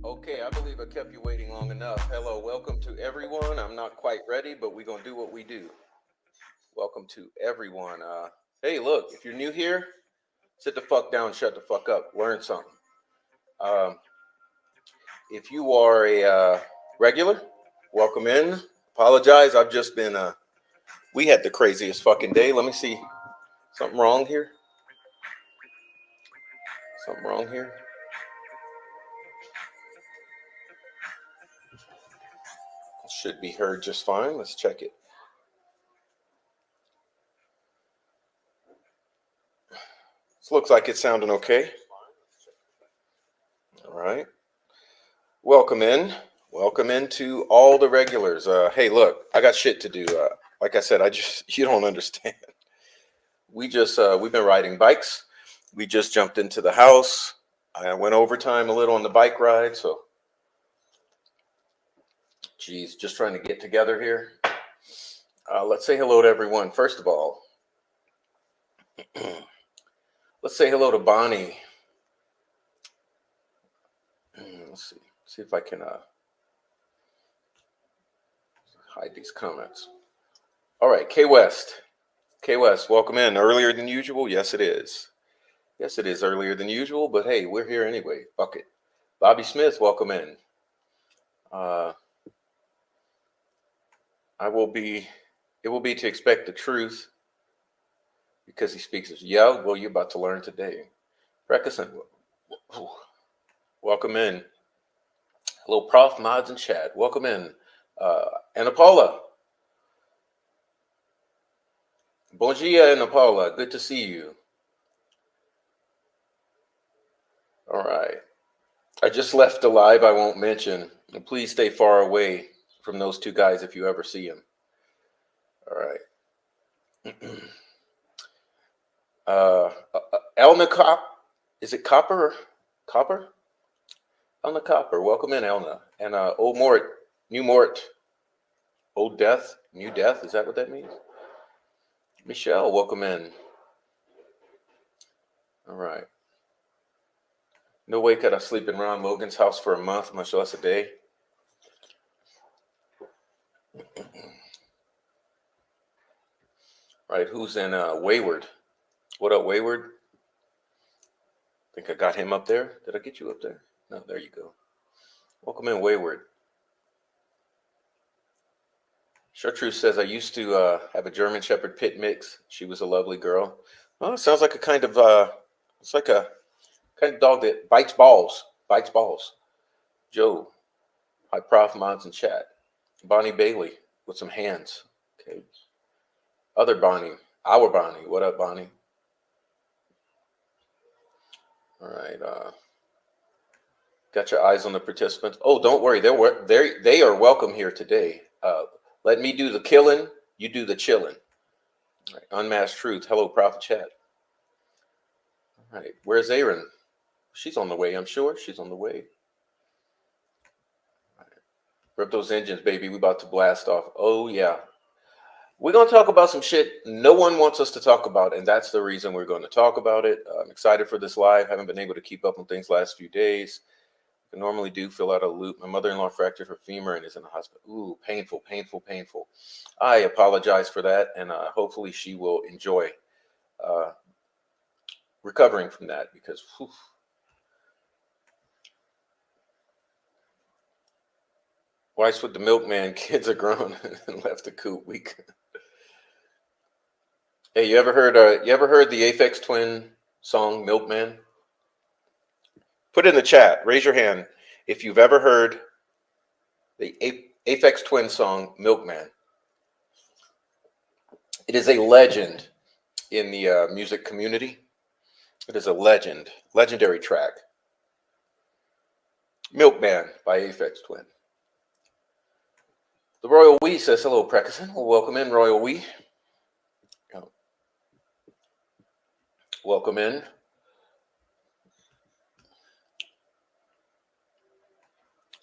Okay, I believe I kept you waiting long enough. Hello, welcome to everyone. I'm not quite ready, but we're going to do what we do. Welcome to everyone. Hey, look, if you're new here, sit the fuck down, shut the fuck up, learn something. Um, if you are a regular, welcome in. Apologize, I've just been, we had the craziest fucking day. Let me see. Something wrong here? Something wrong here? Should be heard just fine. Let's check it. This looks like it's sounding okay. All right. Welcome in. Welcome into all the regulars. Hey, look, I got shit to do. Like I said, you don't understand. We've been riding bikes. We just jumped into the house. I went overtime a little on the bike ride. So, geez, just trying to get together here. Let's say hello to everyone. First of all, let's say hello to Bonnie. Let's see if I can hide these comments. All right, K West. K West, welcome in. Earlier than usual? Yes, it is. Yes, it is earlier than usual, but hey, we're here anyway. Fuck it. Bobby Smith, welcome in. It will be to expect the truth because he speaks as, yeah, well, you're about to learn today. Preckerson, welcome in. Hello, Prof, Mods, and Chat. Welcome in. Anna Paula. Bon dia, Anna Paula. Good to see you. All right. I just left the live I won't mention. And please stay far away from those two guys if you ever see them. All right. Elna Cop. Is it Copper? Copper? Elna Copper. Welcome in, Elna. And Old Mort. New Mort. Old Death. New Death. Is that what that means? Michelle, welcome in. All right. No way could I sleep in Ron Logan's house for a month, much less a day. Right, who's in Wayward? What up, Wayward? Think I got him up there. Did I get you up there? No, there you go. Welcome in, Wayward. Chartreuse says, I used to have a German Shepherd pit mix. She was a lovely girl. Well, it sounds like a kind of, it's like a Kind of dog that bites balls. Bites balls. Joe. Hi, Prof. Mods in chat. Bonnie Bailey with some hands. Okay. Other Bonnie. Our Bonnie. What up, Bonnie? All right. Got your eyes on the participants. Oh, don't worry. They are welcome here today. Let me do the killing. You do the chilling. All right. Unmasked Truth. Hello, Prophet Chat. All right. Where's Aaron? She's on the way, I'm sure. She's on the way. All right. Rip those engines, baby. We about to blast off. Oh, yeah. We're going to talk about some shit no one wants us to talk about, and that's the reason we're going to talk about it. I'm excited for this live. Haven't been able to keep up on things last few days. I normally do fill out a loop. My mother-in-law fractured her femur and is in the hospital. Ooh, painful, painful, painful. I apologize for that, and hopefully she will enjoy recovering from that because whew. Wife's with the milkman, kids are grown and left the coop week. Hey, you ever heard the Aphex Twin song Milkman? Put it in the chat. Raise your hand if you've ever heard the Aphex Twin song Milkman. It is a legend in the music community. It is a legendary track. Milkman by Aphex Twin. The Royal We says hello, Preckerson. Well, welcome in, Royal We. Welcome in.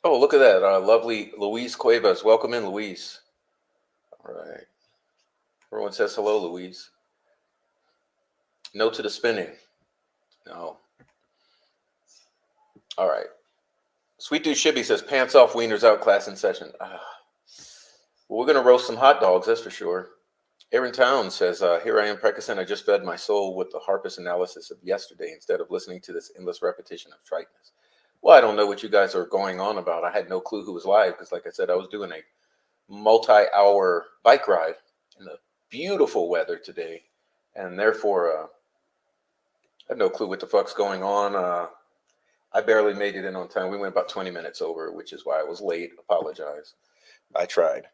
Oh, look at that. Lovely Louise Cuevas. Welcome in, Louise. All right. Everyone says hello, Louise. No to the spinning. No. All right. Sweet Dude Shibby says, pants off, wieners out, class in session. Well, we're going to roast some hot dogs, that's for sure. Aaron Town says, here I am, Preckerson. I just fed my soul with the Harpist analysis of yesterday instead of listening to this endless repetition of triteness. Well, I don't know what you guys are going on about. I had no clue who was live because, like I said, I was doing a multi-hour bike ride in the beautiful weather today. And therefore, I have no clue what the fuck's going on. I barely made it in on time. We went about 20 minutes over, which is why I was late. Apologize. I tried.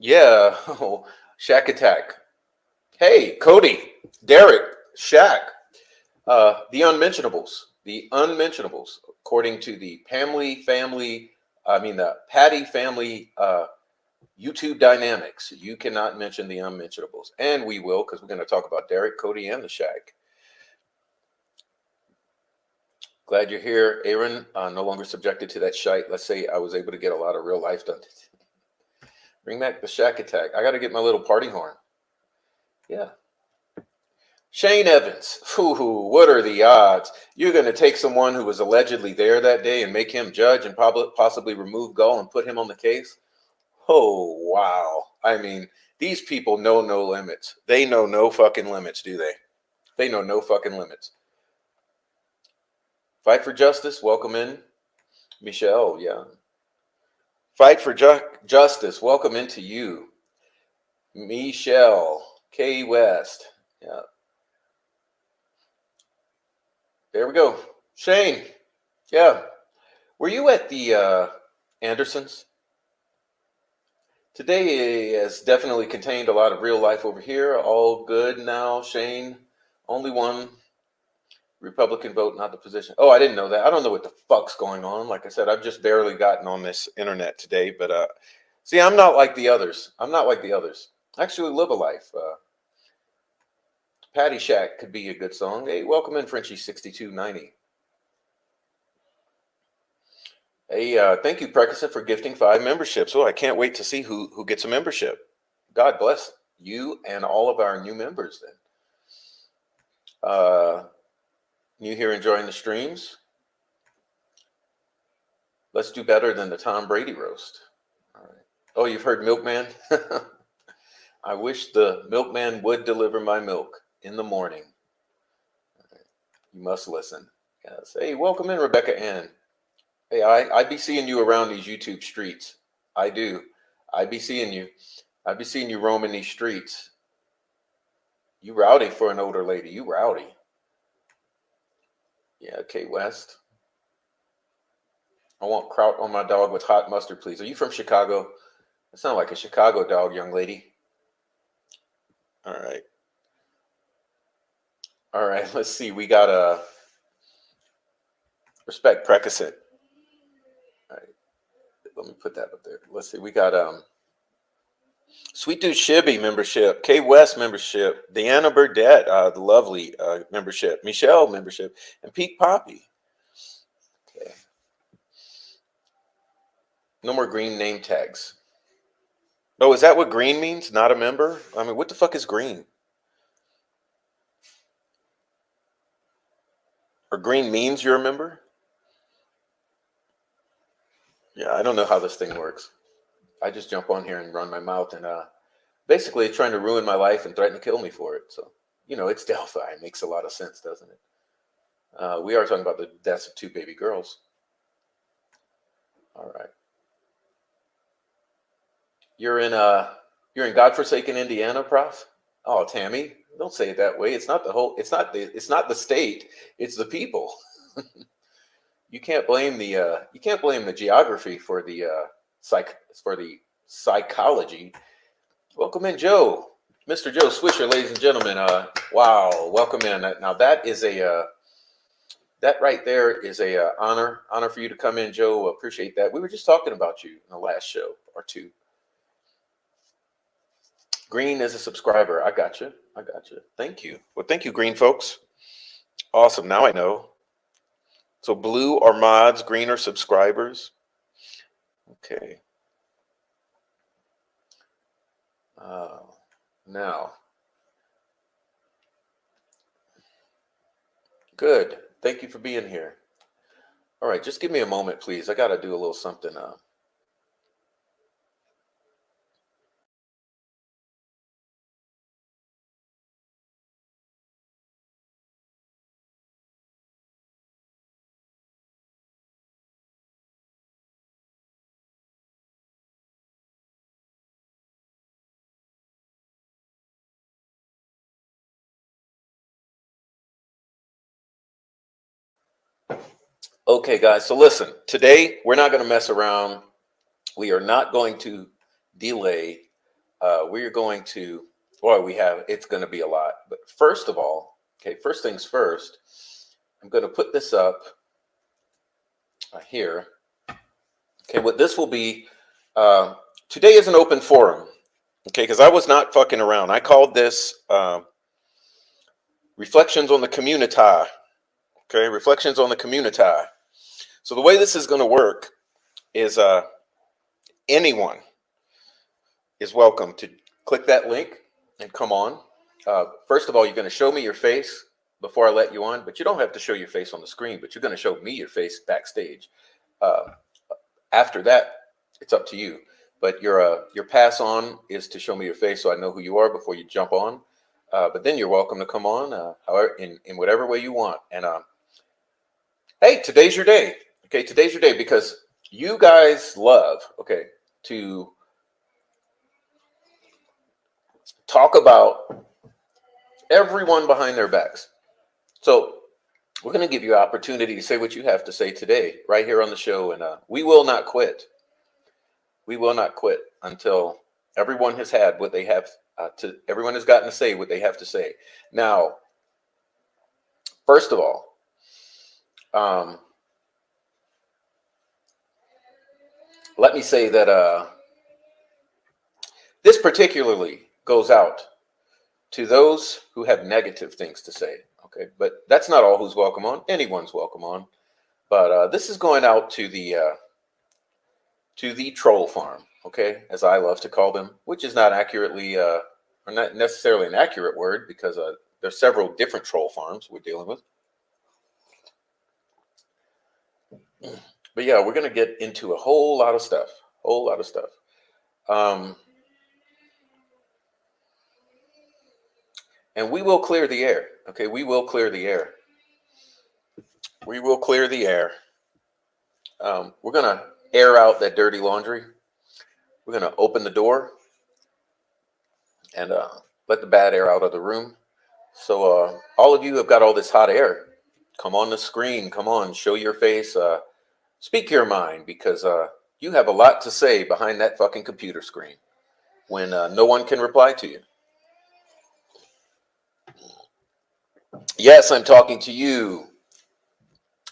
Yeah. Oh, Shack Attack. Hey, Cody, Derek, Shaq. The Unmentionables. The Unmentionables. According to the Patty family YouTube dynamics, you cannot mention the Unmentionables. And we will, because we're going to talk about Derek, Cody, and the Shaq. Glad you're here, Aaron. No longer subjected to that shite. Let's say I was able to get a lot of real life done. Bring back the Shack Attack. I got to get my little party horn. Yeah. Shane Evans. Ooh, what are the odds? You're going to take someone who was allegedly there that day and make him judge and possibly remove Gull and put him on the case? Oh, wow. I mean, these people know no limits. They know no fucking limits, do they? They know no fucking limits. Fight for Justice. Welcome in. Michelle, yeah. Fight for Justice. Welcome into you. Michelle. K. West. Yeah. There we go. Shane. Yeah. Were you at the Andersons? Today has definitely contained a lot of real life over here. All good now, Shane. Only one Republican vote, not the position. Oh, I didn't know that. I don't know what the fuck's going on. Like I said, I've just barely gotten on this internet today. But see, I'm not like the others. I'm not like the others. I actually live a life. Patty Shack could be a good song. Hey, welcome in, Frenchie6290. Hey, thank you, Preckerson, for gifting 5 memberships. Oh, I can't wait to see who gets a membership. God bless you and all of our new members then. New here enjoying the streams? Let's do better than the Tom Brady roast. All right. Oh, you've heard Milkman? I wish the milkman would deliver my milk in the morning. Right. You must listen. Yes. Hey, welcome in, Rebecca Ann. Hey, I be seeing you around these YouTube streets. I do. I be seeing you. I be seeing you roaming these streets. You rowdy for an older lady. You rowdy. Yeah, Kay West. I want kraut on my dog with hot mustard, please. Are you from Chicago? That sounds like a Chicago dog, young lady. All right. All right. Let's see. We got a respect Precocet. All right. Let me put that up there. Let's see. We got Sweet Dude Shibby membership, Kay West membership, Deanna Burdett, the lovely membership, Michelle membership, and Peak Poppy. Okay. No more green name tags. Oh, is that what green means? Not a member? I mean, what the fuck is green? Or green means you're a member? Yeah, I don't know how this thing works. I just jump on here and run my mouth and basically it's trying to ruin my life and threaten to kill me for it. So, it's Delphi. It makes a lot of sense, doesn't it? We are talking about the deaths of 2 baby girls. All right. You're in godforsaken Indiana, Prof. Oh, Tammy, don't say it that way. It's not the whole. It's not the state. It's the people. You can't blame the geography for the psychology. Welcome in, Joe, Mr. Joe Swisher, ladies and gentlemen. Wow, welcome in. Now that is that right there is a honor for you to come in, Joe. Appreciate that. We were just talking about you in the last show or two. Green is a subscriber. I got you. Thank you. Well, thank you, Green folks. Awesome. Now I know. So blue are mods, green are subscribers. Okay. Now. Good. Thank you for being here. All right. Just give me a moment, please. I got to do a little something. Okay, guys. So listen, today we're not going to mess around. We are not going to delay. We are going to, well, it's going to be a lot. But first of all, okay, first things first, I'm going to put this up here. Okay, what this will be, today is an open forum. Okay, because I was not fucking around. I called this Reflections on the Community. Okay, Reflections on the Community. So the way this is going to work is anyone is welcome to click that link and come on. First of all, you're going to show me your face before I let you on, but you don't have to show your face on the screen, but you're going to show me your face backstage. After that, it's up to you. But your pass on is to show me your face so I know who you are before you jump on. But then you're welcome to come on, however, in whatever way you want. And hey, today's your day. Okay, today's your day because you guys love, okay, to talk about everyone behind their backs. So we're going to give you an opportunity to say what you have to say today, right here on the show. And we will not quit. We will not quit until everyone has had what they have everyone has gotten to say what they have to say. Now, first of all, let me say that this particularly goes out to those who have negative things to say. Okay, but that's not all who's welcome on. Anyone's welcome on. But this is going out to the troll farm, okay, as I love to call them, which is not accurately, or not necessarily an accurate word because there's several different troll farms we're dealing with. But yeah, we're going to get into a whole lot of stuff, and we will clear the air, okay? We will clear the air. We're going to air out that dirty laundry. We're going to open the door and let the bad air out of the room. So all of you have got all this hot air Come on the screen. Come on, show your face. Speak your mind, because you have a lot to say behind that fucking computer screen when no one can reply to you. Yes, I'm talking to you.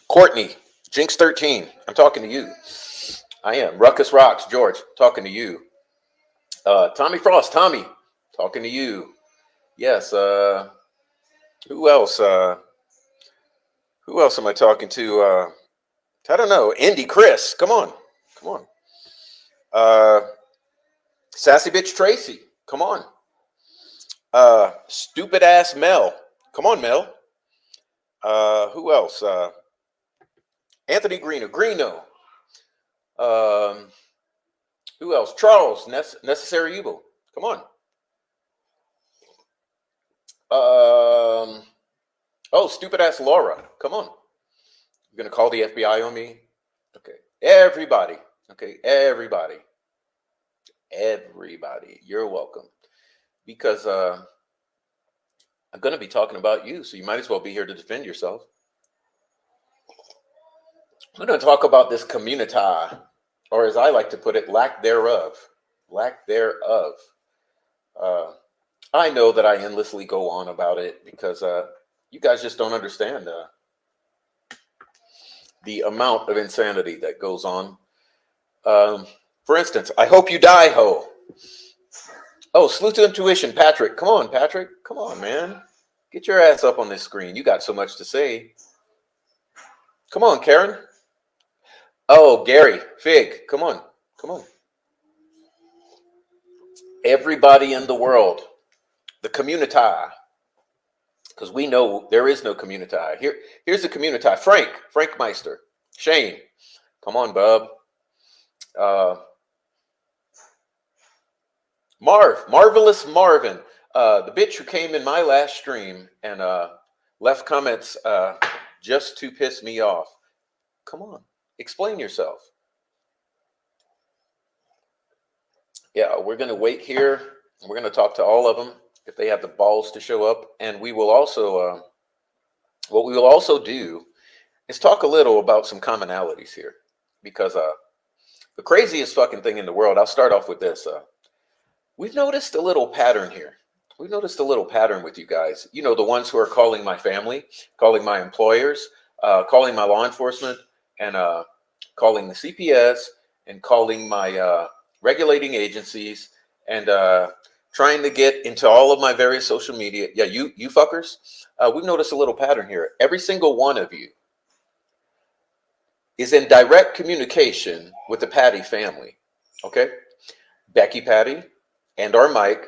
Courtney, Jinx 13, I'm talking to you. I am. Ruckus Rocks, George, talking to you. Tommy Frost, Tommy, talking to you. Yes, who else? Who else am I talking to? I don't know. Indy, Chris, come on. Come on. Sassy bitch Tracy, come on. Stupid ass Mel, come on, Mel. Who else? Anthony Greeno. Who else? Charles, Necessary Evil, come on. Oh, stupid ass Laura, come on. You're gonna call the FBI on me? Okay, everybody. Okay, everybody. You're welcome. Because I'm going to be talking about you, so you might as well be here to defend yourself. I'm going to talk about this community, or as I like to put it, lack thereof. Lack thereof. I know that I endlessly go on about it because you guys just don't understand the amount of insanity that goes on. For instance, I hope you die, ho. Oh, salute to intuition, Patrick. Come on, Patrick. Come on, man. Get your ass up on this screen. You got so much to say. Come on, Karen. Oh, Gary, Fig. Come on. Come on. Everybody in the world. The community. Because we know there is no community. Here's the community. Frank Meister. Shane. Come on, bub. Marvelous Marvin, the bitch who came in my last stream and left comments just to piss me off. Come on, explain yourself. Yeah, we're going to wait here. We're going to talk to all of them if they have the balls to show up. And we will also, what we will also do is talk a little about some commonalities here. Because the craziest fucking thing in the world, I'll start off with this. We've noticed a little pattern here. We've noticed a little pattern with you guys. You know, the ones who are calling my family, calling my employers, calling my law enforcement, and calling the CPS, and calling my regulating agencies, and trying to get into all of my various social media. Yeah, you fuckers. We've noticed a little pattern here. Every single one of you is in direct communication with the Patty family. Okay? Becky Patty, and our Mike,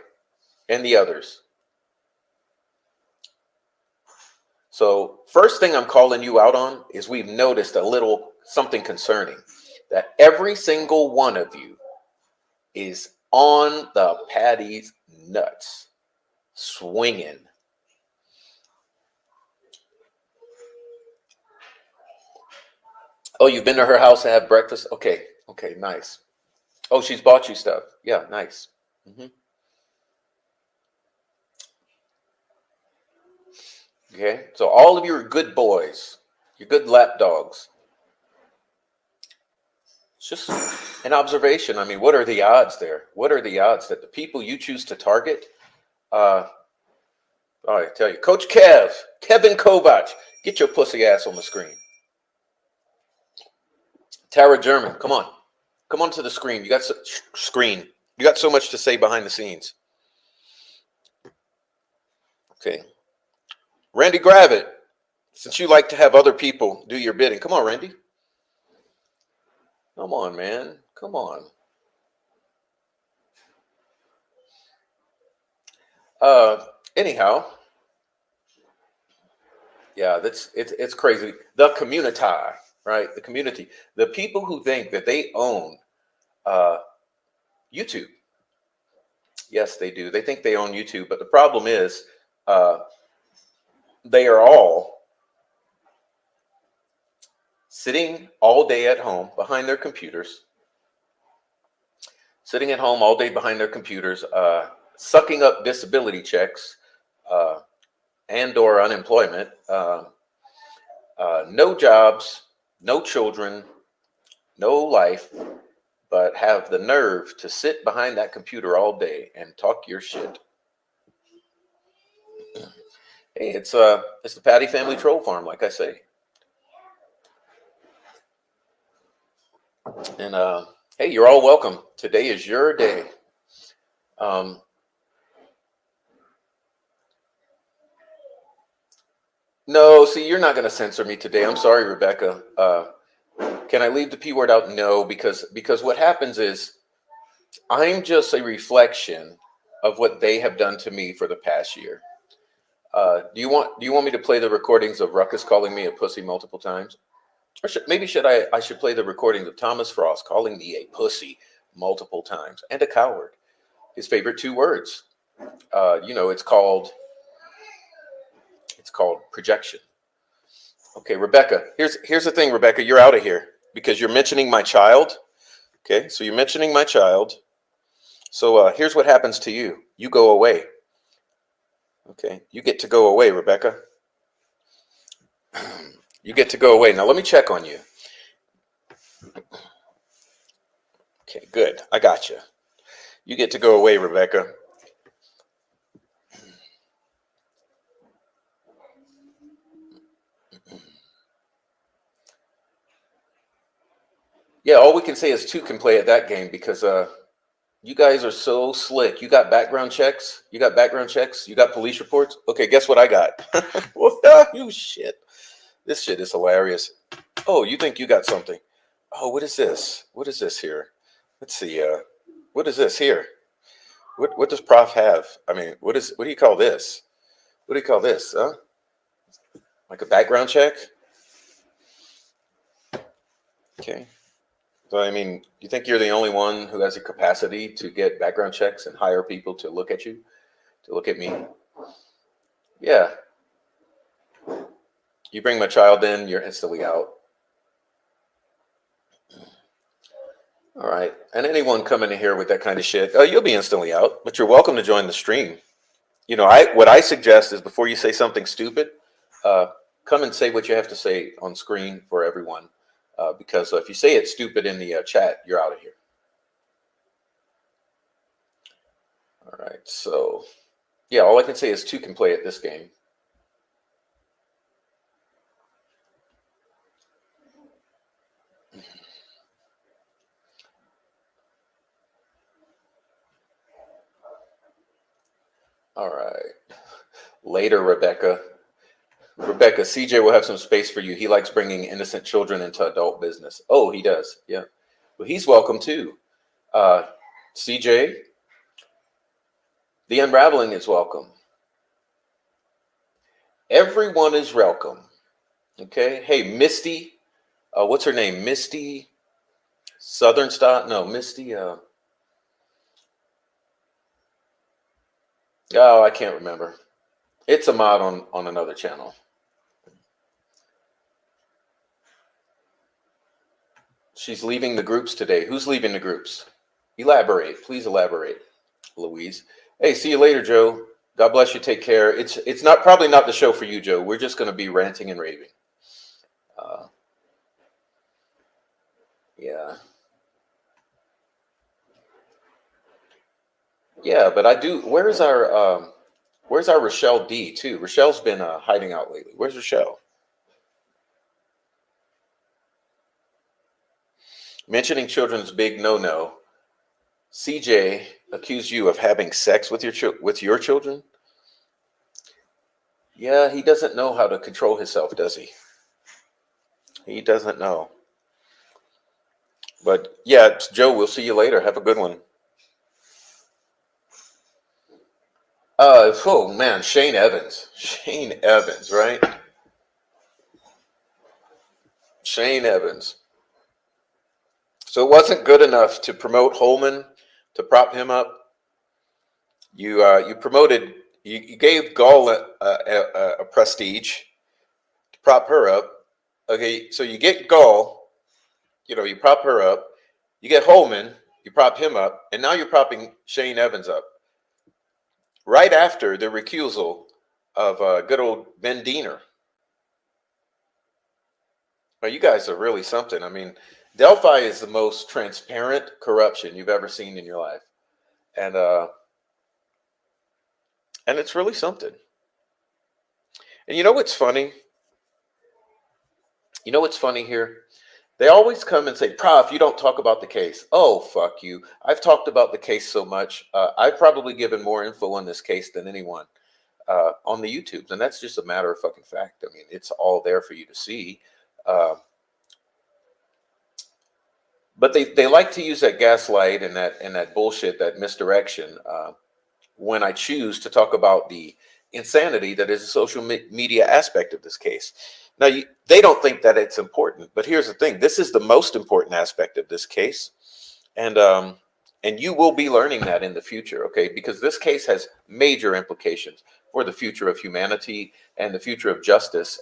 and the others. So first thing I'm calling you out on is we've noticed a little something concerning. That every single one of you is on the Patty's nuts. Swinging. Oh, you've been to her house to have breakfast? Okay, nice. Oh, she's bought you stuff. Yeah, nice. Mm-hmm. Okay, so all of you are good boys. You're good lap dogs. It's just an observation. I mean, what are the odds there? What are the odds that the people you choose to target? I tell you, Coach Kevin Kovac, get your pussy ass on the screen. Tara German, come on. Come on to the screen. You got so much to say behind the scenes. Okay. Randy Gravitt, since you like to have other people do your bidding, come on, Randy. Come on, man. Come on. Anyhow, yeah, it's crazy. The community, right? The community, the people who think that they own YouTube. Yes, they do. They think they own YouTube, but the problem is they are all sitting all day at home behind their computers, sitting at home all day behind their computers, sucking up disability checks and or unemployment, No jobs, no children, no life, but have the nerve to sit behind that computer all day and talk your shit. Hey, it's the Patty Family Troll Farm, like I say. And hey, you're all welcome. Today is your day. No, see, you're not going to censor me today. I'm sorry, Rebecca. Can I leave the P word out? No, because what happens is I'm just a reflection of what they have done to me for the past year. Do you want me to play the recordings of Ruckus calling me a pussy multiple times? Or I should play the recordings of Thomas Frost calling me a pussy multiple times and a coward. His favorite two words. It's called projection. Okay, Rebecca. Here's the thing, Rebecca. You're out of here because you're mentioning my child. Okay, so you're mentioning my child. So here's what happens to you. You go away. Okay, you get to go away, Rebecca. You get to go away. Now let me check on you. Okay, good. I got you. You get to go away, Rebecca. Yeah, all we can say is two can play at that game because you guys are so slick. You got background checks. You got background checks. You got police reports. Okay, guess what I got? You shit. This shit is hilarious. Oh, you think you got something? Oh, what is this? What is this here? Let's see. What is this here? What does Prof have? I mean, what do you call this? What do you call this? Huh? Like a background check? Okay. So I mean, you think you're the only one who has the capacity to get background checks and hire people to look at you, to look at me? Yeah. You bring my child in, you're instantly out. All right. And anyone coming in here with that kind of shit, you'll be instantly out, but you're welcome to join the stream. You know, what I suggest is before you say something stupid, come and say what you have to say on screen for everyone. Because if you say it's stupid in the chat, you're out of here. All right. So, yeah, all I can say is two can play at this game. All right. Later, Rebecca. Rebecca, CJ will have some space for you. He likes bringing innocent children into adult business. Oh, he does. Yeah. Well, he's welcome too. CJ, the unraveling is welcome. Everyone is welcome. Okay. Hey, Misty. What's her name? Misty Southern Star? No, Misty. Oh, I can't remember. It's a mod on another channel. She's leaving the groups today. Who's leaving the groups? Elaborate. Please elaborate, Louise. Hey, see you later, Joe. God bless you. Take care. It's not probably not the show for you, Joe. We're just going to be ranting and raving. Yeah. Yeah, but I do. Where's our Rochelle D too? Rochelle's been hiding out lately. Where's Rochelle? Mentioning children's big no-no. CJ accused you of having sex with your children. Yeah, he doesn't know how to control himself, does he? He doesn't know. But yeah, Joe, we'll see you later. Have a good one. Oh man, Shane Evans. Shane Evans, right? Shane Evans. So it wasn't good enough to promote Holman, to prop him up. You promoted. You gave Gall a prestige to prop her up. Okay, so you get Gall. You prop her up. You get Holman. You prop him up, and now you're propping Shane Evans up. Right after the recusal of good old Ben Diener. Well, you guys are really something. I mean, Delphi is the most transparent corruption you've ever seen in your life, and uh, and it's really something. And you know what's funny? You know what's funny here? They always come and say, "Prof, you don't talk about the case." Oh, fuck you! I've talked about the case so much. I've probably given more info on this case than anyone on the YouTubes, and that's just a matter of fucking fact. I mean, it's all there for you to see. Uh, but they like to use that gaslight and that bullshit, that misdirection. When I choose to talk about the insanity that is a social media aspect of this case. Now, they don't think that it's important, but here's the thing: this is the most important aspect of this case, and you will be learning that in the future, okay? Because this case has major implications for the future of humanity and the future of justice,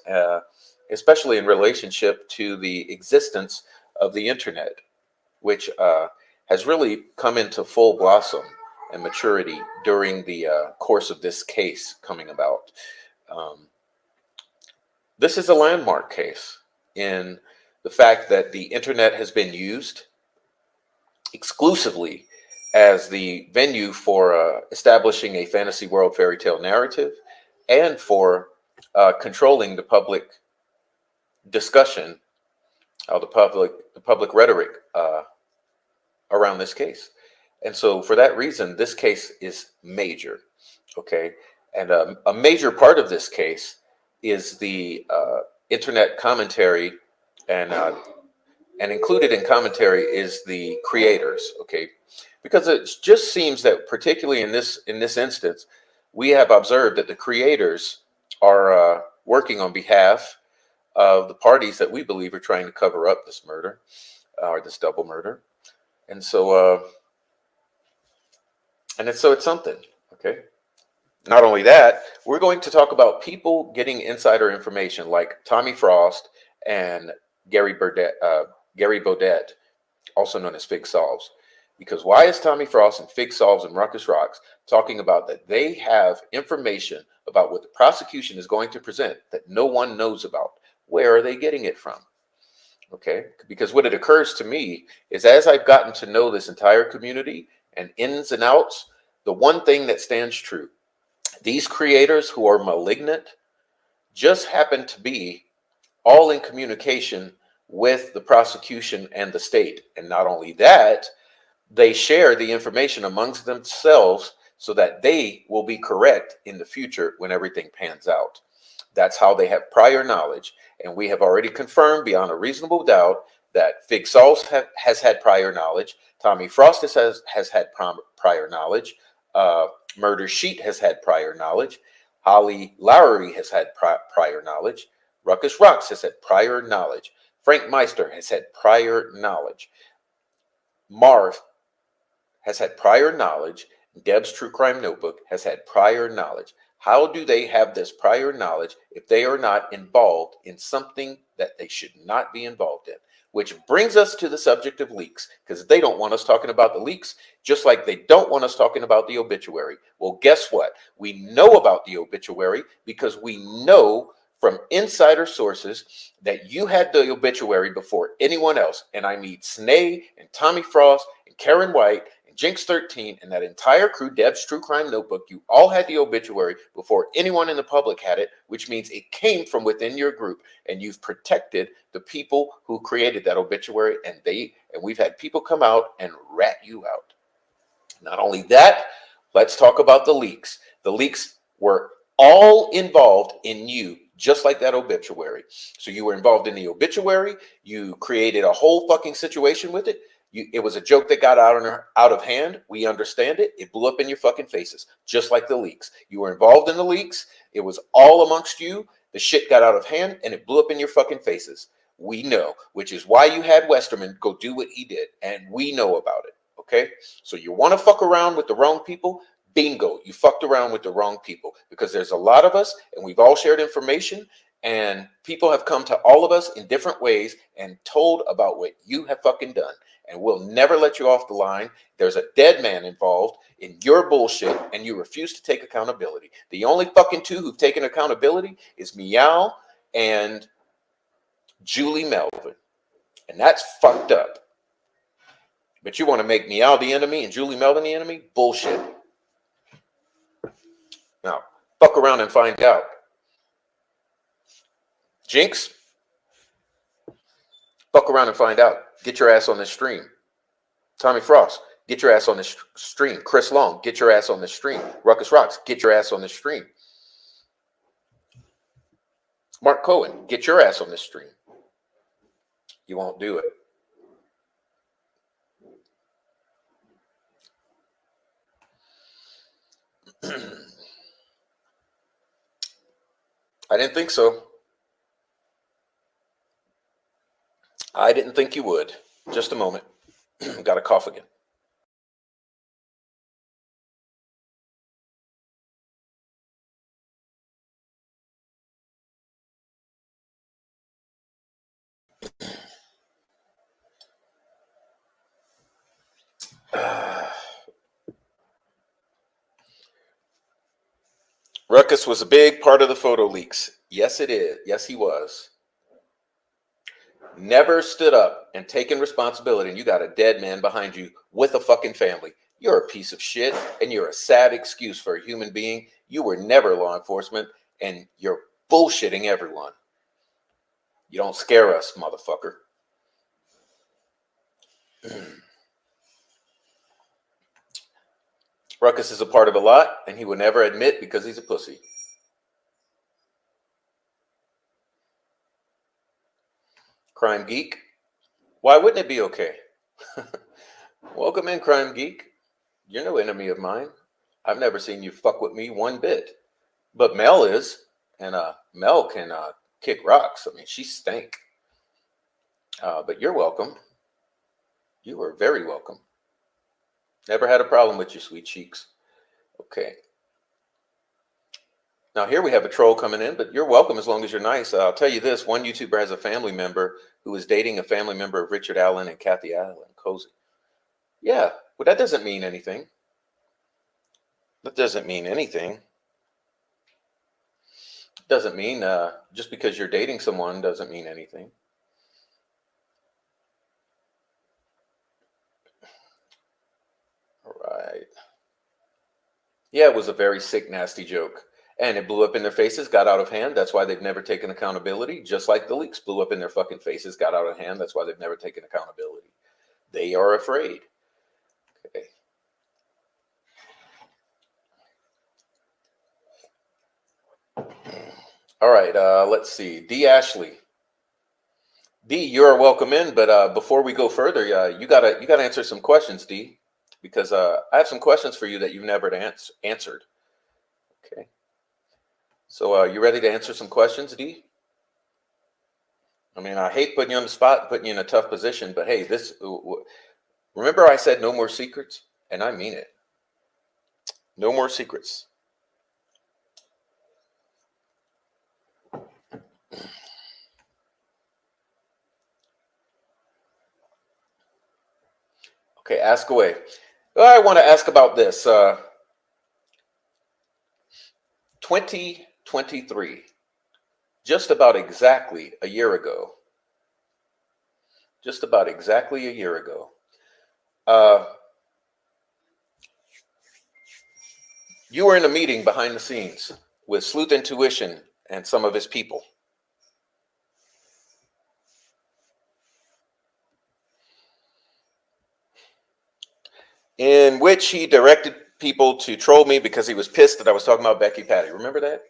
especially in relationship to the existence of the internet, which has really come into full blossom and maturity during the course of this case coming about. Um, this is a landmark case in the fact that the internet has been used exclusively as the venue for establishing a fantasy world fairy tale narrative and for controlling the public discussion, the public rhetoric around this case. And so, for that reason, this case is major. Okay. And a major part of this case is the internet commentary, and included in commentary is the creators. Okay. Because it just seems that, particularly in this instance, we have observed that the creators are working on behalf of the parties that we believe are trying to cover up this murder, or this double murder. And so, it's something. Okay. Not only that, we're going to talk about people getting insider information like Tommy Frost and Gary Baudet, also known as Fig Solves. Because why is Tommy Frost and Fig Solves and Ruckus Rocks talking about that they have information about what the prosecution is going to present that no one knows about? Where are they getting it from? Okay, because what it occurs to me is, as I've gotten to know this entire community and ins and outs, the one thing that stands true: these creators who are malignant just happen to be all in communication with the prosecution and the state. And not only that, they share the information amongst themselves so that they will be correct in the future when everything pans out. That's how they have prior knowledge. And we have already confirmed beyond a reasonable doubt that Fig Sauce has had prior knowledge. Tommy Frost has had prior knowledge. Murder Sheet has had prior knowledge. Holly Lowry has had prior knowledge. Ruckus Rocks has had prior knowledge. Frank Meister has had prior knowledge. Marv has had prior knowledge. Deb's True Crime Notebook has had prior knowledge. How do they have this prior knowledge if they are not involved in something that they should not be involved in? Which brings us to the subject of leaks, because they don't want us talking about the leaks, just like they don't want us talking about the obituary. Well, guess what? We know about the obituary because we know from insider sources that you had the obituary before anyone else. And I mean Snay and Tommy Frost and Karen White and Jinx 13 and that entire crew, Deb's True Crime Notebook. You all had the obituary before anyone in the public had it, which means it came from within your group. And you've protected the people who created that obituary, and we've had people come out and rat you out. Not only that, let's talk about the leaks. The leaks were all involved in you, just like that obituary. So you were involved in the obituary. You created a whole fucking situation with it. It was a joke that got out of hand. We understand it. It blew up in your fucking faces, just like the leaks. You were involved in the leaks. It was all amongst you. The shit got out of hand, and it blew up in your fucking faces. We know, which is why you had Westerman go do what he did, and we know about it. Okay, so you want to fuck around with the wrong people? Bingo, you fucked around with the wrong people, because there's a lot of us and we've all shared information, and people have come to all of us in different ways and told about what you have fucking done, and we'll never let you off the line. There's a dead man involved in your bullshit, and you refuse to take accountability. The only fucking two who've taken accountability is Meow and Julie Melvin. And that's fucked up. But you want to make Meow the enemy and Julie Melvin the enemy? Bullshit. Now, fuck around and find out. Jinx, fuck around and find out. Get your ass on this stream. Tommy Frost, get your ass on this stream. Chris Long, get your ass on this stream. Ruckus Rocks, get your ass on this stream. Mark Cohen, get your ass on this stream. You won't do it. I didn't think so. I didn't think you would. Just a moment. Got a cough again. Ruckus was a big part of the photo leaks. Yes, it is. Yes, he was. Never stood up and taken responsibility, and you got a dead man behind you with a fucking family. You're a piece of shit, and you're a sad excuse for a human being. You were never law enforcement, and you're bullshitting everyone. You don't scare us, motherfucker. Ruckus is a part of a lot, and he will never admit because he's a pussy. Crime Geek. Why wouldn't it be okay? Welcome in, Crime Geek. You're no enemy of mine. I've never seen you fuck with me one bit. But Mel is, and Mel can kick rocks. I mean, she stank. But you're welcome. You are very welcome. Never had a problem with you, sweet cheeks. Okay. Now here we have a troll coming in, but you're welcome as long as you're nice. I'll tell you this, one YouTuber has a family member who is dating a family member of Richard Allen and Kathy Allen, Cozy. Yeah, well, that doesn't mean anything. That doesn't mean anything. Doesn't mean just because you're dating someone doesn't mean anything. All right. Yeah, it was a very sick, nasty joke. And it blew up in their faces, got out of hand. That's why they've never taken accountability. Just like the leaks blew up in their fucking faces, got out of hand. That's why they've never taken accountability. They are afraid. Okay. All right, let's see. D. Ashley. D, you're welcome in, but before we go further, you gotta answer some questions, D, because I have some questions for you that you've never answered. Okay. So you ready to answer some questions, D? I mean, I hate putting you on the spot, putting you in a tough position, but hey, remember I said no more secrets, and I mean it. No more secrets. Okay, ask away. I want to ask about this. 2023, just about exactly a year ago. Just about exactly a year ago. You were in a meeting behind the scenes with Sleuth Intuition and some of his people. In which he directed people to troll me because he was pissed that I was talking about Becky Patty. Remember that?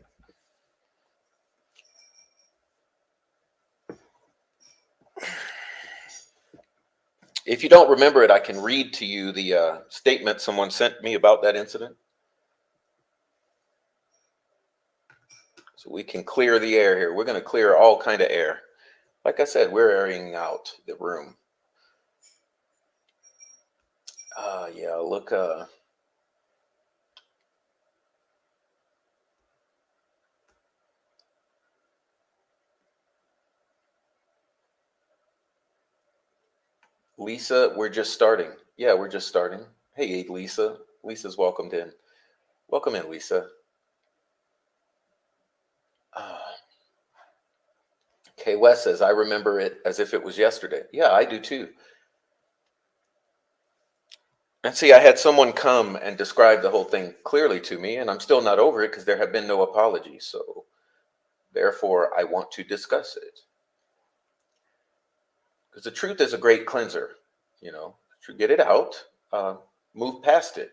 If you don't remember it, I can read to you the statement someone sent me about that incident. So we can clear the air here. We're going to clear all kind of air. Like I said, we're airing out the room. Yeah, look. Lisa, we're just starting. Yeah, we're just starting. Hey, Lisa. Lisa's welcomed in. Welcome in, Lisa. Okay, Okay, Wes says, I remember it as if it was yesterday. Yeah, I do too. And see, I had someone come and describe the whole thing clearly to me, and I'm still not over it because there have been no apologies. So therefore, I want to discuss it. Because the truth is a great cleanser. You know, to get it out, move past it.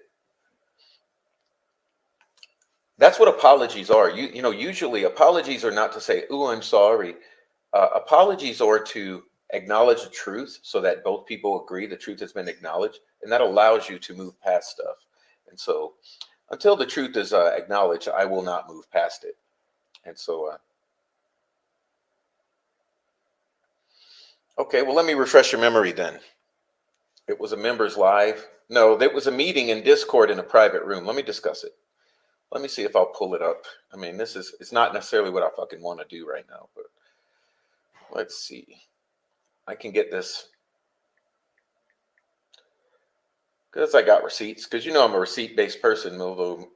That's what apologies are. You know, usually apologies are not to say, "Ooh, I'm sorry." Apologies are to acknowledge the truth so that both people agree the truth has been acknowledged, and that allows you to move past stuff. And so, until the truth is acknowledged, I will not move past it. And so, okay, well, let me refresh your memory then. It was a members live. No, there was a meeting in Discord in a private room. Let me discuss it. Let me see if I'll pull it up. I mean, it's not necessarily what I fucking want to do right now, but let's see. I can get this because I got receipts. Because you know I'm a receipt-based person, although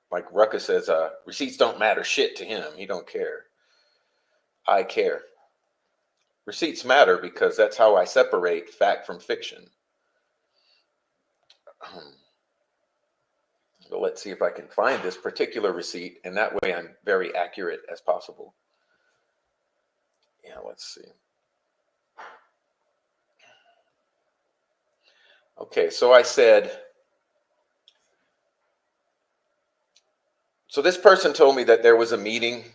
like Ruckus says, receipts don't matter shit to him. He don't care. I care. Receipts matter because that's how I separate fact from fiction. So let's see if I can find this particular receipt, and that way I'm very accurate as possible. Yeah, let's see. Okay, so I said, so this person told me that there was a meeting.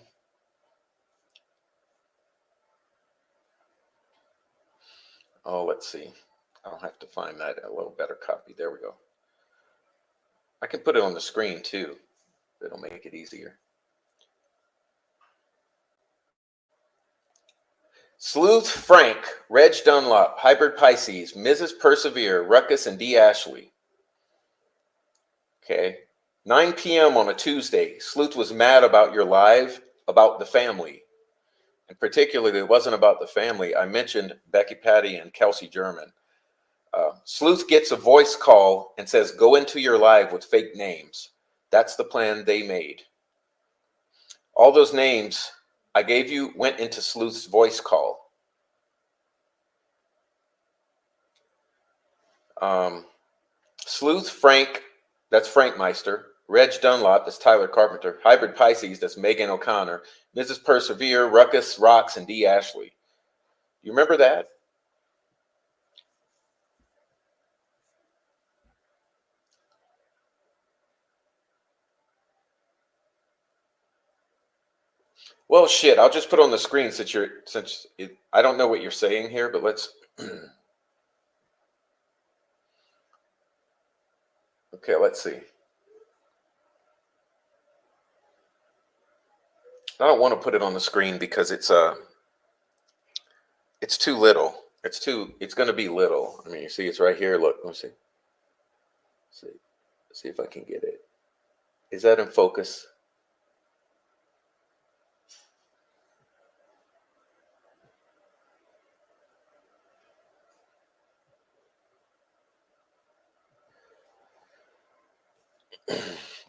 Oh, let's see. I'll have to find that a little better copy. There we go. I can put it on the screen too. It'll make it easier. Sleuth Frank, Reg Dunlop, Hybrid Pisces, Mrs. Persevere, Ruckus, and D. Ashley. Okay. 9 p.m. on a Tuesday. Sleuth was mad about your live, about the family. And particularly, it wasn't about the family. I mentioned Becky Patty and Kelsey German. Sleuth gets a voice call and says, go into your live with fake names. That's the plan they made. All those names I gave you went into Sleuth's voice call. Sleuth Frank, that's Frank Meister. Reg Dunlop, that's Tyler Carpenter. Hybrid Pisces, that's Megan O'Connor. Mrs. Persevere, Ruckus, Rocks, and D. Ashley. You remember that? Well, shit, I'll just put on the screen I don't know what you're saying here, but let's. Okay, let's see. I don't want to put it on the screen because it's too little. It's going to be little. I mean, you see, it's right here. Look, let me see. See if I can get it. Is that in focus?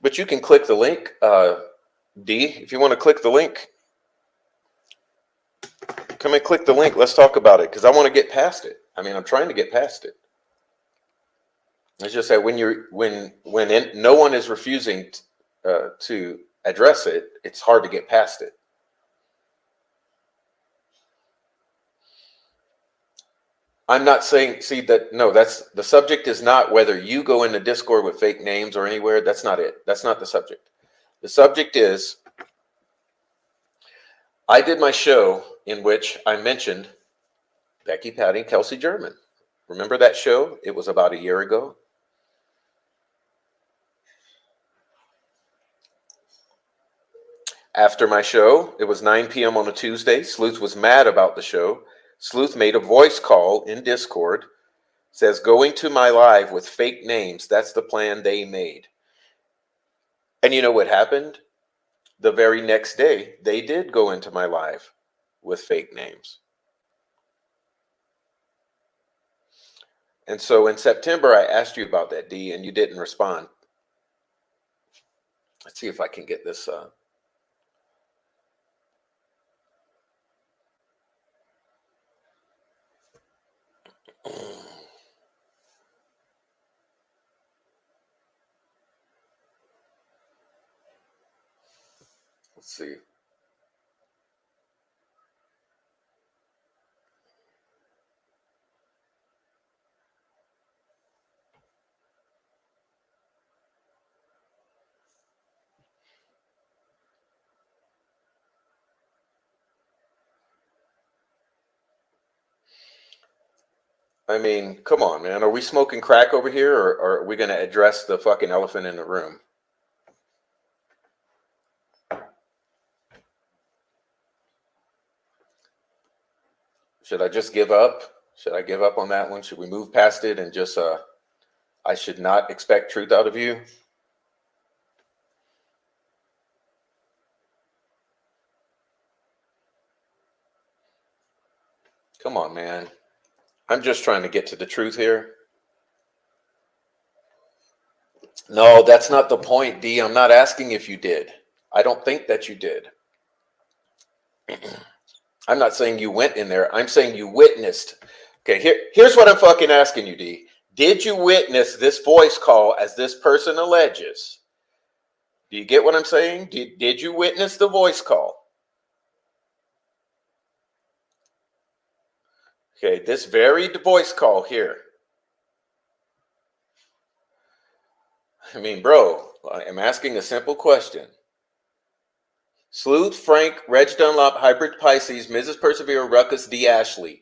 But you can click the link, D, if you want to click the link. Come and click the link. Let's talk about it because I want to get past it. I mean, I'm trying to get past it. It's just that when no one is refusing to address it, it's hard to get past it. I'm not saying, that's the subject is not whether you go into Discord with fake names or anywhere. That's not it. That's not the subject. The subject is, I did my show in which I mentioned Becky Patty and Kelsey German. Remember that show? It was about a year ago. After my show, it was 9 p.m. on a Tuesday. Sleuth was mad about the show. Sleuth made a voice call in Discord. Says, going to my live with fake names. That's the plan they made. And you know what happened? The very next day, they did go into my live with fake names. And so in September, I asked you about that, D, and you didn't respond. Let's see if I can get this. Let's see. I mean, come on, man. Are we smoking crack over here, or are we going to address the fucking elephant in the room? Should I just give up? Should I give up on that one? Should we move past it and just, I should not expect truth out of you? Come on, man. I'm just trying to get to the truth here. No, that's not the point, D. I'm not asking if you did. I don't think that you did. I'm not saying you went in there. I'm saying you witnessed. Okay, here's what I'm fucking asking you, D. Did you witness this voice call as this person alleges? Do you get what I'm saying? Did you witness the voice call? Okay, this very voice call here. I mean, bro, I'm asking a simple question. Sleuth, Frank, Reg Dunlop, Hybrid Pisces, Mrs. Persevere, Ruckus, D. Ashley.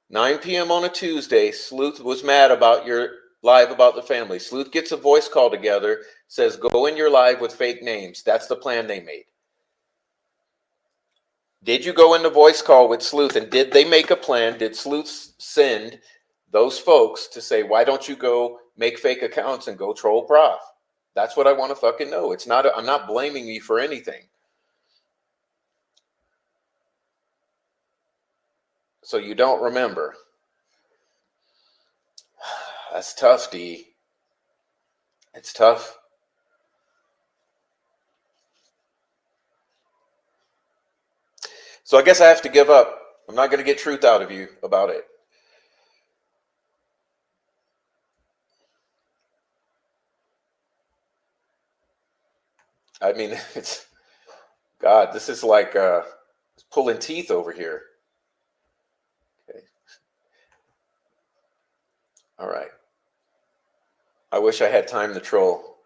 9 p.m. on a Tuesday, Sleuth was mad about your live about the family. Sleuth gets a voice call together, says go in your live with fake names. That's the plan they made. Did you go in the voice call with Sleuth, and did they make a plan? Did Sleuth send those folks to say, why don't you go make fake accounts and go troll Prof? That's what I want to fucking know. It's not, I'm not blaming you for anything. So you don't remember. That's tough, D. It's tough. So I guess I have to give up. I'm not going to get truth out of you about it. I mean, it's, God, this is like pulling teeth over here. Okay. All right. I wish I had time to troll.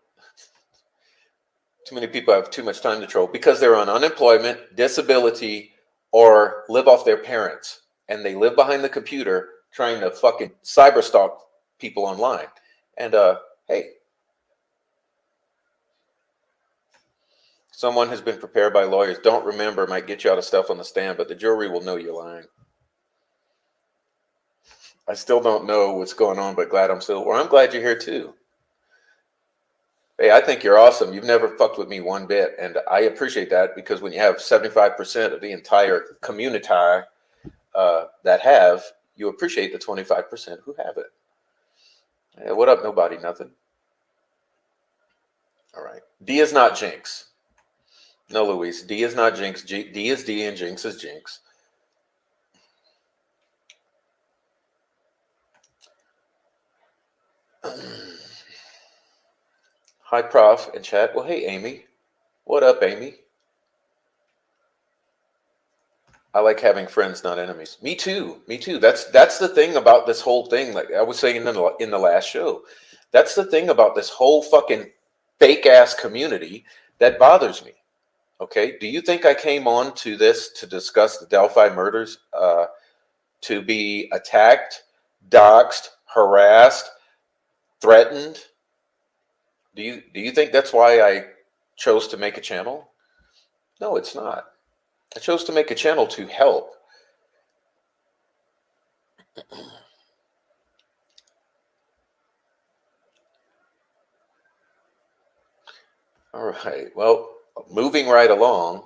Too many people have too much time to troll because they're on unemployment, disability, or live off their parents. And they live behind the computer trying to fucking cyber stalk people online. And hey, someone has been prepared by lawyers. Don't remember, might get you out of stuff on the stand, but the jury will know you're lying. I still don't know what's going on, but glad I'm still, or I'm glad you're here too. Hey, I think you're awesome. You've never fucked with me one bit, and I appreciate that because when you have 75% of the entire community that have, you appreciate the 25% who have it. Hey, what up, nobody, nothing. All right. D is not Jinx. No, Luis. D is not Jinx. D is D, and Jinx is Jinx. Hi, Prof, and chat. Well, hey, Amy. What up, Amy? I like having friends, not enemies. Me too. Me too. That's the thing about this whole thing. Like I was saying in the last show, that's the thing about this whole fucking fake ass community that bothers me. Okay. Do you think I came on to this to discuss the Delphi murders, to be attacked, doxxed, harassed, threatened? Do you think that's why I chose to make a channel? No, it's not. I chose to make a channel to help. All right. Well, moving right along.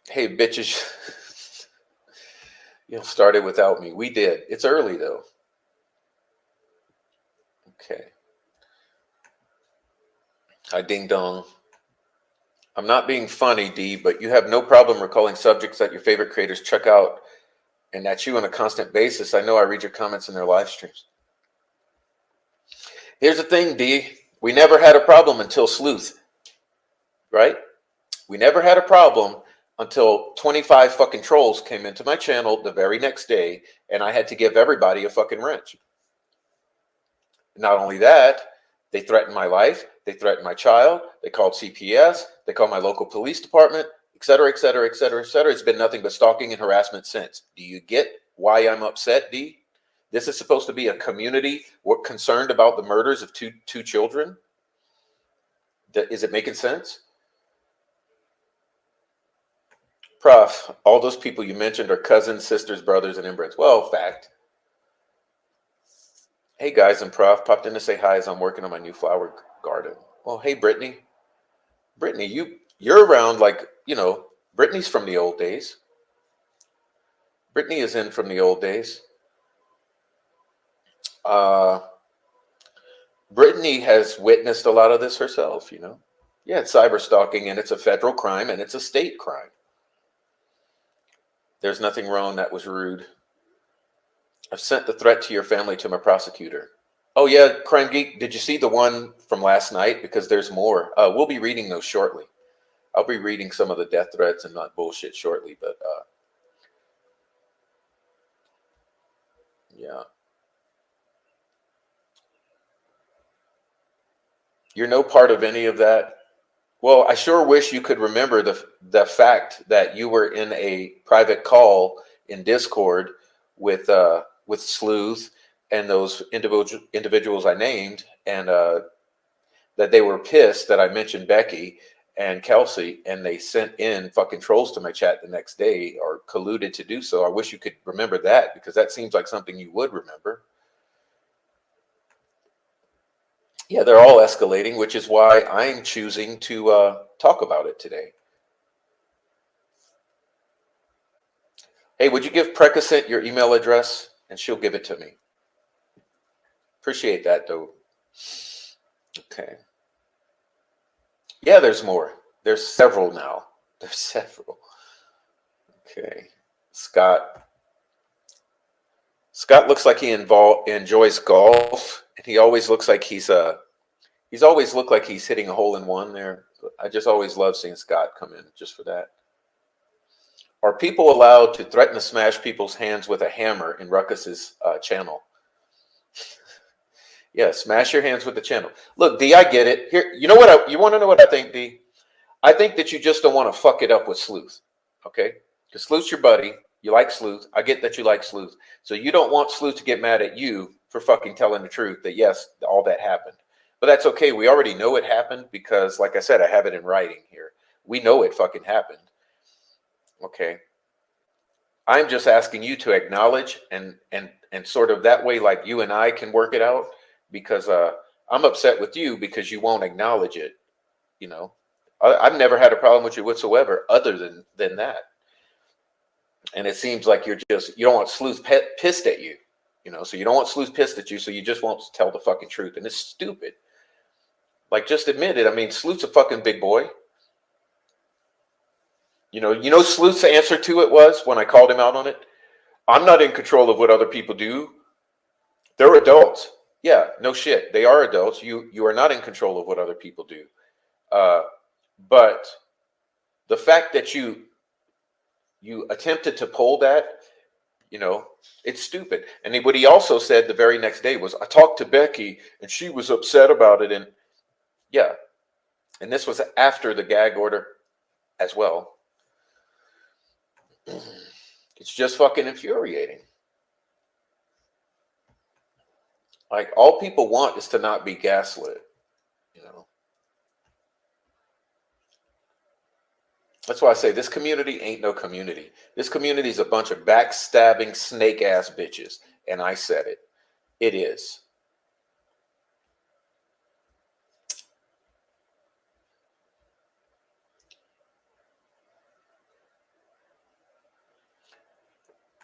Hey, bitches. You started without me. We did. It's early, though. Okay. Hi, ding dong. I'm not being funny, D, but you have no problem recalling subjects that your favorite creators check out and that you on a constant basis. I know I read your comments in their live streams. Here's the thing, D. We never had a problem until Sleuth, right? We never had a problem until 25 fucking trolls came into my channel the very next day, and I had to give everybody a fucking wrench. Not only that, they threatened my life, they threatened my child, they called CPS, they called my local police department, et cetera, et cetera, et cetera, et cetera. It's been nothing but stalking and harassment since. Do you get why I'm upset, D? This is supposed to be a community. We're concerned about the murders of two children. Is it making sense? Prof, all those people you mentioned are cousins, sisters, brothers, and inbreds. Well, fact. Hey guys, I'm Prof. Popped in to say hi as I'm working on my new flower garden. Well, hey Brittany. Brittany, you're around like, Brittany's from the old days. Brittany is in from the old days. Brittany has witnessed a lot of this herself, Yeah, it's cyber stalking and it's a federal crime and it's a state crime. There's nothing wrong. That was rude. I've sent the threat to your family to my prosecutor. Oh yeah, Crime Geek, did you see the one from last night? Because there's more. We'll be reading those shortly. I'll be reading some of the death threats and not bullshit shortly, but yeah. You're no part of any of that. Well, I sure wish you could remember the fact that you were in a private call in Discord with Sleuth and those individuals I named, and that they were pissed that I mentioned Becky and Kelsey, and they sent in fucking trolls to my chat the next day, or colluded to do so. I wish you could remember that, because that seems like something you would remember. Yeah, they're all escalating, which is why I'm choosing to talk about it today. Hey, would you give Precascent your email address, and she'll give it to me? Appreciate that, though. Okay. Yeah, there's more. There's several now. There's several. Okay. Scott looks like he enjoys golf, and he always looks like he's always looked like he's hitting a hole in one there. I just always love seeing Scott come in just for that. Are people allowed to threaten to smash people's hands with a hammer in Ruckus's channel? Yeah, smash your hands with the channel. Look, D, I get it. Here, you want to know what I think, D? I think that you just don't want to fuck it up with Sleuth, okay? Because Sleuth's your buddy. You like Sleuth. I get that you like Sleuth. So you don't want Sleuth to get mad at you for fucking telling the truth that, yes, all that happened. But that's okay. We already know it happened because, like I said, I have it in writing here. We know it fucking happened. Okay. I'm just asking you to acknowledge and sort of that way, like you and I can work it out, because I'm upset with you because you won't acknowledge it. I've never had a problem with you whatsoever other than that. And it seems like you don't want Sleuth pissed at you, so you don't want Sleuth pissed at you, so you just won't tell the fucking truth. And it's stupid. Like, just admit it. I mean, Sleuth's a fucking big boy. Sleuth's answer to it was, when I called him out on it, I'm not in control of what other people do. They're adults. Yeah, no shit. They are adults. You are not in control of what other people do. But the fact that you attempted to pull that, it's stupid. And what he also said the very next day was, I talked to Becky and she was upset about it. And yeah, and this was after the gag order as well. It's just fucking infuriating. Like, all people want is to not be gaslit, That's why I say this community ain't no community. This community is a bunch of backstabbing snake ass bitches. And I said it. It is.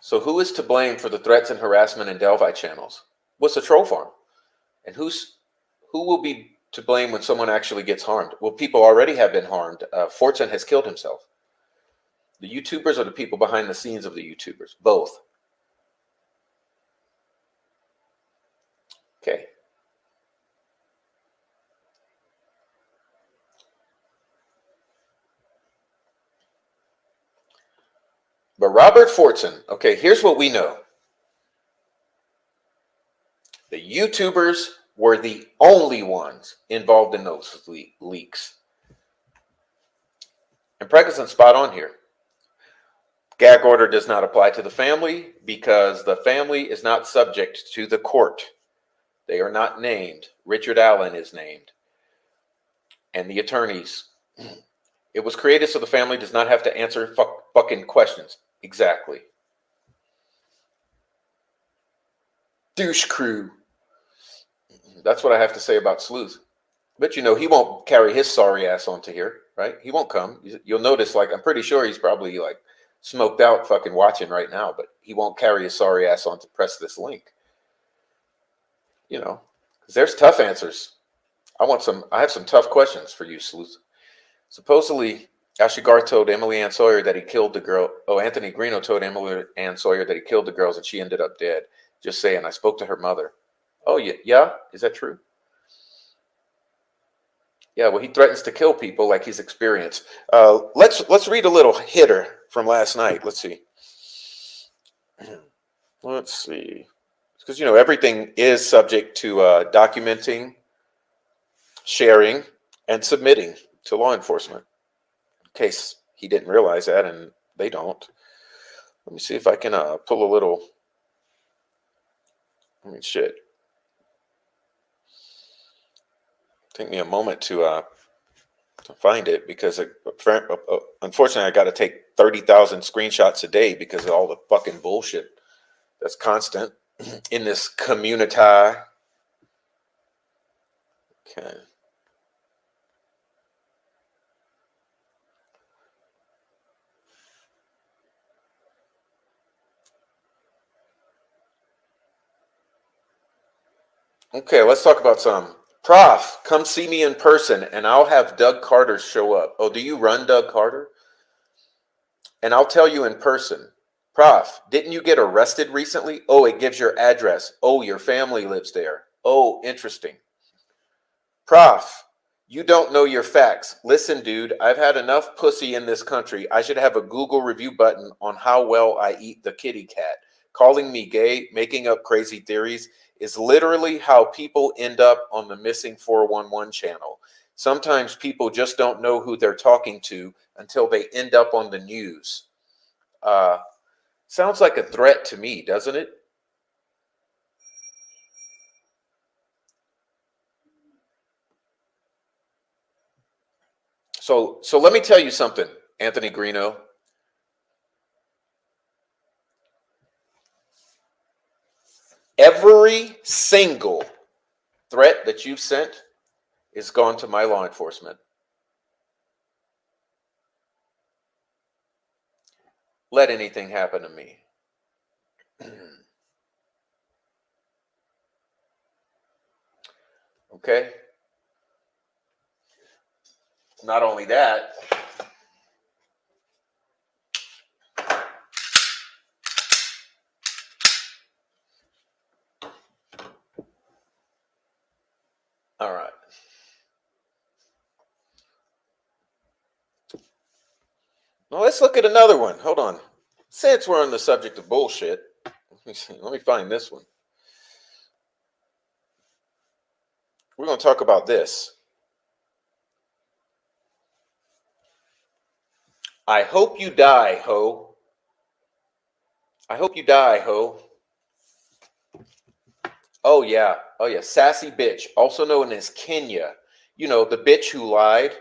So who is to blame for the threats and harassment in Delphi channels? What's a troll farm? And who will be to blame when someone actually gets harmed? Well, people already have been harmed. Fortune has killed himself. The YouTubers are the people behind the scenes of the YouTubers. Both. Okay. But Robert Fortson, okay, here's what we know. The YouTubers were the only ones involved in those leaks. And Pregguson's spot on here. Gag order does not apply to the family because the family is not subject to the court. They are not named. Richard Allen is named. And the attorneys. It was created so the family does not have to answer fucking questions. Exactly. Douche crew. That's what I have to say about Sleuth. But you know, he won't carry his sorry ass onto here, right? He won't come. You'll notice, like, I'm pretty sure he's probably like smoked out fucking watching right now, but he won't carry his sorry ass on to press this link. You know, because there's tough answers. I have some tough questions for you, Sleuth. Supposedly, Ashigar told Emily Ann Sawyer that he killed the girl. Oh, Anthony Greeno told Emily Ann Sawyer that he killed the girls and she ended up dead. Just saying, I spoke to her mother. Oh, yeah? Is that true? Yeah, well, he threatens to kill people like he's experienced. Let's read a little hitter from last night. Let's see. Because, you know, everything is subject to documenting, sharing, and submitting to law enforcement. In case he didn't realize that and they don't. Let me see if I can pull a little. Shit. Take me a moment to find it because unfortunately I got to take 30,000 screenshots a day because of all the fucking bullshit that's constant in this community. Okay. Okay, let's talk about some. Prof, come see me in person and I'll have Doug Carter show up. Oh, do you run Doug Carter? And I'll tell you in person. Prof, didn't you get arrested recently? Oh, it gives your address. Oh, your family lives there. Oh, interesting. Prof, you don't know your facts. Listen, dude, I've had enough pussy in this country. I should have a Google review button on how well I eat the kitty cat. Calling me gay, making up crazy theories is literally how people end up on the missing 411 channel. Sometimes people just don't know who they're talking to until they end up on the news. Sounds like a threat to me, doesn't it? So let me tell you something, Anthony Greeno. Every single threat that you've sent is gone to my law enforcement. Let anything happen to me. Okay? Not only that, all right. Now let's look at another one. Hold on. Since we're on the subject of bullshit, let me find this one. We're going to talk about this. I hope you die, ho. I hope you die, ho. Oh, yeah. Sassy bitch, also known as Kenya. You know, the bitch who lied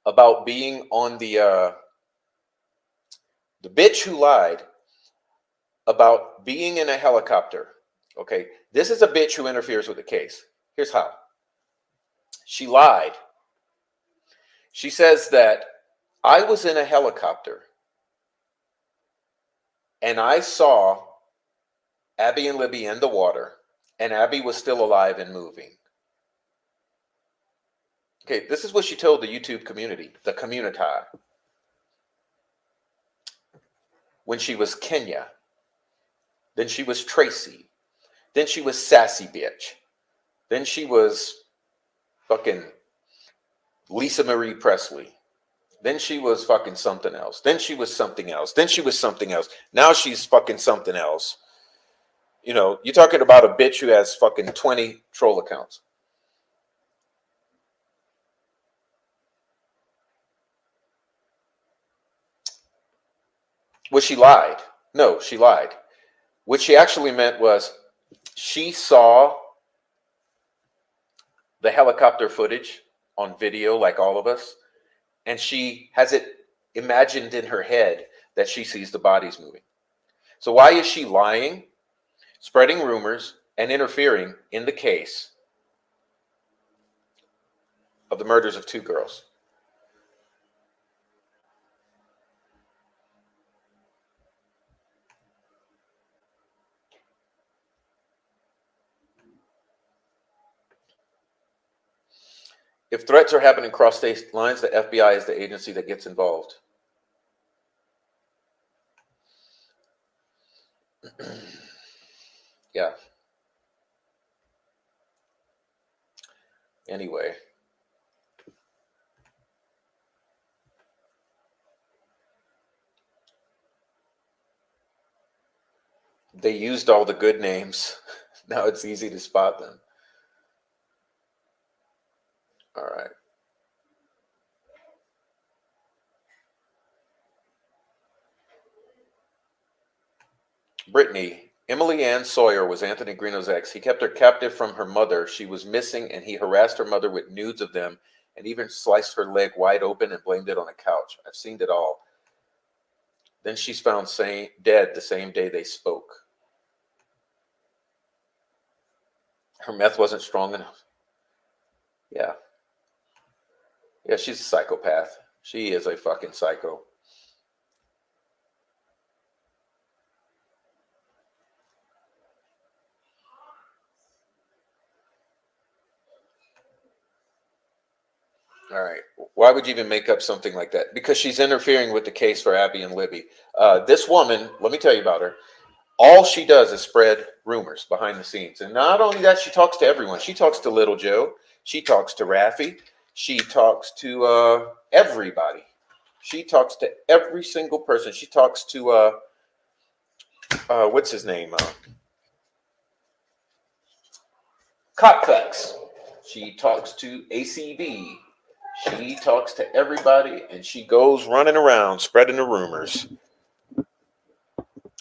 about being on the bitch who lied about being in a helicopter. Okay, this is a bitch who interferes with the case. Here's how. She lied. She says that I was in a helicopter and I saw Abby and Libby in the water and Abby was still alive and moving. Okay, this is what she told the YouTube community, the community, when she was Kenya. Then she was Tracy. Then she was Sassy Bitch. Then she was fucking Lisa Marie Presley. Then she was fucking something else. Then she was something else. Then she was something else. Now she's fucking something else. You know, you're talking about a bitch who has fucking 20 troll accounts. Well, she lied. No, she lied. What she actually meant was she saw the helicopter footage on video, like all of us, and she has it imagined in her head that she sees the bodies moving. So why is she lying, spreading rumors, and interfering in the case of the murders of two girls? If threats are happening across state lines, the FBI is the agency that gets involved. Yeah. Anyway. They used all the good names. Now it's easy to spot them. All right. Brittany. Emily Ann Sawyer was Anthony Greeno's ex. He kept her captive from her mother. She was missing, and he harassed her mother with nudes of them and even sliced her leg wide open and blamed it on a couch. I've seen it all. Then she's found dead the same day they spoke. Her meth wasn't strong enough. Yeah. Yeah, she's a psychopath. She is a fucking psycho. All right. Why would you even make up something like that? Because she's interfering with the case for Abby and Libby. This woman, let me tell you about her. All she does is spread rumors behind the scenes. And not only that, she talks to everyone. She talks to Little Joe. She talks to Raffy. She talks to everybody. She talks to every single person. She talks to, what's his name? Copfax. She talks to ACB. She talks to everybody, and she goes running around spreading the rumors.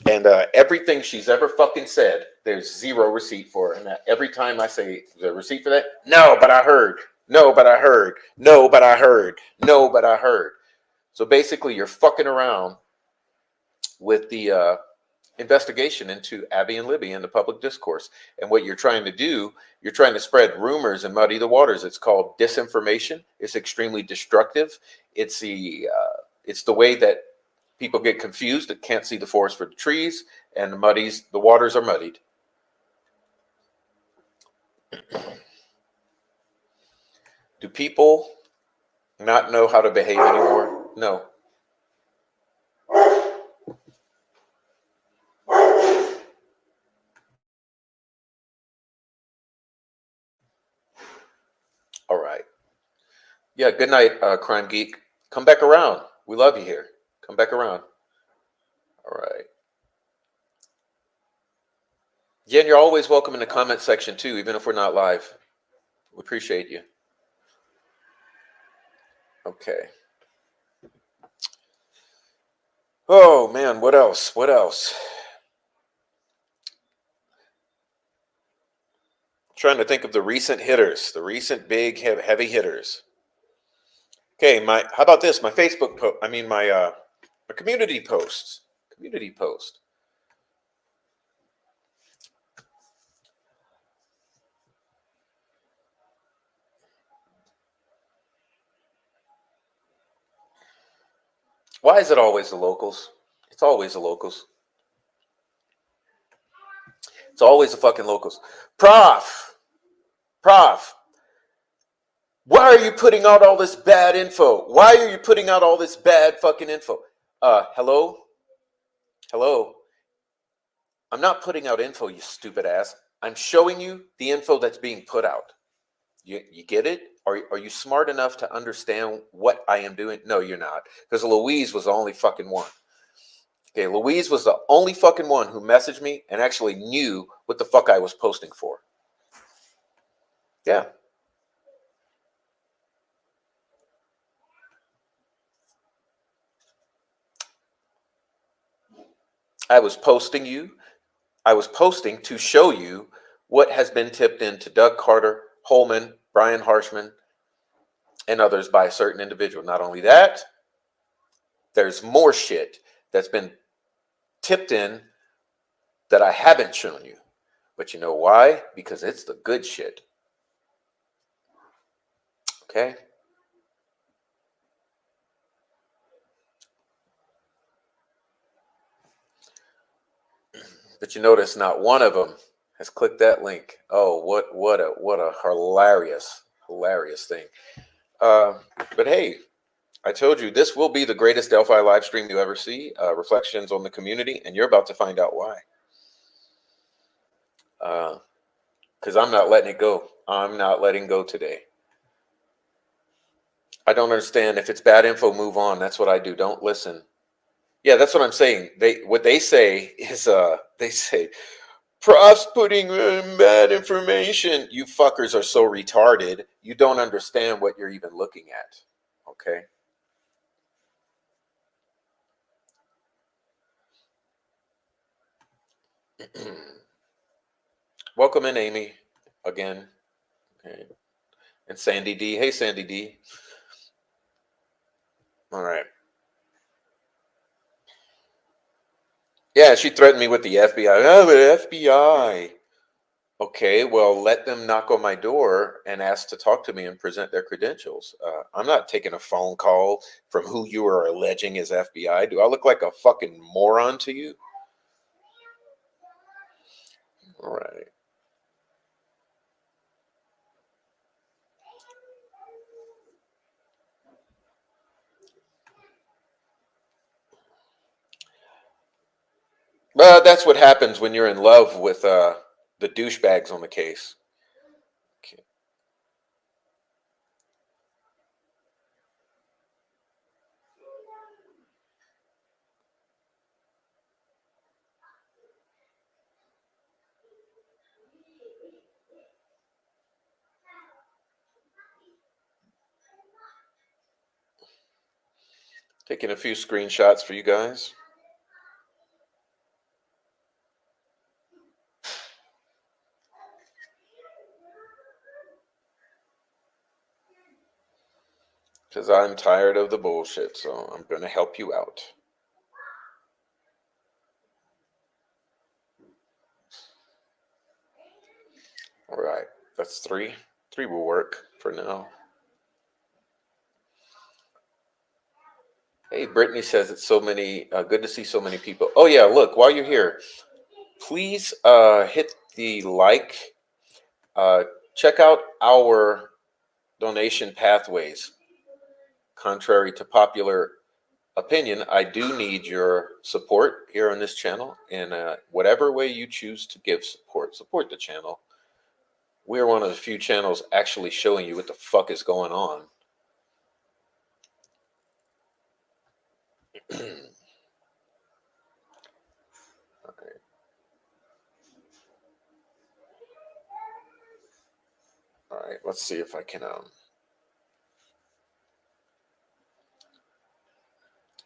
And everything she's ever fucking said, there's zero receipt for it. And every time I say, the receipt for that? No, but I heard. No, but I heard. No, but I heard. No, but I heard. So basically, you're fucking around with the investigation into Abby and Libby in the public discourse. And what you're trying to do, you're trying to spread rumors and muddy the waters. It's called disinformation. It's extremely destructive. It's the way that people get confused and can't see the forest for the trees, and the waters are muddied. Do people not know how to behave anymore? No. All right. Yeah, good night, Crime Geek. Come back around. We love you here. Come back around. All right. Jen, you're always welcome in the comment section too, even if we're not live. We appreciate you. Okay. Oh man, what else? What else? Trying to think of the recent hitters, the recent big heavy hitters. Okay, how about this? My Facebook post. I mean my community posts. Community post. Why is it always the locals? It's always the locals. It's always the fucking locals. Prof. Why are you putting out all this bad info? Why are you putting out all this bad fucking info? Hello? I'm not putting out info, you stupid ass. I'm showing you the info that's being put out. You get it? Are you smart enough to understand what I am doing? No, you're not. Because Louise was the only fucking one. Okay, Louise was the only fucking one who messaged me and actually knew what the fuck I was posting for. Yeah. I was posting to show you what has been tipped into Doug Carter, Holman, Brian Harshman, and others by a certain individual. Not only that, there's more shit that's been tipped in that I haven't shown you. But you know why? Because it's the good shit. Okay? But you notice not one of them has clicked that link. Oh, what a hilarious thing. Uh, but hey, I told you this will be the greatest Delphi live stream you ever see. Reflections on the community, and you're about to find out why. Because I'm not letting it go. I'm not letting go today. I don't understand. If it's bad info, move on. That's what I do. Don't listen. Yeah, that's what I'm saying. What they say is they say profs putting bad information. You fuckers are so retarded. You don't understand what you're even looking at. Okay. Welcome in, Amy, again. Okay. And Sandy D. Hey, Sandy D. All right. Yeah, she threatened me with the FBI. Oh, the FBI. Okay, well, let them knock on my door and ask to talk to me and present their credentials. I'm not taking a phone call from who you are alleging is FBI. Do I look like a fucking moron to you? All right. That's what happens when you're in love with the douchebags on the case. Okay. Taking a few screenshots for you guys. Because I'm tired of the bullshit, so I'm going to help you out. All right, that's three. Three will work for now. Hey, Brittany says it's so many. Good to see so many people. Oh yeah, look, while you're here, please hit the like. Check out our donation pathways. Contrary to popular opinion, I do need your support here on this channel in whatever way you choose to give support. Support the channel. We're one of the few channels actually showing you what the fuck is going on. Okay. All right, let's see if I can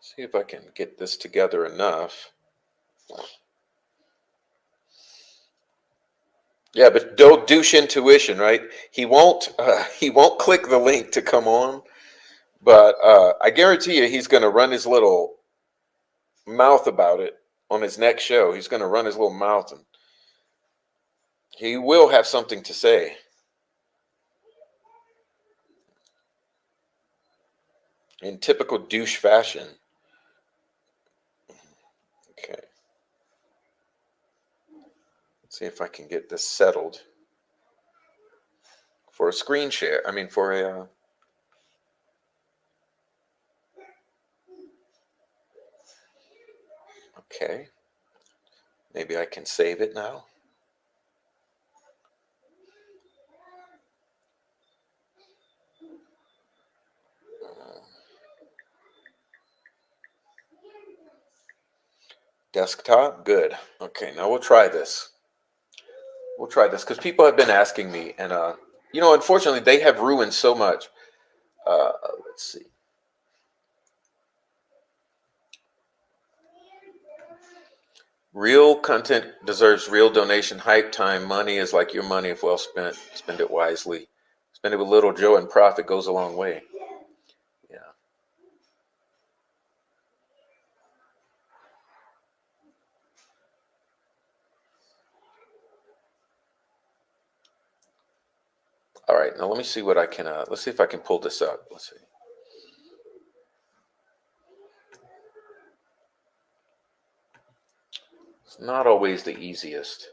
see if I can get this together enough. Yeah, but don't douche intuition, right? He won't click the link to come on, but I guarantee you he's going to run his little mouth about it on his next show. He's going to run his little mouth and he will have something to say. In typical douche fashion. Okay. Let's see if I can get this settled for a screen share. I mean, for a. Okay. Maybe I can save it now. Desktop, good. Okay, now we'll try this. We'll try this because people have been asking me, and unfortunately, they have ruined so much. Let's see. Real content deserves real donation. Hype time. Money is like your money if well spent. Spend it wisely. Spend it with little joy and profit goes a long way. Yeah. All right. Now let me see what I can. Let's see if I can pull this up. Let's see. It's not always the easiest.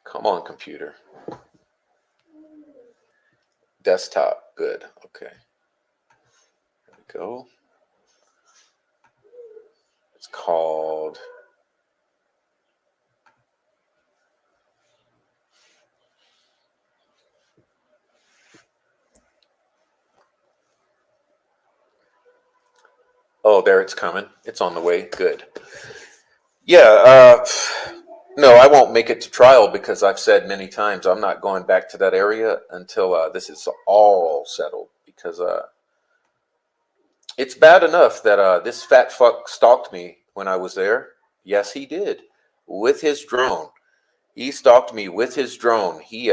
Come on, computer. Desktop. Good. Okay. There we go. It's called. Oh, there it's coming. It's on the way. Good. Yeah. No, I won't make it to trial because I've said many times I'm not going back to that area until this is all settled. Because it's bad enough that this fat fuck stalked me when I was there. Yes, he did, with his drone. He stalked me with his drone. He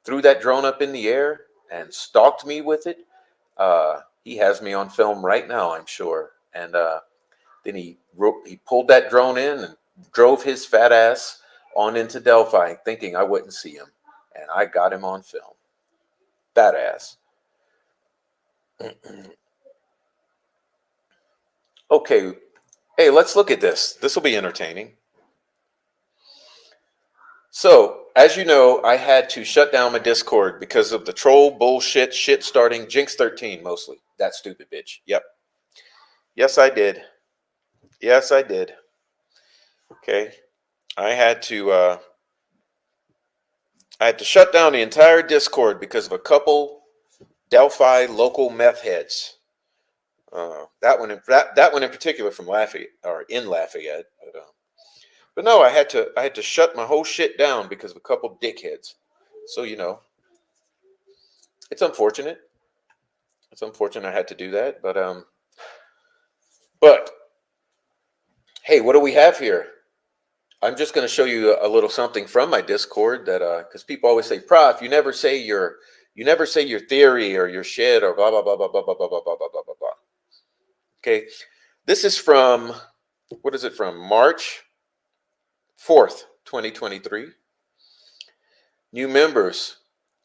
threw that drone up in the air and stalked me with it. He has me on film right now, I'm sure. And then he pulled that drone in and drove his fat ass on into Delphi, thinking I wouldn't see him, and I got him on film. Fat ass. Okay, hey, let's look at this. This will be entertaining. So, as you know, I had to shut down my Discord because of the troll bullshit shit starting Jinx 13 mostly. That stupid bitch. Yep. Yes, I did. Yes, I did. Okay. I had to shut down the entire Discord because of a couple Delphi local meth heads. That one in particular from Lafayette or in Lafayette. But no, I had to shut my whole shit down because of a couple dickheads. So it's unfortunate. It's unfortunate I had to do that, but hey, what do we have here? I'm just going to show you a little something from my Discord that because people always say, "Prof, you never say your theory or your shit or blah blah blah blah blah blah blah blah blah blah blah blah." Okay, this is from what is it from March 4th, 2023. New members.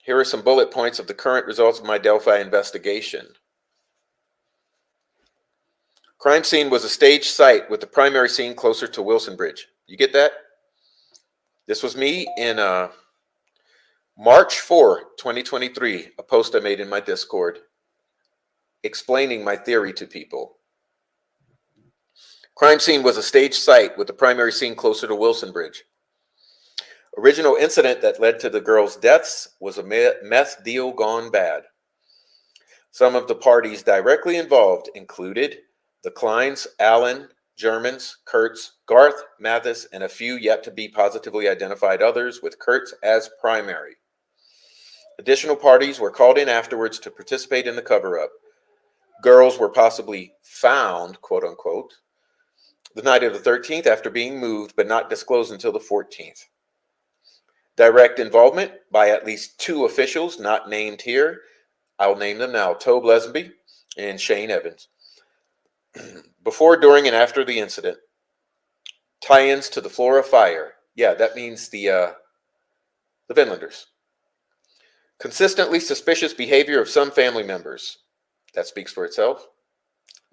Here are some bullet points of the current results of my Delphi investigation. Crime scene was a staged site with the primary scene closer to Wilson Bridge. You get that? This was me in March 4, 2023, a post I made in my Discord explaining my theory to people. Crime scene was a staged site with the primary scene closer to Wilson Bridge. Original incident that led to the girls' deaths was a meth deal gone bad. Some of the parties directly involved included the Kleins, Allen, Germans, Kurtz, Garth, Mathis, and a few yet to be positively identified others, with Kurtz as primary. Additional parties were called in afterwards to participate in the cover-up. Girls were possibly found, quote unquote, the night of the 13th after being moved, but not disclosed until the 14th. Direct involvement by at least two officials not named here. I'll name them now: Tobe Lesenby and Shane Evans. Before, during, and after the incident. Tie-ins to the Flora fire. Yeah, that means the Vinlanders. Consistently suspicious behavior of some family members. That speaks for itself.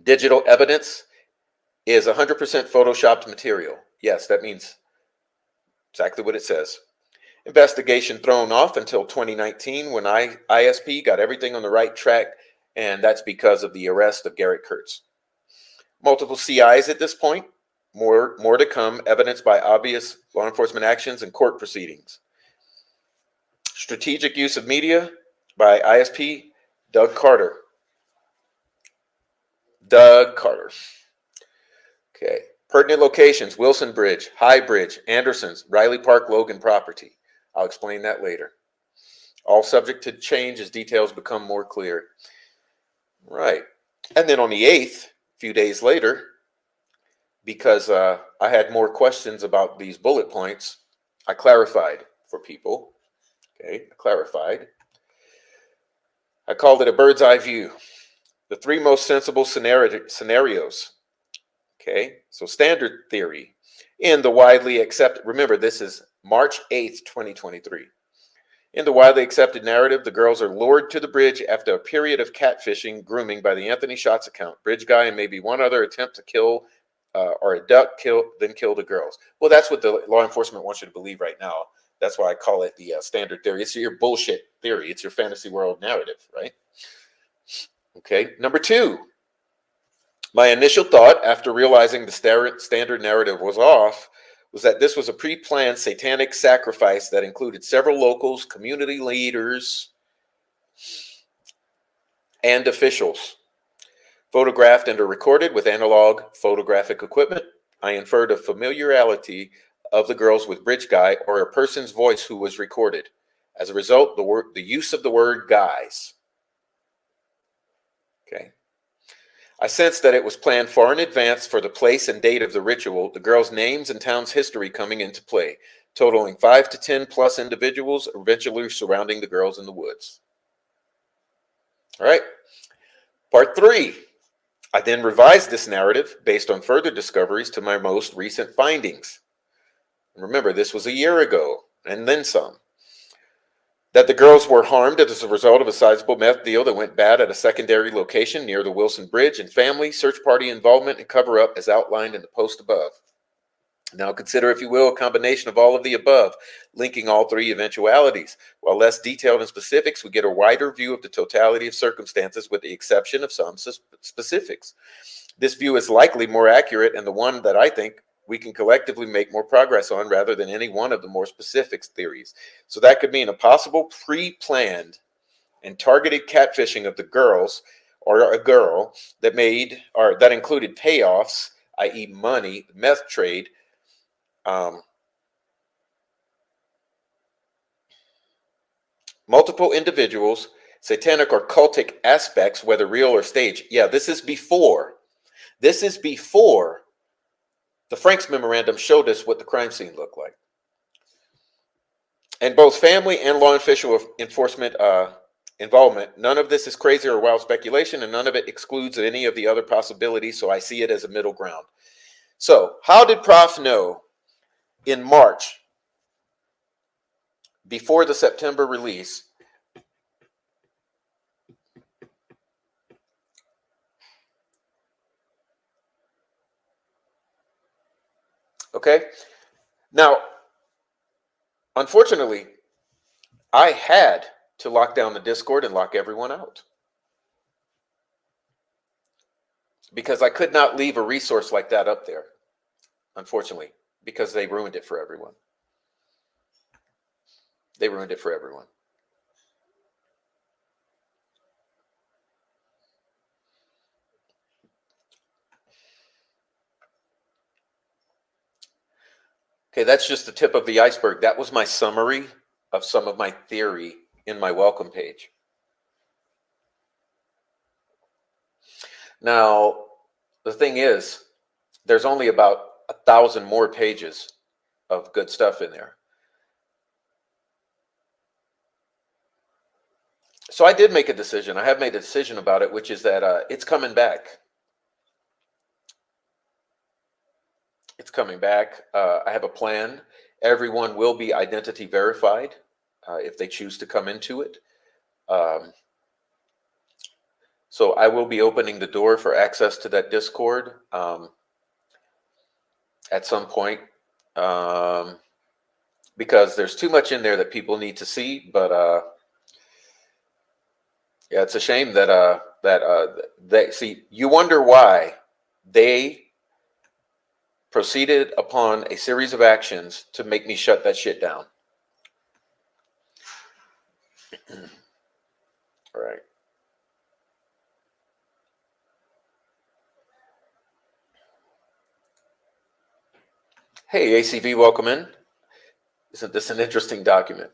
Digital evidence is 100% photoshopped material. Yes, that means exactly what it says. Investigation thrown off until 2019 when ISP got everything on the right track, and that's because of the arrest of Garrett Kurtz. Multiple CIs at this point. More to come, evidenced by obvious law enforcement actions and court proceedings. Strategic use of media by ISP Doug Carter. Doug Carter. Okay. Pertinent locations: Wilson Bridge, High Bridge, Anderson's, Riley Park, Logan property. I'll explain that later. All subject to change as details become more clear. Right. And then on the 8th, a few days later, because I had more questions about these bullet points, I clarified for people. Okay, I clarified. I called it a bird's eye view. The 3 most sensible scenarios. Okay, so standard theory in the widely accepted, remember this is March 8th, 2023. In the widely accepted narrative, the girls are lured to the bridge after a period of catfishing, grooming by the Anthony Shots account. Bridge guy and maybe one other attempt to kill or abduct, then kill the girls. Well, that's what the law enforcement wants you to believe right now. That's why I call it the standard theory. It's your bullshit theory. It's your fantasy world narrative, right? Okay, number 2. My initial thought after realizing the standard narrative was off was that this was a pre-planned satanic sacrifice that included several locals, community leaders, and officials. Photographed and or recorded with analog photographic equipment, I inferred a familiarity of the girls with bridge guy or a person's voice who was recorded. As a result, the use of the word guys. Okay. I sensed that it was planned far in advance for the place and date of the ritual, the girls' names and town's history coming into play, totaling 5 to 10 plus individuals eventually surrounding the girls in the woods. All right. Part 3. I then revised this narrative based on further discoveries to my most recent findings. Remember, this was a year ago, and then some. That the girls were harmed as a result of a sizable meth deal that went bad at a secondary location near the Wilson Bridge, and family, search party involvement, and cover-up as outlined in the post above. Now consider, if you will, a combination of all of the above, linking all 3 eventualities. While less detailed in specifics, we get a wider view of the totality of circumstances with the exception of some specifics. This view is likely more accurate and the one that I think we can collectively make more progress on rather than any one of the more specific theories. So that could mean a possible pre-planned and targeted catfishing of the girls or a girl that included payoffs, i.e. money, meth trade, multiple individuals, satanic or cultic aspects, whether real or staged. Yeah, this is before the Franks memorandum showed us what the crime scene looked like. And both family and law enforcement involvement, none of this is crazy or wild speculation, and none of it excludes any of the other possibilities, so I see it as a middle ground. So, how did Prof know in March, before the September release, okay? Now, unfortunately, I had to lock down the Discord and lock everyone out, because I could not leave a resource like that up there, unfortunately, because they ruined it for everyone. They ruined it for everyone. Okay, that's just the tip of the iceberg. That was my summary of some of my theory in my welcome page. Now, the thing is, there's only about 1,000 more pages of good stuff in there. So I did make a decision. I have made a decision about it, which is that it's coming back. It's coming back. I have a plan. Everyone will be identity verified if they choose to come into it. So I will be opening the door for access to that Discord at some point, because there's too much in there that people need to see. But yeah, it's a shame that they see. You wonder why they proceeded upon a series of actions to make me shut that shit down. All right. Hey, ACV, welcome in. Isn't this an interesting document?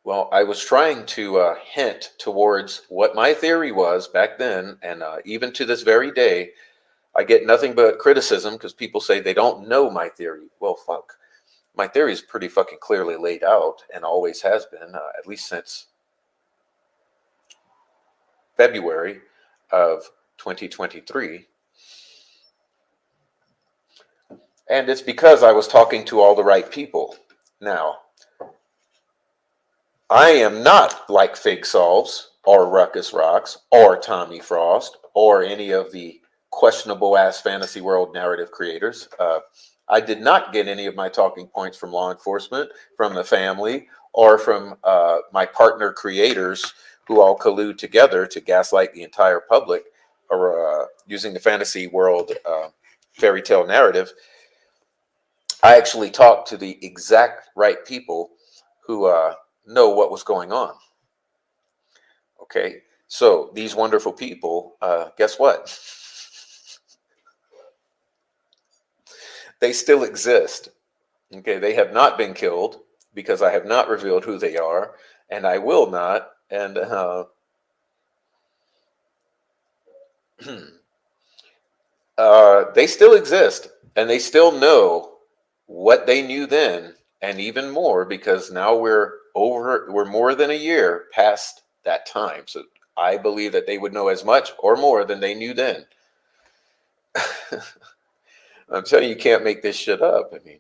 Well, I was trying to hint towards what my theory was back then, and even to this very day, I get nothing but criticism because people say they don't know my theory. Well, fuck. My theory is pretty fucking clearly laid out and always has been, at least since February of 2023. And it's because I was talking to all the right people. Now, I am not like Fig Solves or Ruckus Rocks or Tommy Frost or any of the questionable ass fantasy world narrative creators. I did not get any of my talking points from law enforcement, from the family, or from my partner creators who all collude together to gaslight the entire public or using the fantasy world fairy tale narrative. I actually talked to the exact right people who know what was going on. Okay, so these wonderful people, guess what? They still exist. Okay, they have not been killed because I have not revealed who they are, and I will not. And they still exist, and they still know what they knew then, and even more because now we're more than a year past that time. So I believe that they would know as much or more than they knew then. I'm telling you, you can't make this shit up. I mean,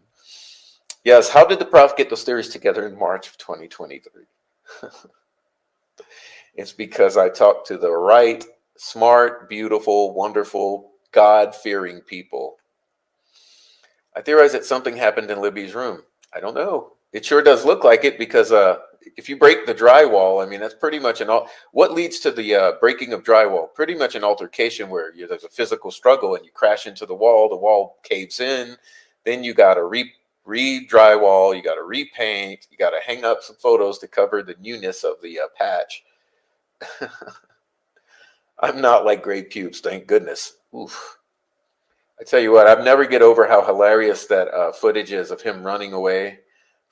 yes, how did the prof get those theories together in March of 2023? It's because I talked to the right, smart, beautiful, wonderful, God-fearing people. I theorize that something happened in Libby's room. I don't know. It sure does look like it because if you break the drywall, I mean, that's pretty much what leads to the breaking of drywall? Pretty much an altercation where there's a physical struggle and you crash into the wall caves in, then you got to re-drywall, you got to repaint, you got to hang up some photos to cover the newness of the patch. I'm not like gray pubes, thank goodness. Oof. I tell you what, I've never get over how hilarious that footage is of him running away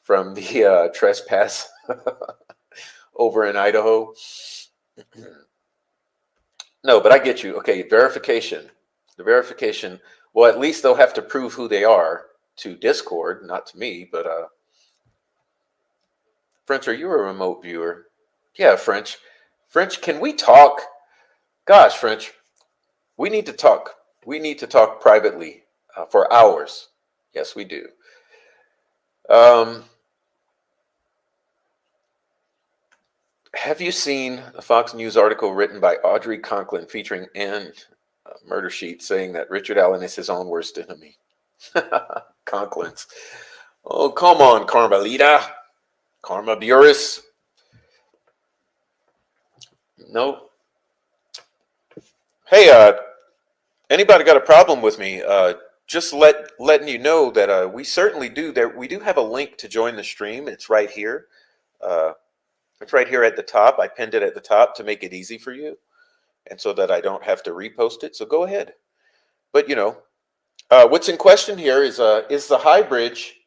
from the trespass over in Idaho. No, but I get you. Okay, verification. The verification, well, at least they'll have to prove who they are to Discord, not to me, but French, are you a remote viewer? Yeah, French. French, can we talk? Gosh, French, we need to talk. We need to talk privately for hours. Yes, we do. Have you seen a Fox News article written by Audrey Conklin featuring Anne Murder Sheet saying that Richard Allen is his own worst enemy? Conklin's. Oh, come on, Carmelita. Karma Burris. No. Hey, anybody got a problem with me? Just letting you know that we certainly do. We do have a link to join the stream. It's right here. It's right here at the top. I pinned it at the top to make it easy for you, and so that I don't have to repost it. So go ahead. But what's in question here is the high bridge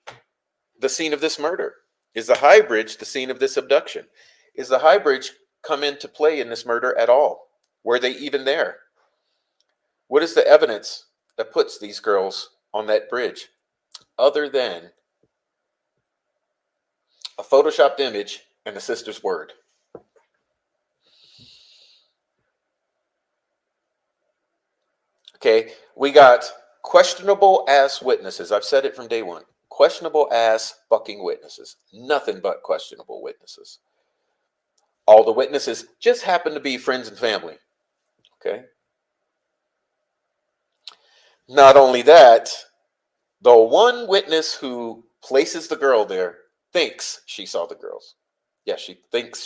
the scene of this murder? Is the high bridge the scene of this abduction? Is the high bridge come into play in this murder at all? Were they even there? What is the evidence that puts these girls on that bridge other than a photoshopped image and the sister's word? Okay, we got questionable ass witnesses. I've said it from day one. Questionable ass fucking witnesses. Nothing but questionable witnesses. All the witnesses just happen to be friends and family. Okay. Not only that, the one witness who places the girl there thinks she saw the girls. Yeah, she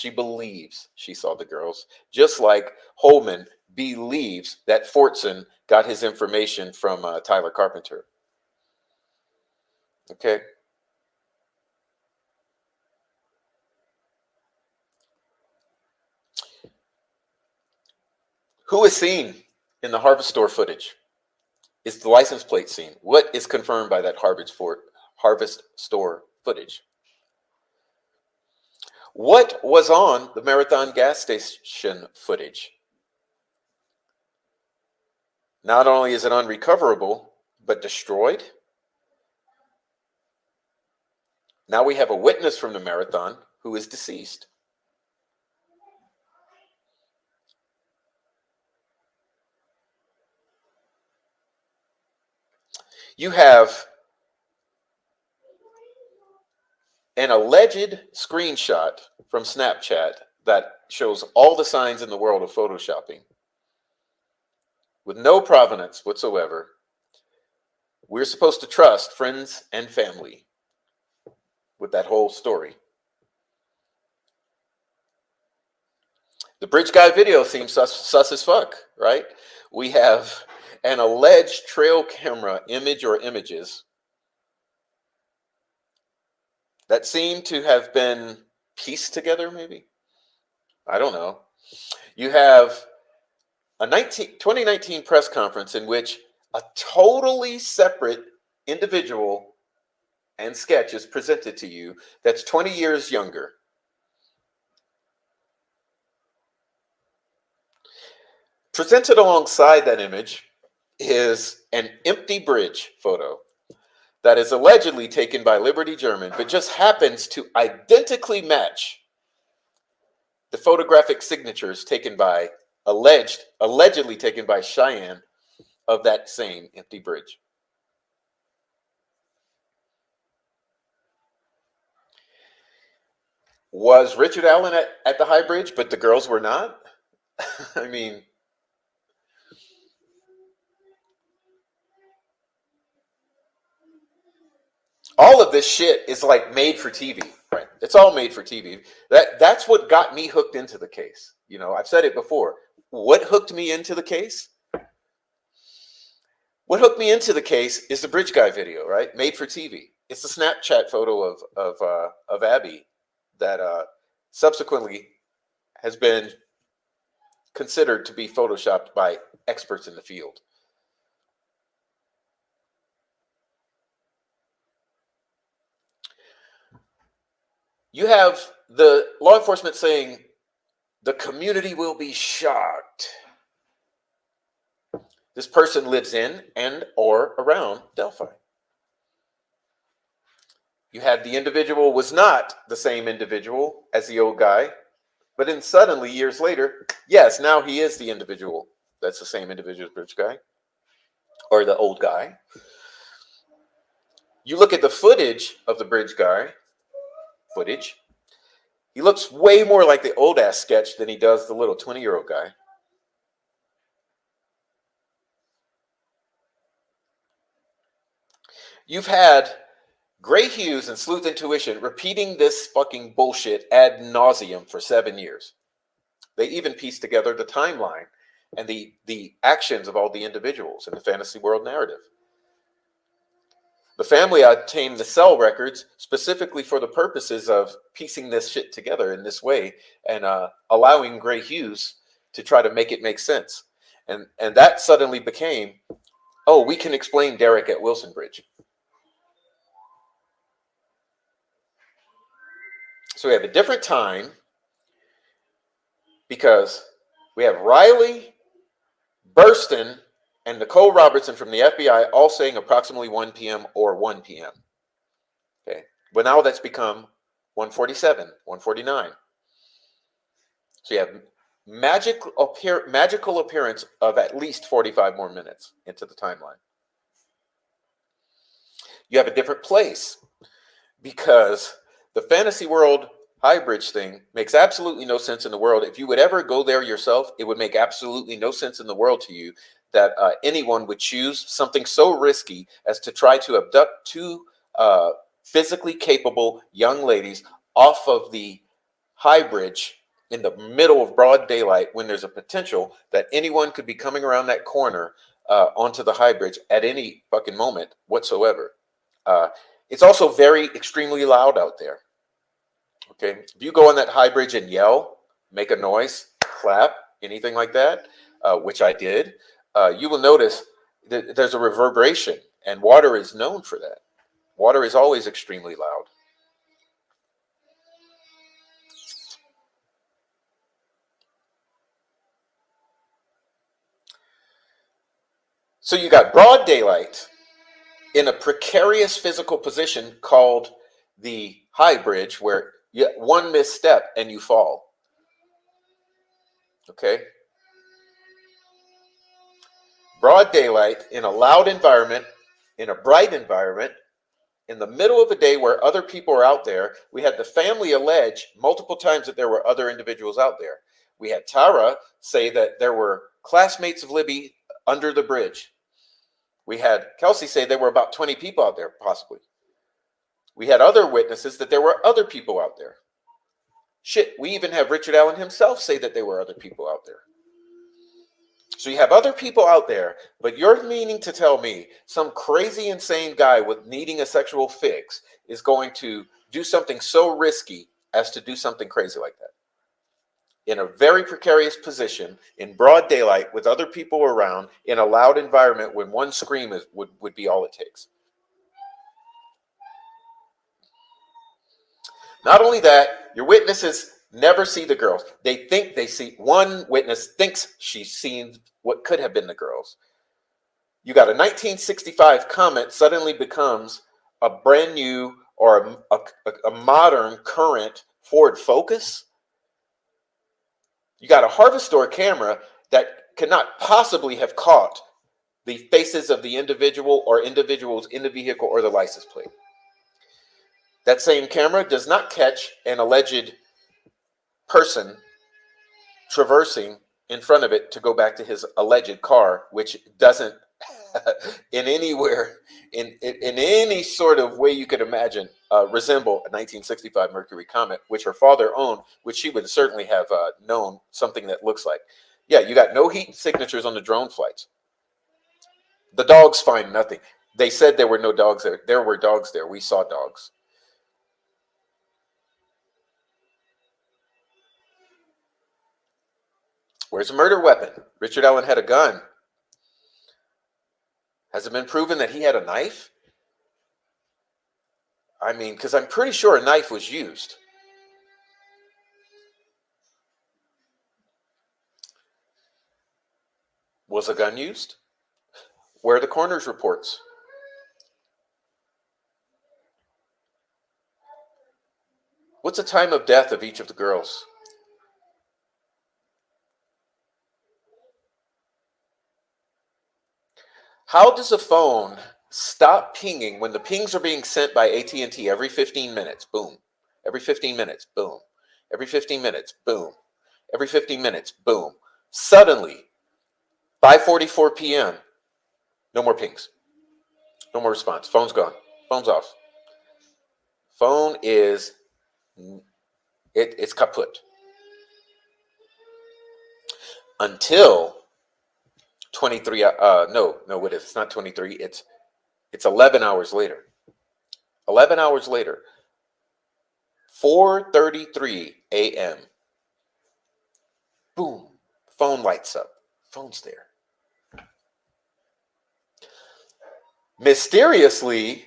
believes she saw the girls. Just like Holman believes that Fortson got his information from Tyler Carpenter. Okay. Who is seen in the Harvest Store footage? Is the license plate seen? What is confirmed by that harvest store footage. What was on the Marathon gas station footage? Not only is it unrecoverable, but destroyed. Now we have a witness from the Marathon who is deceased. You have an alleged screenshot from Snapchat that shows all the signs in the world of photoshopping with no provenance whatsoever. We're supposed to trust friends and family with that whole story. The bridge guy video seems sus as fuck, right? We have an alleged trail camera image or images that seem to have been pieced together, maybe. I don't know. You have a 2019 press conference in which a totally separate individual and sketch is presented to you that's 20 years younger. Presented alongside that image is an empty bridge photo that is allegedly taken by Liberty German, but just happens to identically match the photographic signatures taken by allegedly taken by Cheyenne of that same empty bridge. Was Richard Allen at the high bridge, but the girls were not? I mean, all of this shit is like made for TV, right? It's all made for TV. That's what got me hooked into the case. You know, I've said it before. What hooked me into the case? What hooked me into the case is the bridge guy video, right? Made for TV. It's a Snapchat photo of Abby that subsequently has been considered to be photoshopped by experts in the field. You have the law enforcement saying the community will be shocked. This person lives in and or around Delphi. You had the individual was not the same individual as the old guy, but then suddenly years later, yes, now he is the individual. That's the same individual as bridge guy or the old guy. You look at the footage of the bridge guy footage. He looks way more like the old ass sketch than he does the little 20-year-old guy. You've had Gray Hughes and Sleuth Intuition repeating this fucking bullshit ad nauseum for 7 years. They even pieced together the timeline and the actions of all the individuals in the fantasy world narrative. The family obtained the cell records specifically for the purposes of piecing this shit together in this way and allowing Gray Hughes to try to make it make sense. And that suddenly became, oh, we can explain Derek at Wilson Bridge. So we have a different time because we have Riley, Burston, and Nicole Robertson from the FBI all saying approximately 1 p.m. or 1 p.m. Okay, but now that's become 1:47, 1:49. So you have magical appearance of at least 45 more minutes into the timeline. You have a different place because the fantasy world high bridge thing makes absolutely no sense in the world. If you would ever go there yourself, it would make absolutely no sense in the world to you that anyone would choose something so risky as to try to abduct two physically capable young ladies off of the high bridge in the middle of broad daylight when there's a potential that anyone could be coming around that corner onto the high bridge at any fucking moment whatsoever. It's also very extremely loud out there. Okay, if you go on that high bridge and yell, make a noise, clap, anything like that, which I did, you will notice that there's a reverberation, and water is known for that. Water is always extremely loud. So you got broad daylight in a precarious physical position called the high bridge, where one misstep and you fall. Okay? Broad daylight in a loud environment, in a bright environment, in the middle of a day where other people are out there. We had the family allege multiple times that there were other individuals out there. We had Tara say that there were classmates of Libby under the bridge. We had Kelsey say there were about 20 people out there, possibly. We had other witnesses that there were other people out there. Shit, we even have Richard Allen himself say that there were other people out there. So you have other people out there, but you're meaning to tell me some crazy, insane guy with needing a sexual fix is going to do something so risky as to do something crazy like that? In a very precarious position, in broad daylight, with other people around, in a loud environment, when one scream would be all it takes. Not only that, your witnesses never see the girls. They think they see, one witness thinks she's seen what could have been the girls. You got a 1965 Comet suddenly becomes a brand new or a modern current Ford Focus. You got a Harvestor camera that cannot possibly have caught the faces of the individual or individuals in the vehicle or the license plate. That same camera does not catch an alleged person traversing in front of it to go back to his alleged car, which doesn't in any sort of way you could imagine resemble a 1965 Mercury Comet, which her father owned, which she would certainly have known something that looks like. Yeah, you got no heat signatures on the drone flights. The dogs find nothing. They said there were no dogs there. There were dogs there. We saw dogs. Where's a murder weapon? Richard Allen had a gun. Has it been proven that he had a knife? I mean, because I'm pretty sure a knife was used. Was a gun used? Where are the coroner's reports? What's the time of death of each of the girls? How does a phone stop pinging when the pings are being sent by AT&T every 15 minutes? Boom. Every 15 minutes, boom. Every 15 minutes, boom. Every 15 minutes, boom. Suddenly, 5:44 p.m., no more pings. No more response. Phone's gone. Phone's off. Phone is, it's kaput. Until 23, what is it? It's not 23, it's 11 hours later. 11 hours later, 4:33 a.m. Boom, phone lights up. Phone's there. Mysteriously,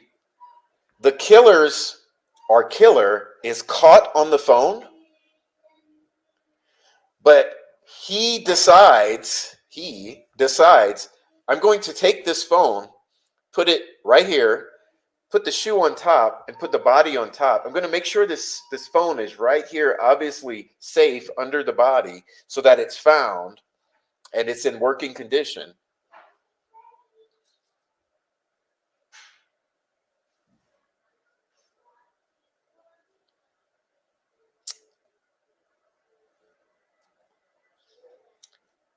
the killer's or killer is caught on the phone, but he decides, I'm going to take this phone, put it right here, put the shoe on top, and put the body on top. I'm going to make sure this phone is right here, obviously safe under the body, so that it's found and it's in working condition.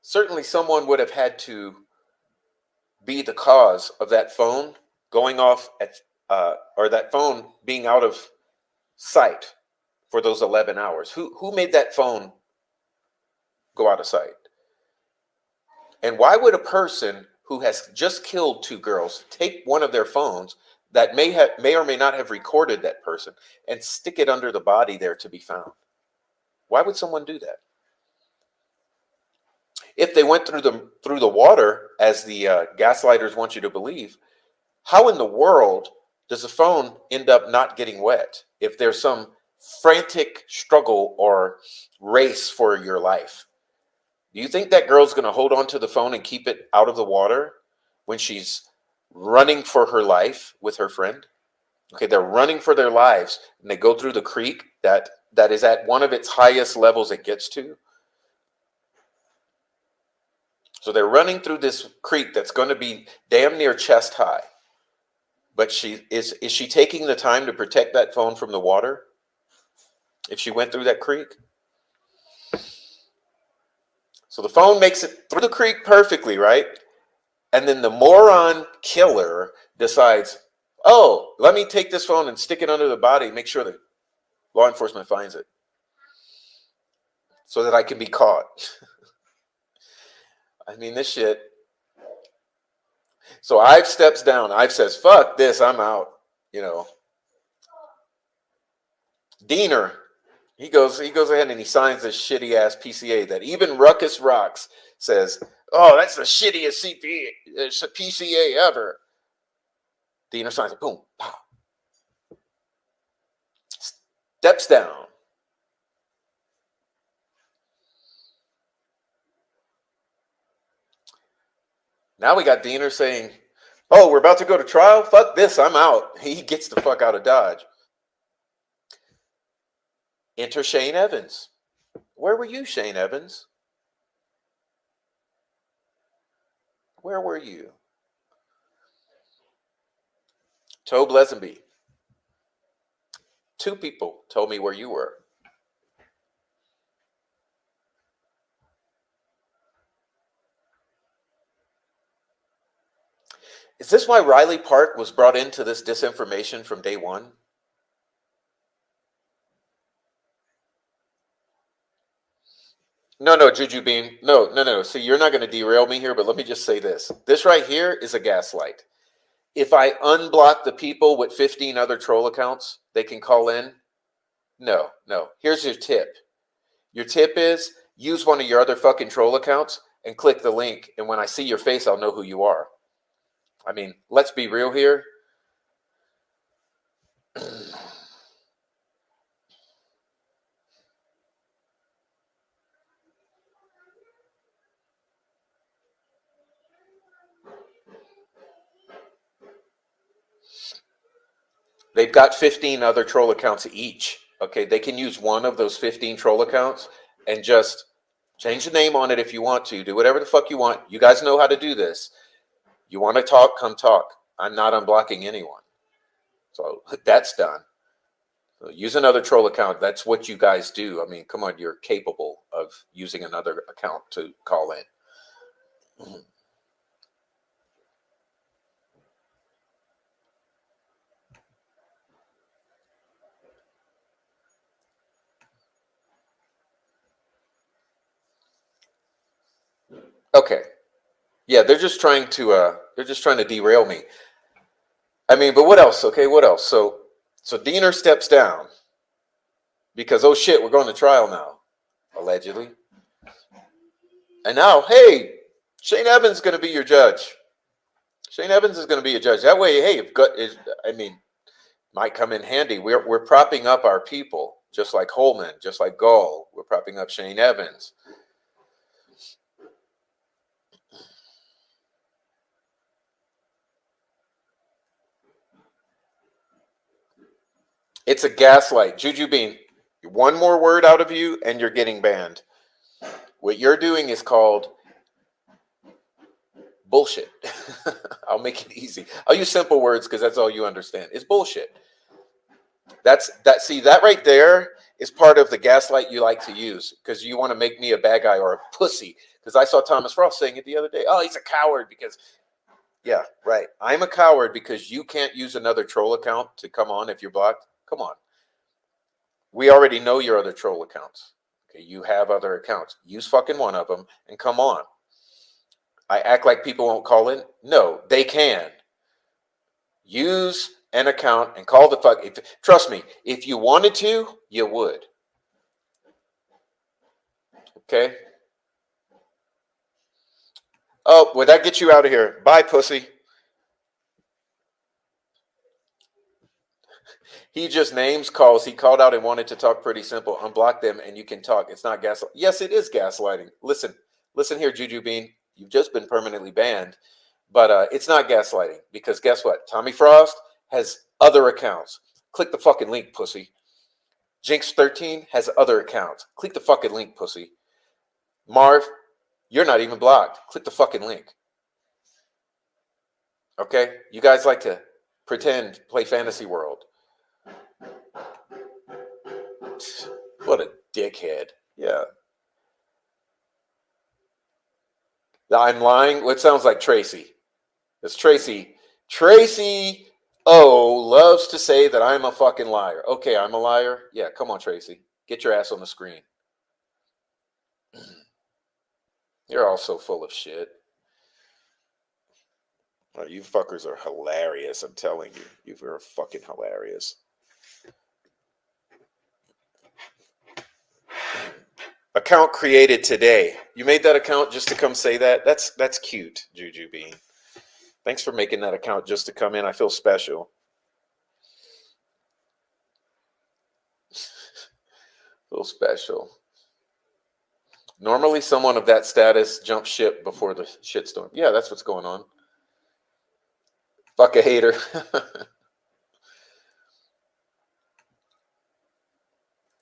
Certainly someone would have had to be the cause of that phone going off at, or that phone being out of sight for those 11 hours. Who made that phone go out of sight? And why would a person who has just killed two girls take one of their phones that may or may not have recorded that person and stick it under the body there to be found? Why would someone do that? If they went through the water, as the gaslighters want you to believe, how in the world does the phone end up not getting wet if there's some frantic struggle or race for your life? Do you think that girl's going to hold on to the phone and keep it out of the water when she's running for her life with her friend? Okay, they're running for their lives and they go through the creek that is at one of its highest levels it gets to. So they're running through this creek that's going to be damn near chest high. But is she taking the time to protect that phone from the water if she went through that creek? So the phone makes it through the creek perfectly, right? And then the moron killer decides, oh, let me take this phone and stick it under the body, make sure that law enforcement finds it so that I can be caught. I mean, this shit. So I've steps down. I've says, fuck this, I'm out. You know, Diener, he goes ahead and he signs this shitty ass PCA that even Ruckus Rocks says, oh, that's the shittiest PCA ever. Diener signs it, boom, pow. Steps down. Now we got Diener saying, oh, we're about to go to trial? Fuck this, I'm out. He gets the fuck out of Dodge. Enter Shane Evans. Where were you, Shane Evans? Where were you? Tobe Lesenby. 2 people told me where you were. Is this why Riley Park was brought into this disinformation from day one? No, Juju Bean. No. See, you're not going to derail me here, but let me just say this. This right here is a gaslight. If I unblock the people with 15 other troll accounts, they can call in. No. Here's your tip. Your tip is use one of your other fucking troll accounts and click the link. And when I see your face, I'll know who you are. I mean, let's be real here. They've got 15 other troll accounts each. Okay, they can use one of those 15 troll accounts and just change the name on it if you want to. Do whatever the fuck you want. You guys know how to do this. You want to talk, come talk. I'm not unblocking anyone. So that's done. So use another troll account. That's what you guys do. I mean, come on, you're capable of using another account to call in. Okay. Yeah, they're just trying to derail me. I mean, but what else? Okay, what else? So Diener steps down because oh shit, we're going to trial now, allegedly. And now, hey, Shane Evans is going to be your judge. Shane Evans is going to be a judge. That way, hey, might come in handy. We're propping up our people, just like Holman, just like Gall. We're propping up Shane Evans. It's a gaslight. Juju Bean, one more word out of you and you're getting banned. What you're doing is called bullshit. I'll make it easy. I'll use simple words because that's all you understand. It's bullshit. See, that right there is part of the gaslight you like to use because you want to make me a bad guy or a pussy. Because I saw Thomas Ross saying it the other day. Oh, he's a coward because, yeah, right. I'm a coward because you can't use another troll account to come on if you're blocked. Come on. We already know your other troll accounts. Okay, you have other accounts. Use fucking one of them and come on. I act like people won't call in. No, they can. Use an account and call the fuck. Trust me, if you wanted to, you would. Okay? Oh, well, that gets you out of here. Bye, pussy. He just names calls. He called out and wanted to talk pretty simple. Unblock them and you can talk. It's not gaslighting. Yes, it is gaslighting. Listen here, Juju Bean. You've just been permanently banned. But it's not gaslighting because guess what? Tommy Frost has other accounts. Click the fucking link, pussy. Jinx13 has other accounts. Click the fucking link, pussy. Marv, you're not even blocked. Click the fucking link. Okay? You guys like to pretend, play fantasy world. What a dickhead. Yeah. I'm lying? What sounds like Tracy? It's Tracy. Tracy O loves to say that I'm a fucking liar. Okay, I'm a liar. Yeah, come on, Tracy. Get your ass on the screen. You're all so full of shit. Oh, you fuckers are hilarious, I'm telling you. You're fucking hilarious. Account created today. You made that account just to come say that? That's cute, Juju Bean. Thanks for making that account just to come in. I feel special. Feel special. Normally someone of that status jumps ship before the shitstorm. Yeah, that's what's going on. Fuck a hater.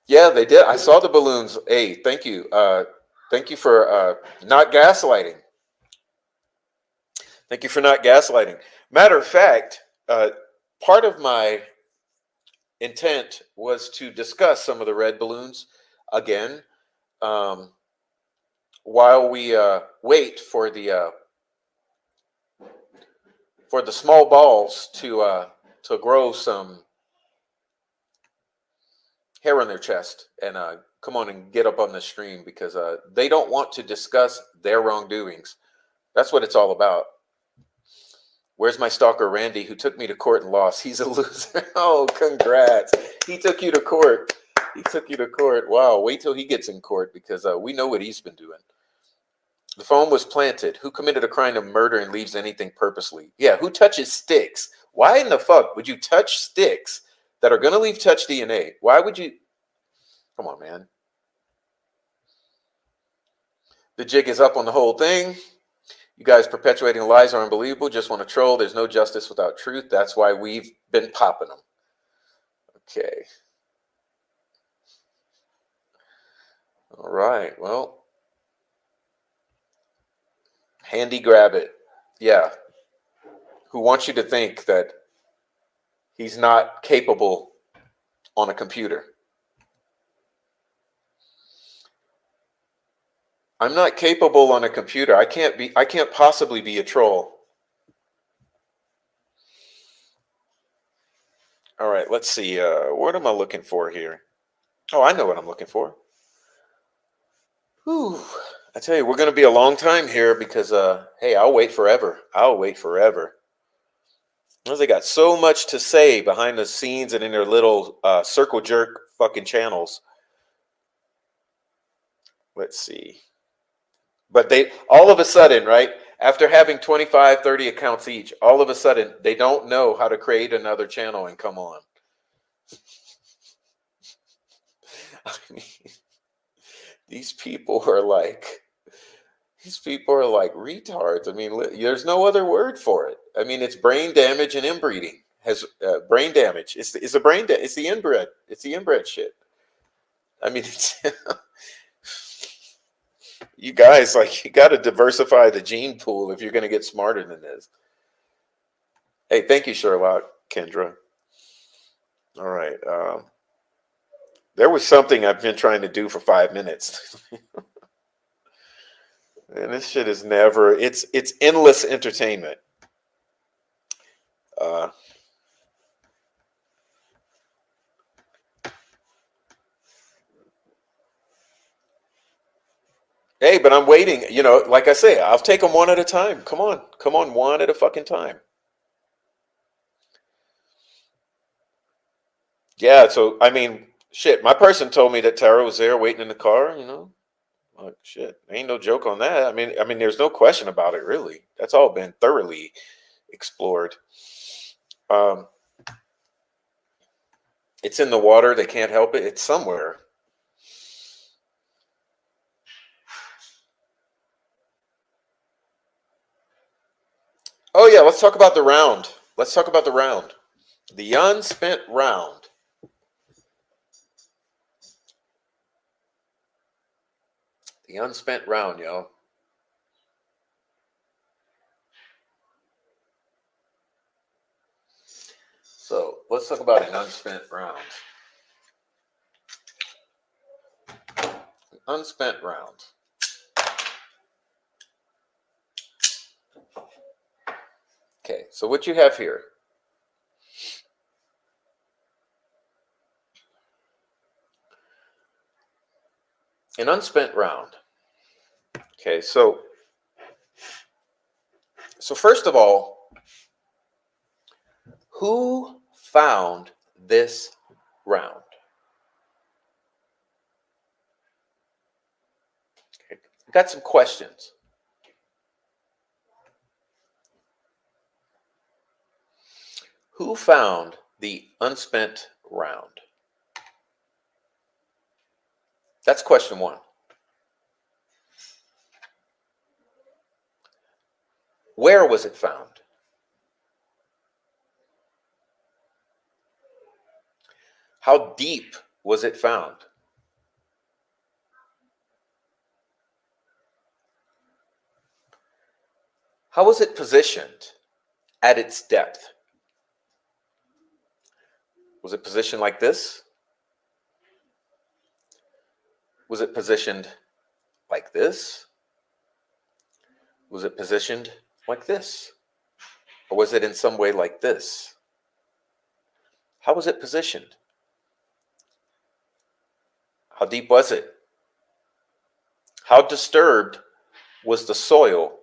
Yeah, they did. I saw the balloons. Hey, thank you. Thank you for not gaslighting. Thank you for not gaslighting. Matter of fact, part of my intent was to discuss some of the red balloons again while we wait for the small balls to grow some hair on their chest and come on and get up on the stream because they don't want to discuss their wrongdoings. That's what it's all about. Where's my stalker, Randy, who took me to court and lost? He's a loser. Oh, congrats. He took you to court. He took you to court. Wow, wait till he gets in court because we know what he's been doing. The phone was planted. Who committed a crime of murder and leaves anything purposely? Yeah, who touches sticks? Why in the fuck would you touch sticks that are going to leave touch DNA? Why would you? Come on, man. The jig is up on the whole thing. You guys perpetuating lies are unbelievable. Just want to troll. There's no justice without truth. That's why we've been popping them. Okay. All right. Well, handy grab it. Yeah. Who wants you to think that he's not capable on a computer? I'm not capable on a computer. I can't possibly be a troll. All right, let's see. What am I looking for here? Oh, I know what I'm looking for. Whew. I tell you, we're going to be a long time here because, hey, I'll wait forever. I'll wait forever. Because they got so much to say behind the scenes and in their little circle jerk fucking channels. Let's see. But they, all of a sudden, right, after having 25, 30 accounts each, all of a sudden, they don't know how to create another channel and come on. I mean, these people are like retards. I mean, there's no other word for it. I mean, it's brain damage and inbreeding. Has brain damage. It's the brain. It's the inbred. It's the inbred shit. I mean, it's you guys, like, you got to diversify the gene pool if you're going to get smarter than this. Hey, thank you, Sherlock, Kendra. All right. There was something I've been trying to do for 5 minutes. And this shit is never, it's endless entertainment. Hey, but I'm waiting. You know, like I say, I'll take them one at a time. Come on, one at a fucking time. Yeah, so, I mean, shit, my person told me that Tara was there waiting in the car, you know? Like, shit, ain't no joke on that. I mean, there's no question about it, really. That's all been thoroughly explored. It's in the water. They can't help it. It's somewhere. Oh, yeah. Let's talk about the round. Let's talk about the round. The unspent round. The unspent round, y'all. So let's talk about an unspent round. An unspent round. Okay, so what you have here. An unspent round. Okay, so first of all, who found this round? Okay, I've got some questions. Who found the unspent round? That's question one. Where was it found? How deep was it found? How was it positioned at its depth? Was it positioned like this? Was it positioned like this? Was it positioned like this? Or was it in some way like this? How was it positioned? How deep was it? How disturbed was the soil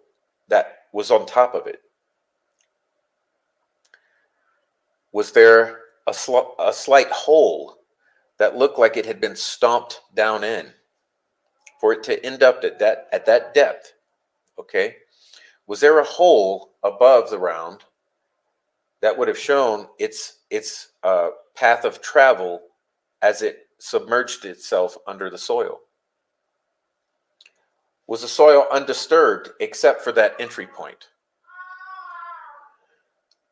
that was on top of it? Was there a slight hole that looked like it had been stomped down in for it to end up at that depth? Okay. Was there a hole above the round that would have shown its path of travel as it submerged itself under the soil? Was the soil undisturbed except for that entry point?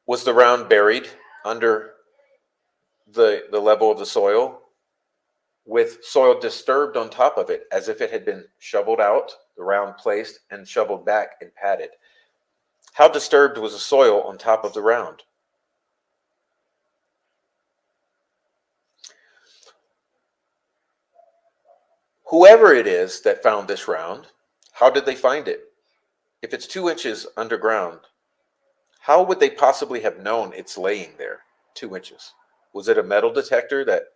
Was the round buried under the level of the soil with soil disturbed on top of it as if it had been shoveled out, the round placed and shoveled back and patted? How disturbed was the soil on top of the round? Whoever it is that found this round, how did they find it? If it's 2 inches underground, how would they possibly have known it's laying there 2 inches? Was it a metal detector that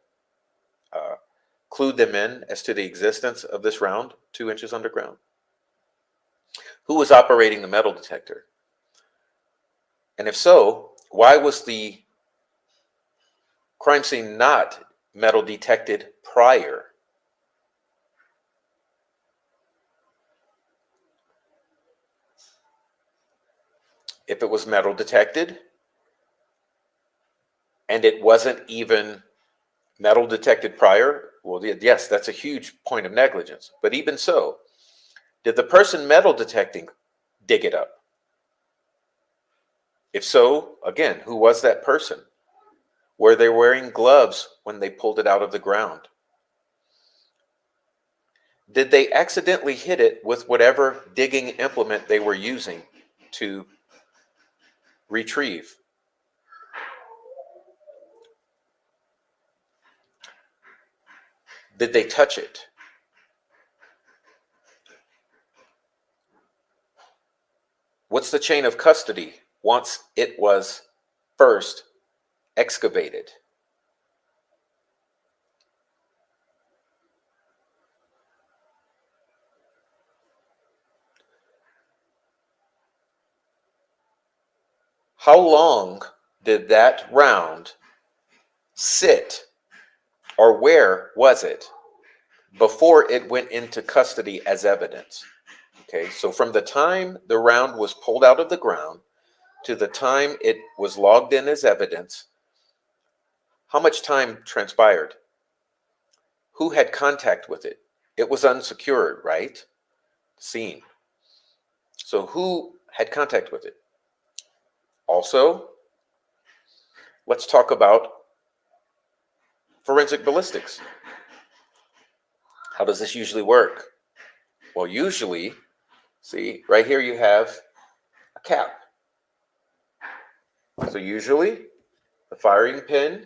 clued them in as to the existence of this round 2 inches underground? Who was operating the metal detector? And if so, why was the crime scene not metal detected prior? If it was metal detected and it wasn't even metal detected prior, well, yes, that's a huge point of negligence. But even so, did the person metal detecting dig it up? If so, again, who was that person? Were they wearing gloves when they pulled it out of the ground? Did they accidentally hit it with whatever digging implement they were using to retrieve? Did they touch it? What's the chain of custody once it was first excavated? How long did that round sit, or where was it before it went into custody as evidence? Okay, so from the time the round was pulled out of the ground to the time it was logged in as evidence, How much time transpired? Who had contact with it? It was unsecured, right? Seen. So who had contact with it? Also, let's talk about forensic ballistics. How does this usually work? Well, usually, see, right here you have a cap. So usually, the firing pin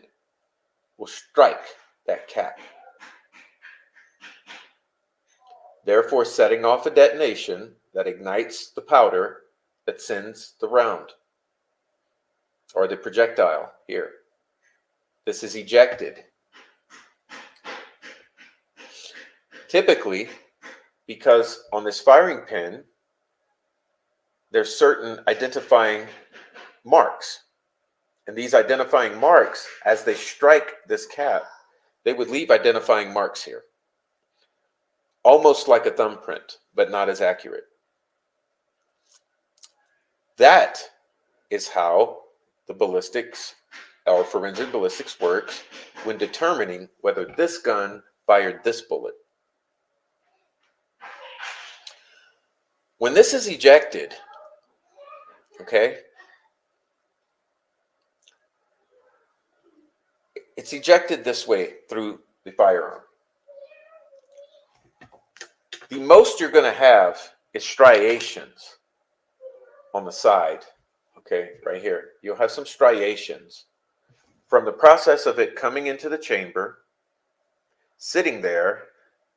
will strike that cap, therefore setting off a detonation that ignites the powder that sends the round, or the projectile here. This is ejected. Typically, because on this firing pin, there's certain identifying marks. And these identifying marks, as they strike this cap, they would leave identifying marks here. Almost like a thumbprint, but not as accurate. That is how the ballistics or forensic ballistics works when determining whether this gun fired this bullet. When this is ejected, okay, it's ejected this way through the firearm. The most you're going to have is striations on the side, okay, right here. You'll have some striations from the process of it coming into the chamber, sitting there,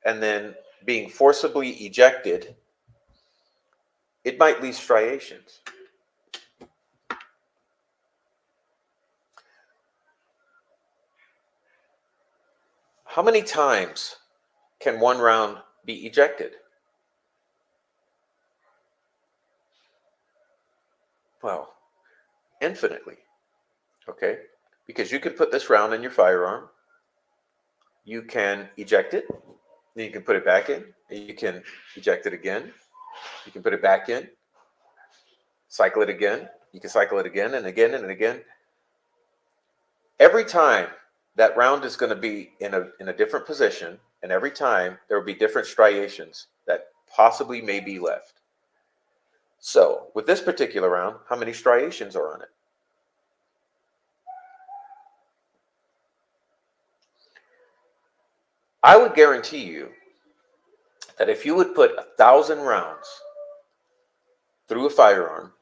and then being forcibly ejected. It might leave striations. How many times can one round be ejected? Well, infinitely, okay? Because you can put this round in your firearm, you can eject it, then you can put it back in, and you can eject it again, you can put it back in, cycle it again, you can cycle it again and again and again. Every time that round is going to be in a different position, and every time there will be different striations that possibly may be left. So with this particular round, how many striations are on it? I would guarantee you that if you would put 1,000 rounds through a firearm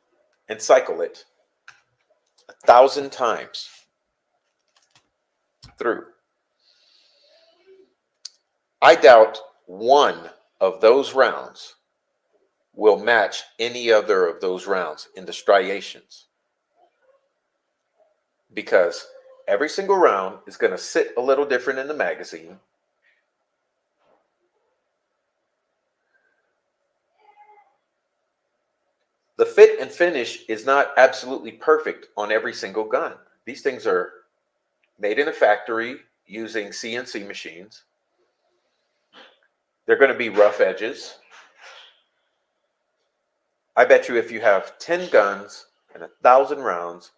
and cycle it 1,000 times through, I doubt one of those rounds will match any other of those rounds in the striations, because every single round is going to sit a little different in the magazine. The fit and finish is not absolutely perfect on every single gun. These things are made in a factory using CNC machines. They're going to be rough edges. I bet you if you have 10 guns and 1,000 rounds,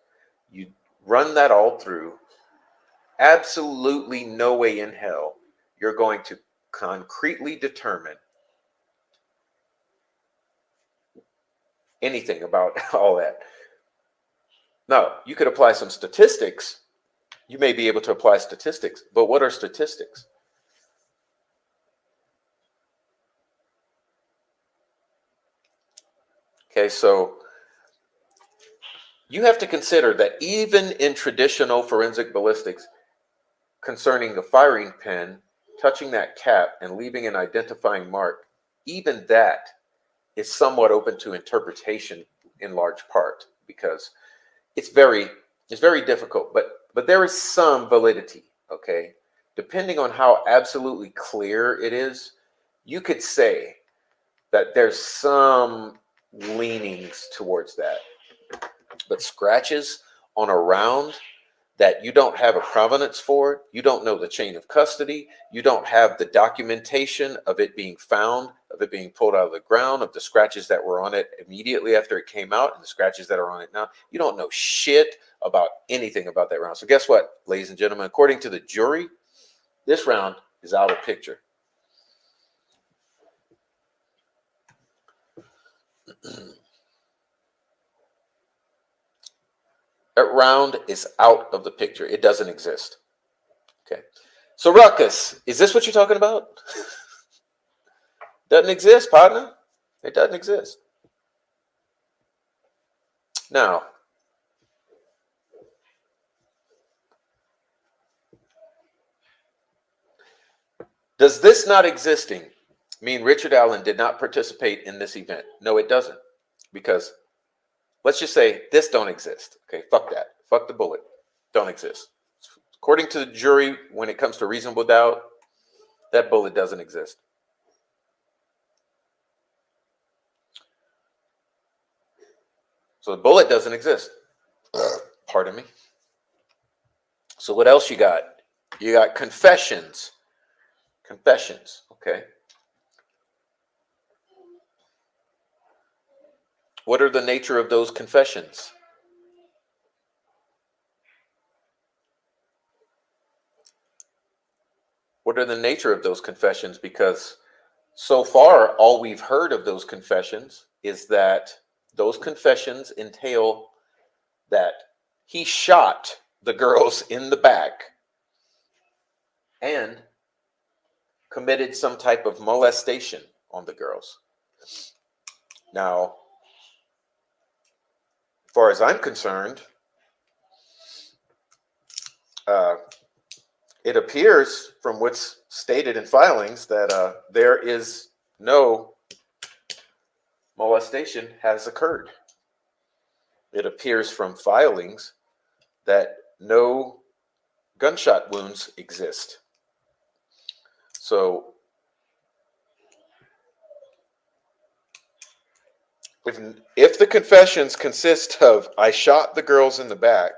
you run that all through, absolutely no way in hell you're going to concretely determine anything about all that. Now, you could apply some statistics. You may be able to apply statistics, but what are statistics? Okay, so you have to consider that even in traditional forensic ballistics, concerning the firing pin, touching that cap and leaving an identifying mark, even that is somewhat open to interpretation in large part, because it's very difficult, but there is some validity, okay? Depending on how absolutely clear it is, you could say that there's some leanings towards that. But scratches on a round that you don't have a provenance for, you don't know the chain of custody, you don't have the documentation of it being found, of of it being pulled out of the ground, of the scratches that were on it immediately after it came out, and the scratches that are on it now. You don't know shit about anything about that round. So guess what, ladies and gentlemen? According to the jury, this round is out of picture. That round is out of the picture. It doesn't exist. Okay. So Ruckus, is this what you're talking about? Doesn't exist, partner. It doesn't exist. Now, does this not existing mean Richard Allen did not participate in this event? No, it doesn't. Because let's just say this don't exist. Okay, fuck that. Fuck the bullet. Don't exist. According to the jury, when it comes to reasonable doubt, that bullet doesn't exist. So the bullet doesn't exist. Pardon me. So what else you got? You got confessions. Confessions, okay. What are the nature of those confessions? What are the nature of those confessions? Because so far, all we've heard of those confessions is that those confessions entail that he shot the girls in the back and committed some type of molestation on the girls. Now, as far as I'm concerned, it appears from what's stated in filings that there is no molestation has occurred. It appears from filings that no gunshot wounds exist. So if the confessions consist of I shot the girls in the back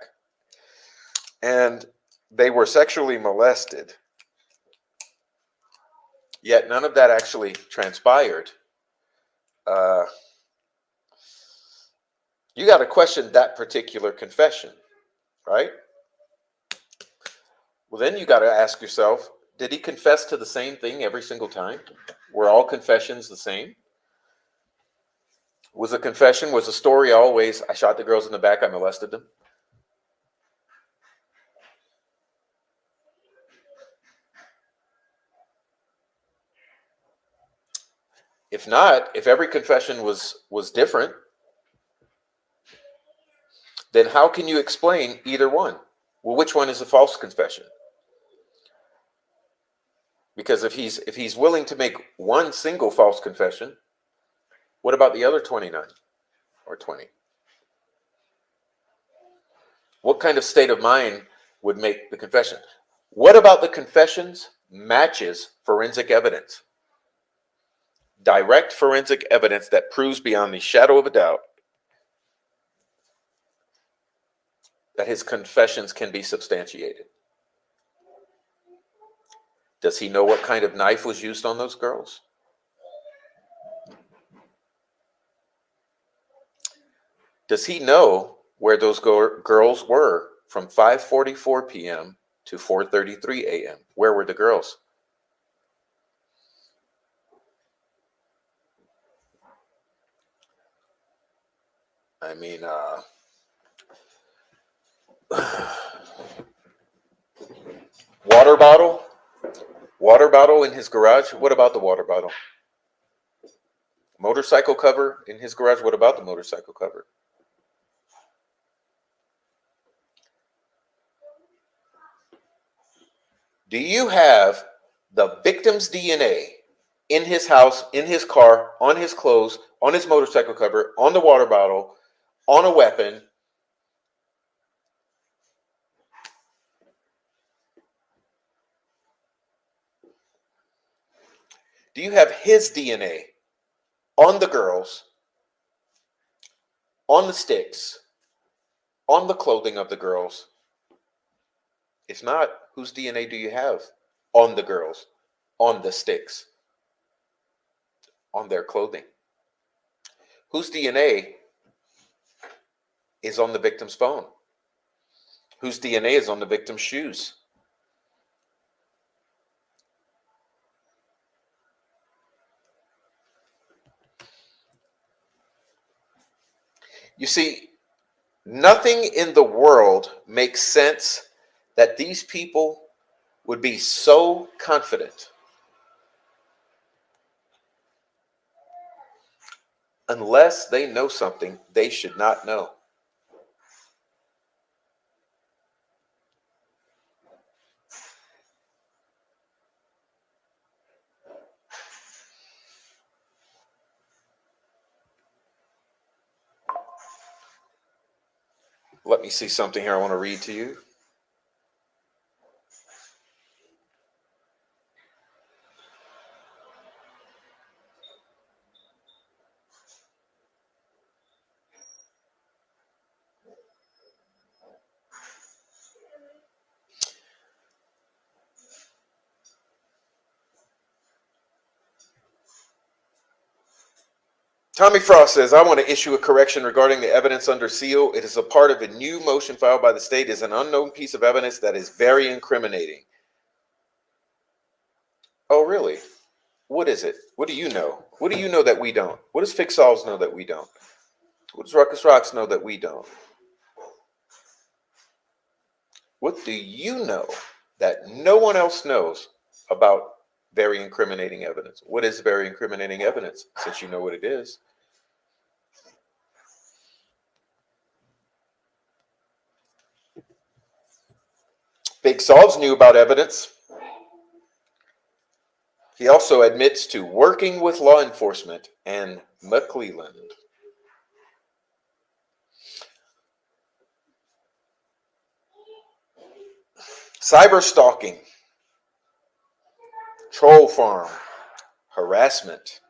and they were sexually molested, yet none of that actually transpired, you got to question that particular confession, right? Well, then you got to ask yourself, did he confess to the same thing every single time? Were all confessions the same? Was the story always, I shot the girls in the back, I molested them? If not, if every confession was different, then how can you explain either one? Well, which one is a false confession? Because if he's willing to make one single false confession, what about the other 29 or 20? What kind of state of mind would make the confession? What about the confessions matches forensic evidence? Direct forensic evidence that proves beyond the shadow of a doubt that his confessions can be substantiated. Does he know what kind of knife was used on those girls? Does he know where those girls were from 5:44 p.m. to 4:33 a.m.? Where were the girls? I mean, water bottle in his garage. What about the water bottle? Motorcycle cover in his garage. What about the motorcycle cover? Do you have the victim's DNA in his house, in his car, on his clothes, on his motorcycle cover, on the water bottle, on a weapon? Do you have his DNA on the girls, on the sticks, on the clothing of the girls? If not, whose DNA do you have on the girls, on the sticks, on their clothing? Whose DNA is on the victim's phone? Whose DNA is on the victim's shoes? You see, nothing in the world makes sense that these people would be so confident unless they know something they should not know. Let me see something here I want to read to you. Tommy Frost says, I want to issue a correction regarding the evidence under seal. It is a part of a new motion filed by the state. It is an unknown piece of evidence that is very incriminating. Oh, really? What is it? What do you know? What do you know that we don't? What does Fix Solves know that we don't? What does Ruckus Rocks know that we don't? What do you know that no one else knows about very incriminating evidence? What is very incriminating evidence, since you know what it is? Big Solves knew about evidence. He also admits to working with law enforcement and McClelland. Cyber stalking, troll farm, harassment.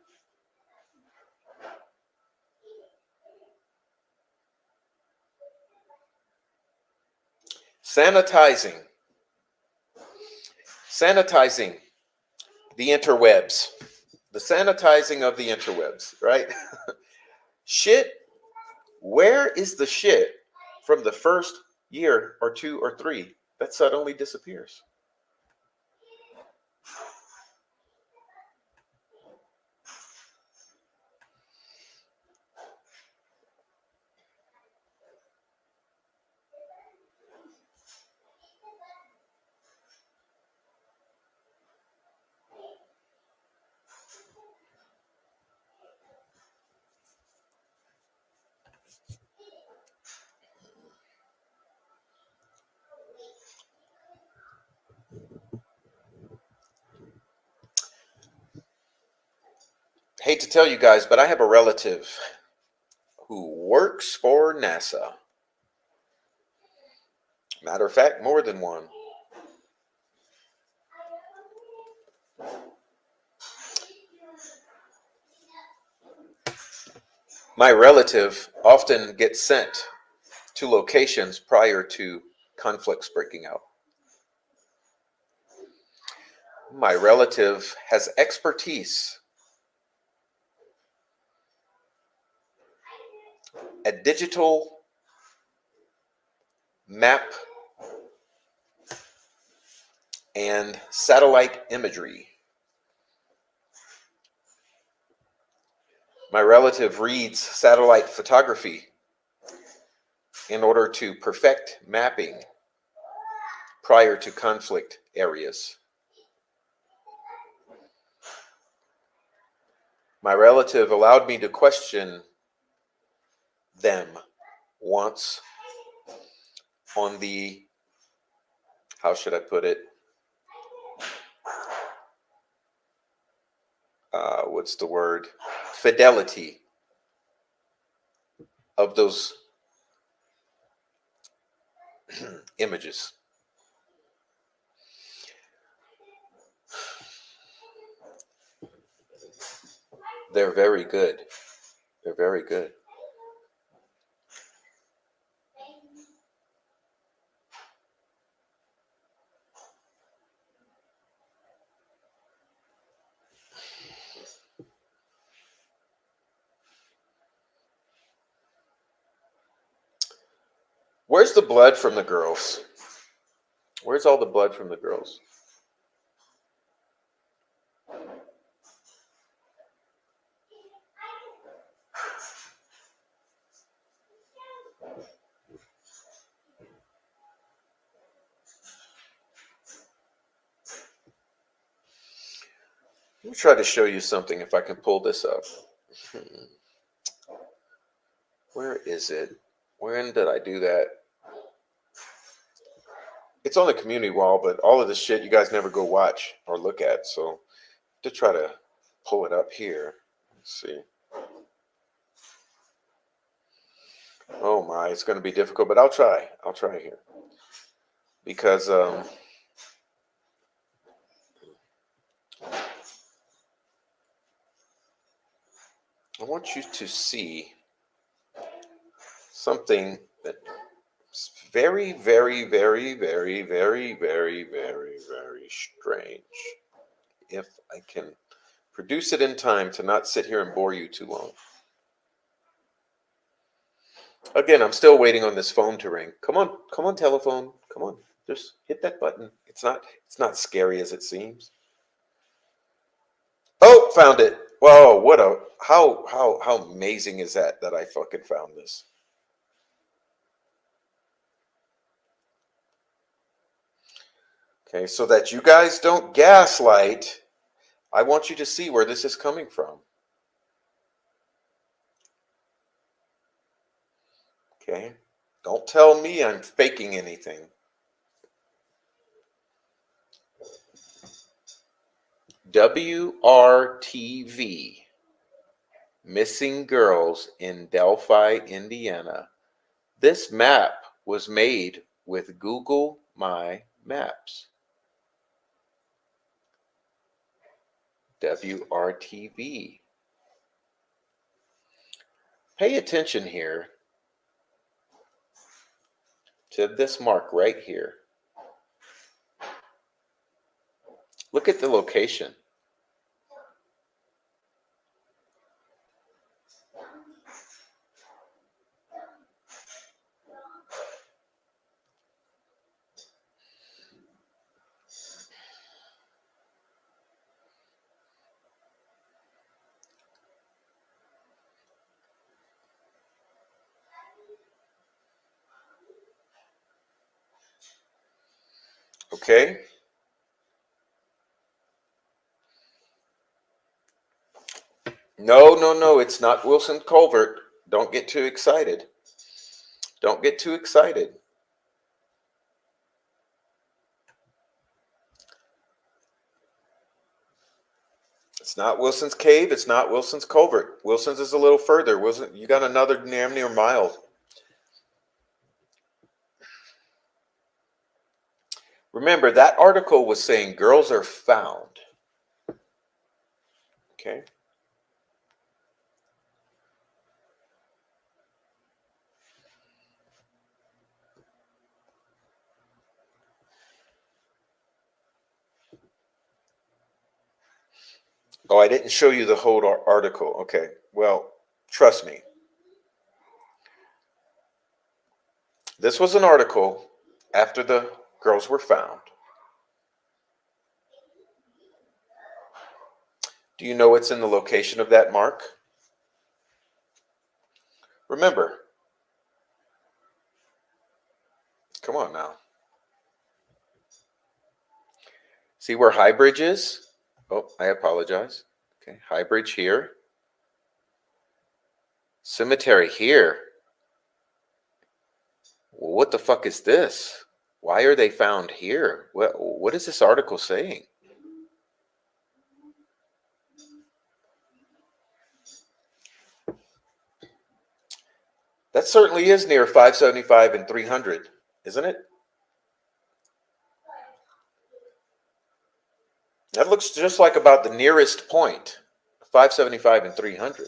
Sanitizing the interwebs, the sanitizing of the interwebs, right? Shit, where is the shit from the first year or two or three that suddenly disappears? Hate to tell you guys, but I have a relative who works for NASA. Matter of fact, more than one. My relative often gets sent to locations prior to conflicts breaking out. My relative has expertise at digital map and satellite imagery. My relative reads satellite photography in order to perfect mapping prior to conflict areas. My relative allowed me to question them once on the, how should I put it? What's the word? Fidelity of those images. They're very good. They're very good. Where's the blood from the girls? Where's all the blood from the girls? Let me try to show you something if I can pull this up. Where is it? When did I do that? It's on the community wall, but all of the shit you guys never go watch or look at. So to try to pull it up here. Let's see. Oh my, it's going to be difficult, but I'll try. I'll try here. Because I want you to see something that's very, very, very, very, very, very, very, very strange. If I can produce it in time to not sit here and bore you too long. Again, I'm still waiting on this phone to ring. Come on, telephone. Come on. Just hit that button. It's not scary as it seems. Oh, found it. Whoa, what a how amazing is that I fucking found this. Okay, so that you guys don't gaslight, I want you to see where this is coming from. Okay? Don't tell me I'm faking anything. WRTV, Missing Girls in Delphi, Indiana. This map was made with Google My Maps. WRTV. Pay attention here to this mark right here. Look at the location. Okay? No, it's not Wilson Culvert. Don't get too excited. Don't get too excited. It's not Wilson's Cave. It's not Wilson's Culvert. Wilson's is a little further. Wilson, you got another damn near mile. Remember, that article was saying girls are found. Okay? Oh, I didn't show you the whole article. Okay. Well, trust me. This was an article after the girls were found. Do you know what's in the location of that mark? Remember. Come on now. See where Highbridge is? Oh, I apologize. Okay, Highbridge here. Cemetery here. Well, what the fuck is this? Why are they found here? What is this article saying? That certainly is near 575 and 300, isn't it? That looks just like about the nearest point, 575 and 300.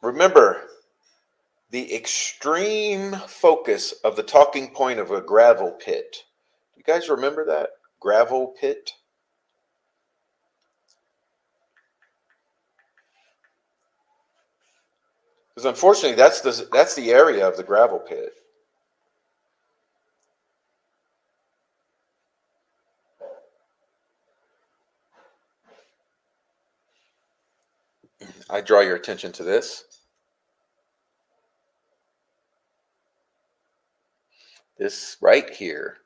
Remember, the extreme focus of the talking point of a gravel pit. You guys remember that? Gravel pit? Because unfortunately, that's the area of the gravel pit. I draw your attention to this. This right here.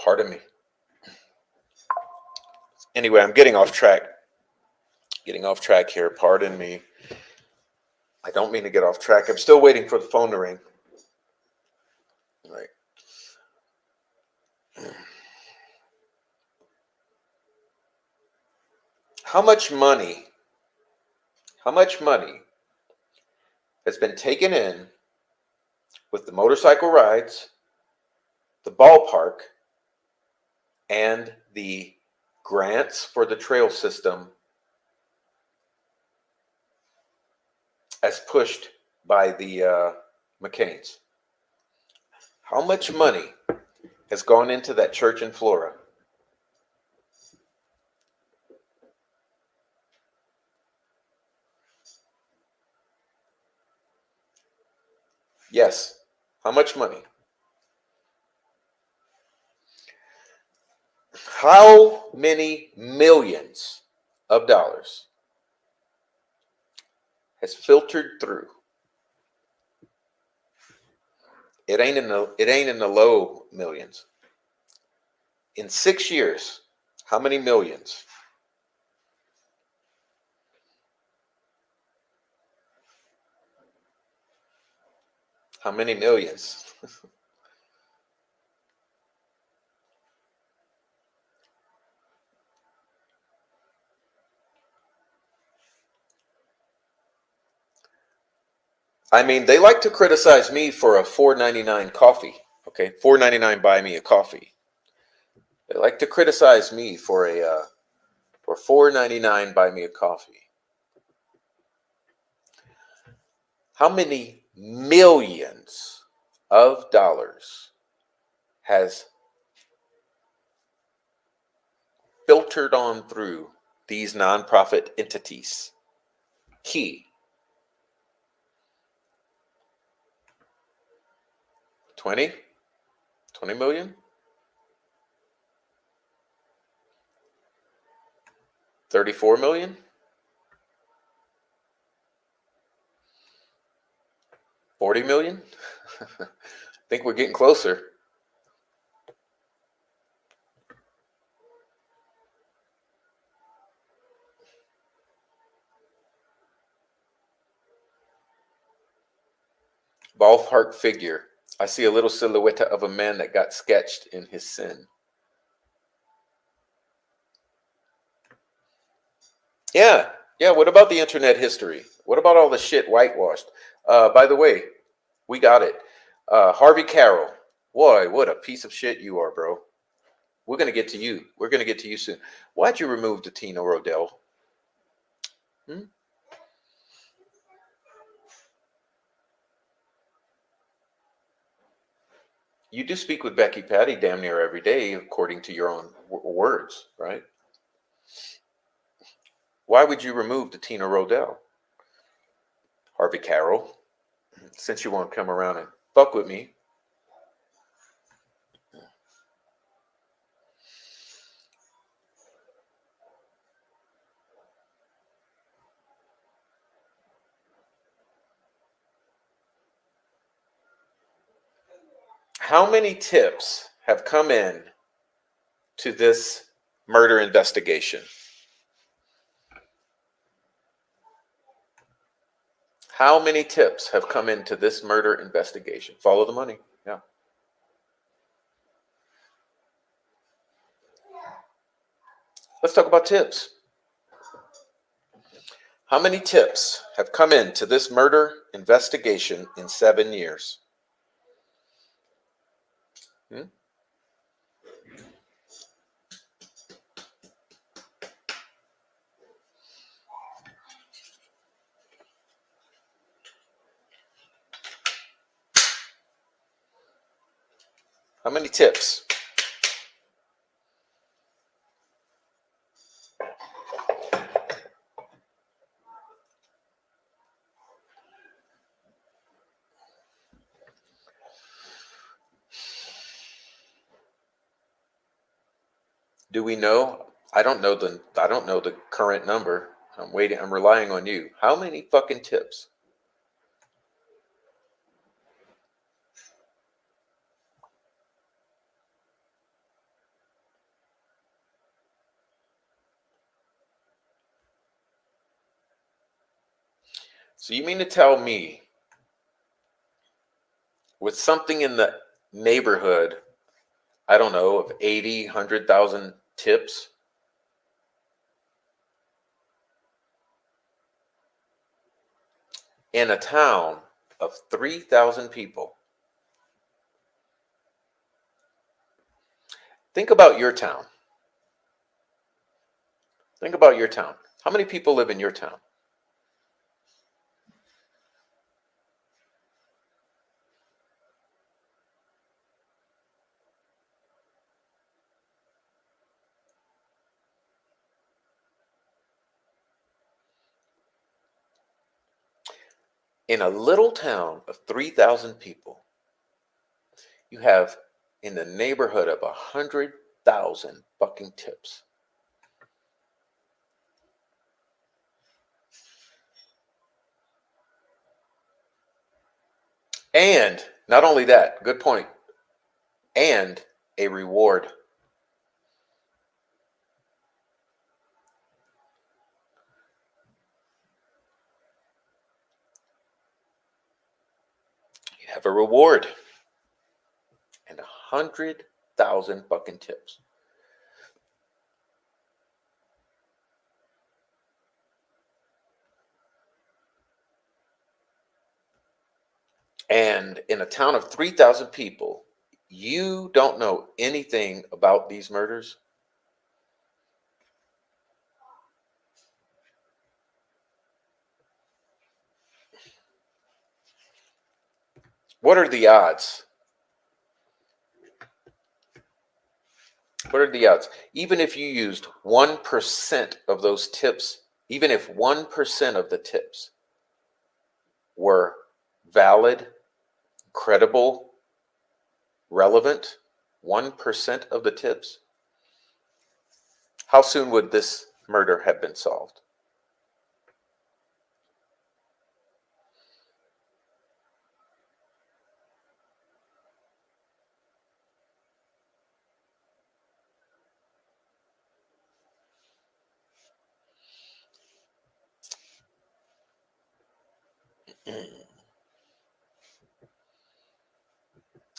Pardon me. Anyway, I'm getting off track. Getting off track here. Pardon me. I don't mean to get off track. I'm still waiting for the phone to ring. All right. How much money has been taken in with the motorcycle rides, the ballpark, and the grants for the trail system as pushed by the McCains? How much money has gone into that church in Florida? Yes. How much money? How many millions of dollars has filtered through? It ain't in the low millions. In 6 years, how many millions? How many millions? I mean, they like to criticize me for a $4.99 coffee. Okay, $4.99 buy me a coffee. They like to criticize me for $4.99 buy me a coffee. How many millions of dollars has filtered on through these nonprofit entities? Key. 20? 20 million? 34 million? 40 million? I think we're getting closer. Ballpark figure. I see a little silhouette of a man that got sketched in his sin. Yeah. Yeah. What about the internet history? What about all the shit whitewashed? By the way, we got it. Harvey Carroll. Boy, what a piece of shit you are, bro. We're going to get to you. We're going to get to you soon. Why'd you remove the Tina Rodell? Hmm? You do speak with Becky Patty damn near every day, according to your own words, right? Why would you remove the Tina Rodell? Harvey Carroll, since you want to come around and fuck with me. How many tips have come in to this murder investigation? How many tips have come into this murder investigation? Follow the money. Yeah. Let's talk about tips. How many tips have come into this murder investigation in 7 years? Hmm? How many tips? Do we know? I don't know the current number. I'm waiting. I'm relying on you. How many fucking tips? So you mean to tell me with something in the neighborhood, I don't know, of 80, 100,000 tips, in a town of 3,000 people? Think about your town. Think about your town. How many people live in your town? In a little town of 3,000 people, you have in the neighborhood of 100,000 fucking tips. And not only that, good point, and a reward. You have a reward and 100,000 fucking tips. And in a town of 3,000 people, you don't know anything about these murders. What are the odds? What are the odds? Even if you used 1% of those tips, even if 1% of the tips were valid, credible, relevant, 1% of the tips, how soon would this murder have been solved?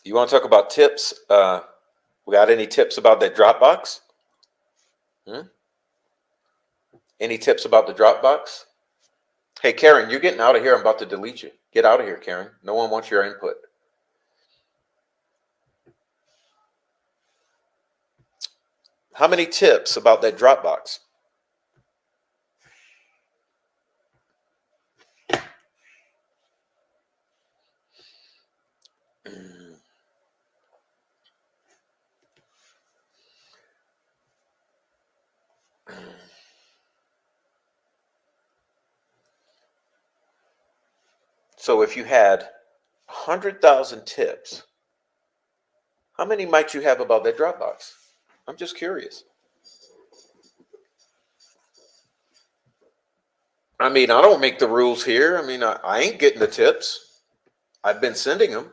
You want to talk about tips? We got any tips about that Dropbox? Hmm? Any tips about the Dropbox? Hey, Karen, you're getting out of here. I'm about to delete you. Get out of here, Karen. No one wants your input. How many tips about that Dropbox? So if you had 100,000 tips, how many might you have about that Dropbox? I'm just curious. I mean, I don't make the rules here. I mean, I ain't getting the tips. I've been sending them.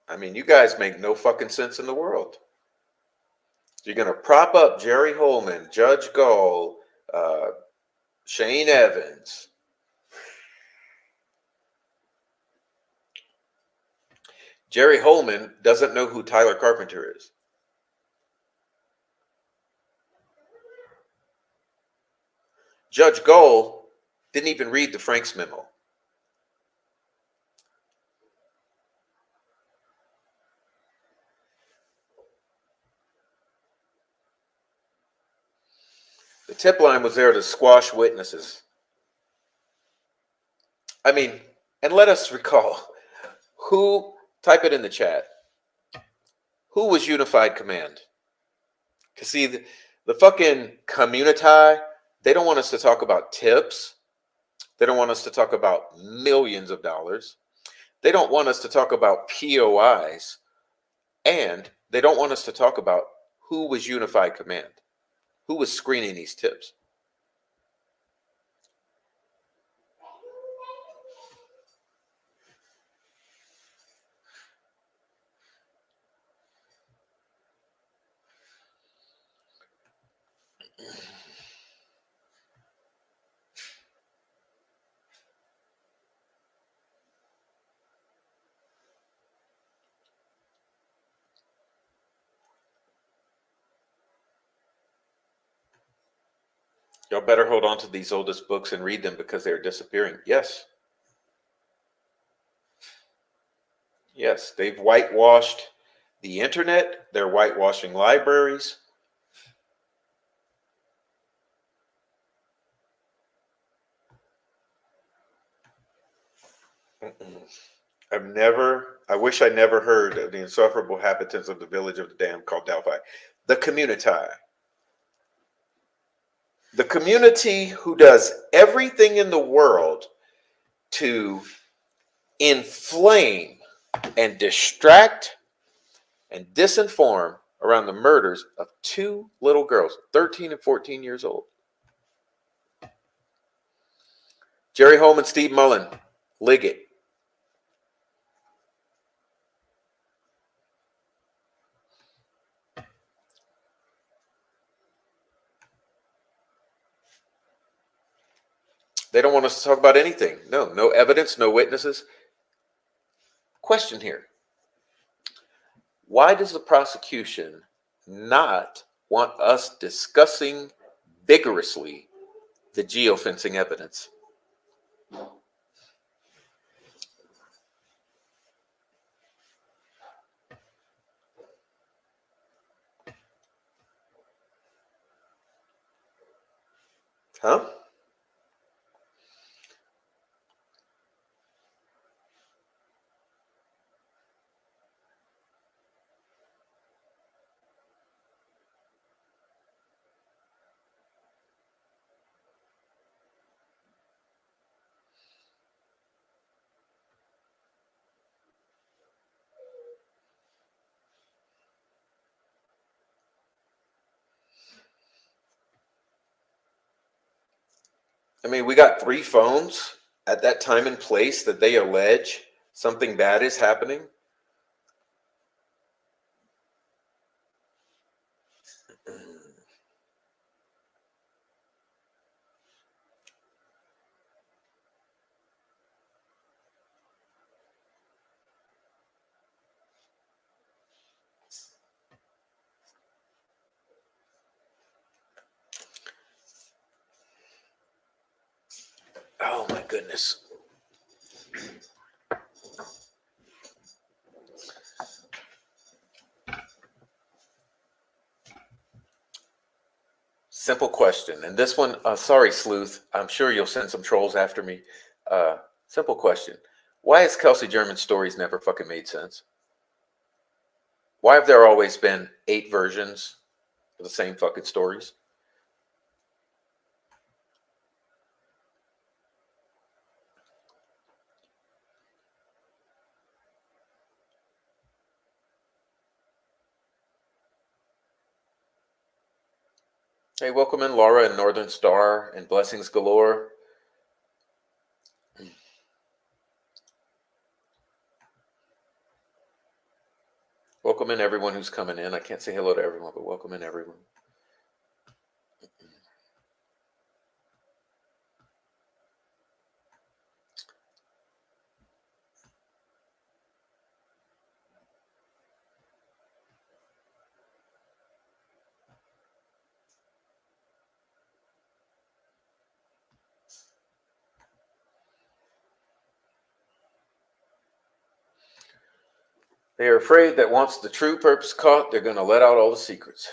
I mean, you guys make no fucking sense in the world. You're going to prop up Jerry Holman, Judge Gull, Shane Evans. Jerry Holman doesn't know who Tyler Carpenter is. Judge Gull didn't even read the Franks memo. The tip line was there to squash witnesses. I mean, and let us recall who, type it in the chat, who was Unified Command? Because see, the fucking community, they don't want us to talk about tips. They don't want us to talk about millions of dollars. They don't want us to talk about POIs. And they don't want us to talk about who was Unified Command, who was screening these tips. Y'all better hold on to these oldest books and read them because they're disappearing. Yes. Yes, they've whitewashed the internet. They're whitewashing libraries. I wish I never heard of the insufferable inhabitants of the village of the damned called Delphi. The community. The community who does everything in the world to inflame and distract and disinform around the murders of two little girls, 13 and 14 years old. Jerry Holman, Steve Mullen, Liggett. They don't want us to talk about anything. No evidence, no witnesses. Question here. Why does the prosecution not want us discussing vigorously the geofencing evidence? Huh? I mean, we got 3 phones at that time and place that they allege something bad is happening. Oh my goodness. Simple question. And this one, sorry, Sleuth. I'm sure you'll send some trolls after me. Simple question. Why has Kelsey German's stories never fucking made sense? Why have there always been 8 versions of the same fucking stories? Hey, welcome in Laura and Northern Star and Blessings Galore. Welcome in everyone who's coming in. I can't say hello to everyone, but welcome in everyone. They are afraid that once the true purpose caught, they're going to let out all the secrets.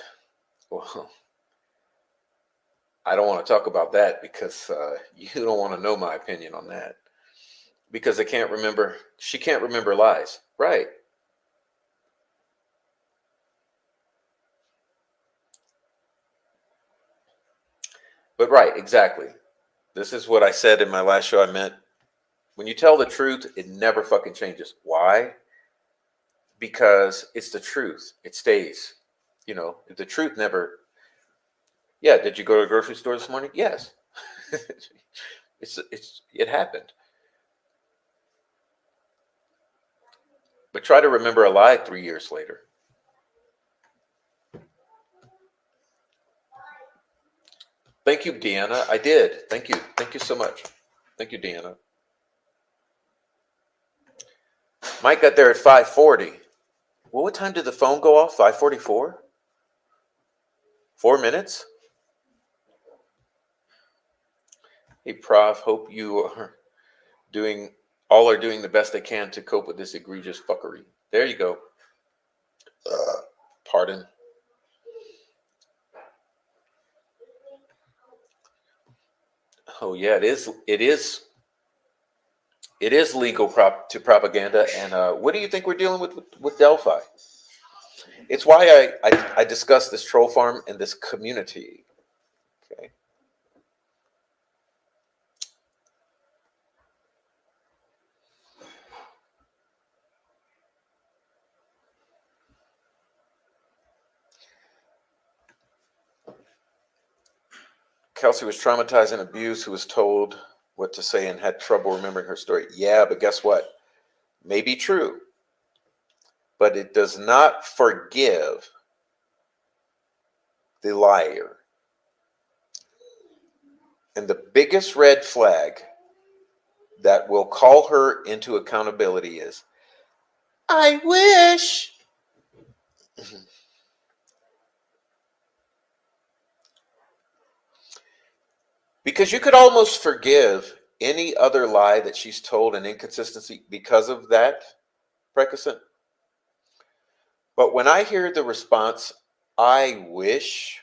Well, I don't want to talk about that because you don't want to know my opinion on that. Because they can't remember, she can't remember lies. Right. But right, exactly. This is what I said in my last show. I meant when you tell the truth, it never fucking changes. Why? Because it's the truth. It stays. You know, the truth never. Yeah, did you go to the grocery store this morning? Yes. It happened. But try to remember a lie 3 years later. Thank you, Deanna. I did. Thank you. Thank you so much. Thank you, Deanna. Mike got there at 5:40. Well, what time did the phone go off? 5:44? 4 minutes? Hey, Prof. Hope you are doing the best they can to cope with this egregious fuckery. There you go. Pardon. Oh yeah, it is. It is legal to propaganda. And what do you think we're dealing with Delphi? It's why I discuss this troll farm and this community. Okay. Kelsey was traumatized and abused, who was told what to say and had trouble remembering her story. Yeah, but guess what? May be true, but it does not forgive the liar. And the biggest red flag that will call her into accountability is, I wish. Because you could almost forgive any other lie that she's told, an inconsistency because of that precedent. But when I hear the response, I wish,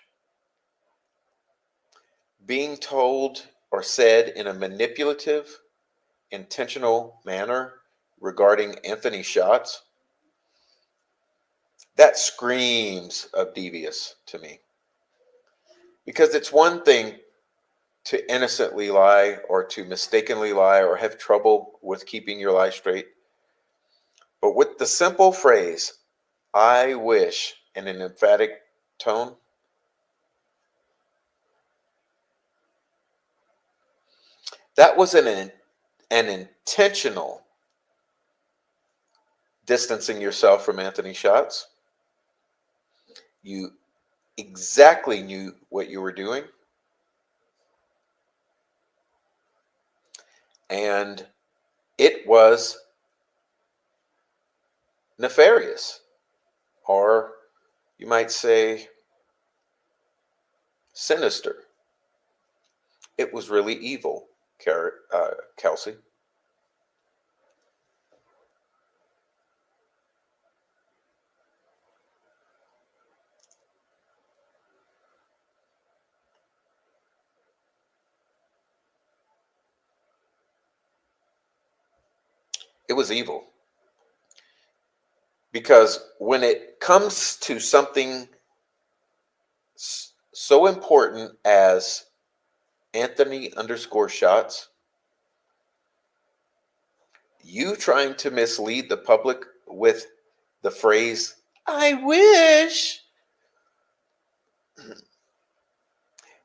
being told or said in a manipulative, intentional manner regarding Anthony Shots, that screams of devious to me. Because it's one thing to innocently lie or to mistakenly lie or have trouble with keeping your lie straight. But with the simple phrase, I wish, in an emphatic tone, that was an intentional distancing yourself from Anthony Shots. You exactly knew what you were doing. And it was nefarious, or you might say sinister. It was really evil, Kelsey. It was evil. Because when it comes to something so important as Anthony underscore Shots, you trying to mislead the public with the phrase, I wish,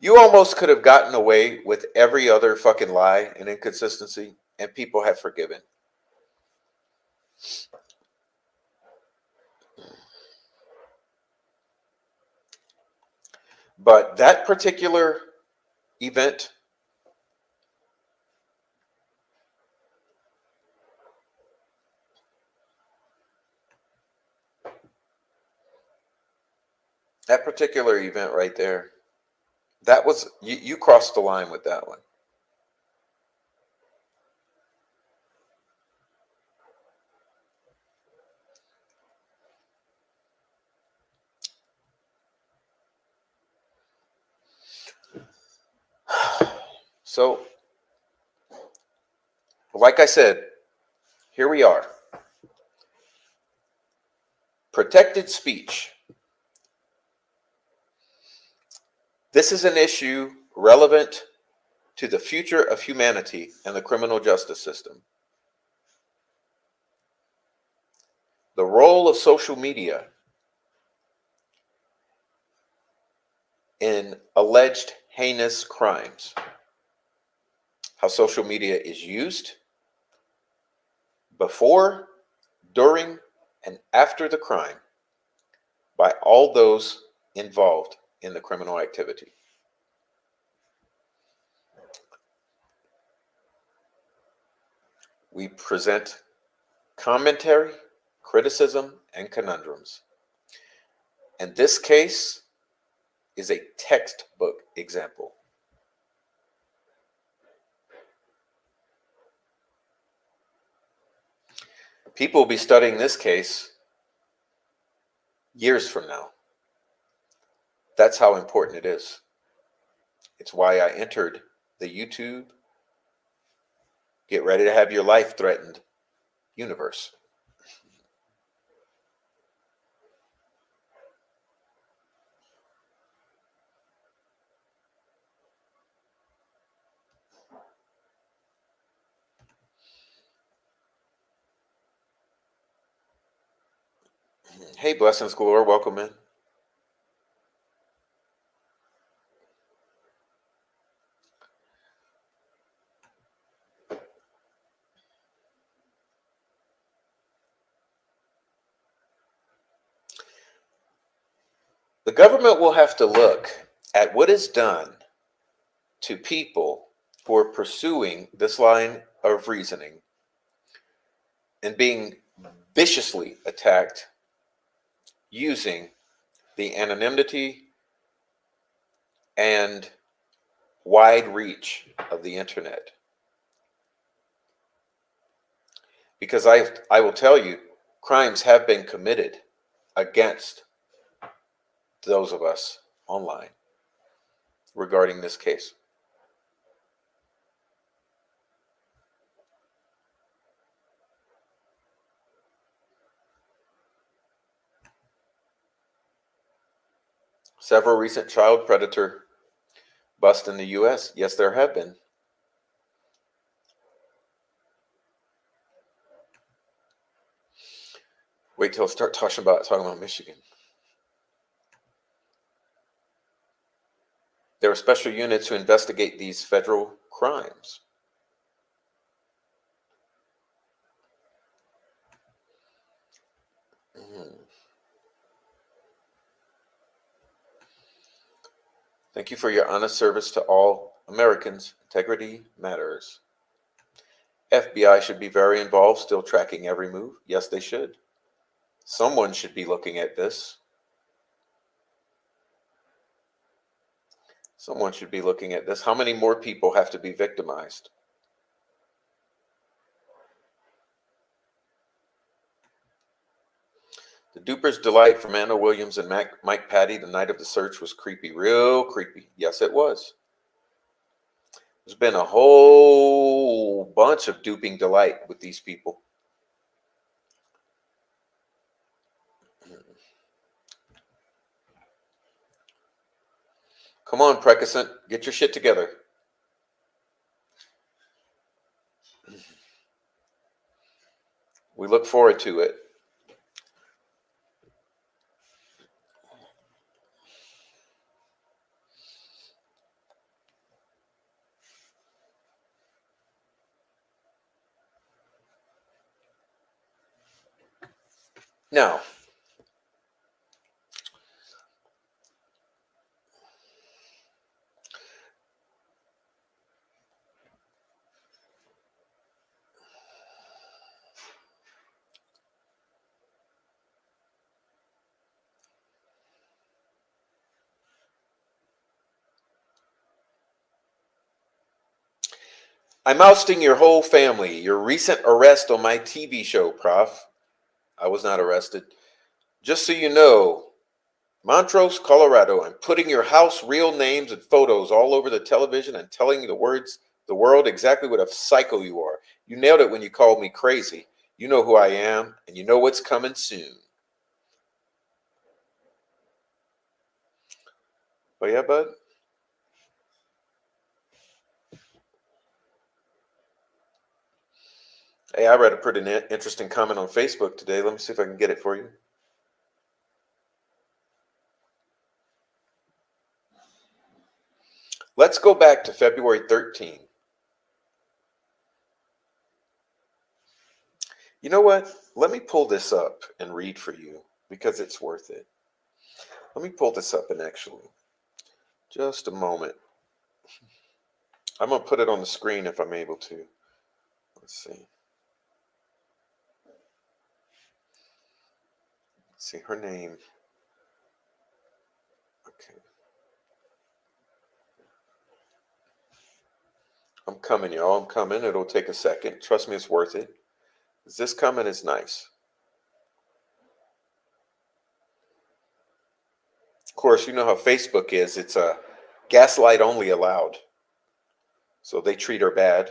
you almost could have gotten away with every other fucking lie and inconsistency, and people have forgiven. But that particular event, right there, that was, you crossed the line with that one. So, like I said, here we are. Protected speech. This is an issue relevant to the future of humanity and the criminal justice system. The role of social media in alleged heinous crimes. How social media is used before, during, and after the crime by all those involved in the criminal activity. We present commentary, criticism, and conundrums. And this case is a textbook example. People will be studying this case years from now. That's how important it is. It's why I entered the YouTube get ready to have your life threatened universe. Hey, blessings galore, welcome in. The government will have to look at what is done to people who are pursuing this line of reasoning and being viciously attacked using the anonymity and wide reach of the internet. Because I will tell you, crimes have been committed against those of us online regarding this case. Several recent child predator busts in the U.S. Yes, there have been. Wait till I start talking about Michigan. There are special units who investigate these federal crimes. Thank you for your honest service to all Americans. Integrity matters. FBI should be very involved, still tracking every move. Yes, they should. Someone should be looking at this. Someone should be looking at this. How many more people have to be victimized? The Duper's Delight from Anna Williams and Mike Patty the night of the search was creepy, real creepy. Yes, it was. There's been a whole bunch of duping delight with these people. Come on, Precascent, get your shit together. We look forward to it. Now, I'm ousting your whole family. Your recent arrest on my TV show, Prof. I was not arrested. Just so you know, Montrose, Colorado, and putting your house, real names, and photos all over the television and telling the world exactly what a psycho you are. You nailed it when you called me crazy. You know who I am, and you know what's coming soon. Oh yeah, bud? Hey, I read a pretty interesting comment on Facebook today. Let me see if I can get it for you. Let's go back to February 13. You know what? Let me pull this up and read for you because it's worth it. Let me pull this up and actually, just a moment. I'm going to put it on the screen if I'm able to. Let's see. Let's see her name. Okay. I'm coming, y'all. I'm coming. It'll take a second. Trust me, it's worth it. This comment is nice. Of course, you know how Facebook is. It's a gaslight only allowed. So they treat her bad.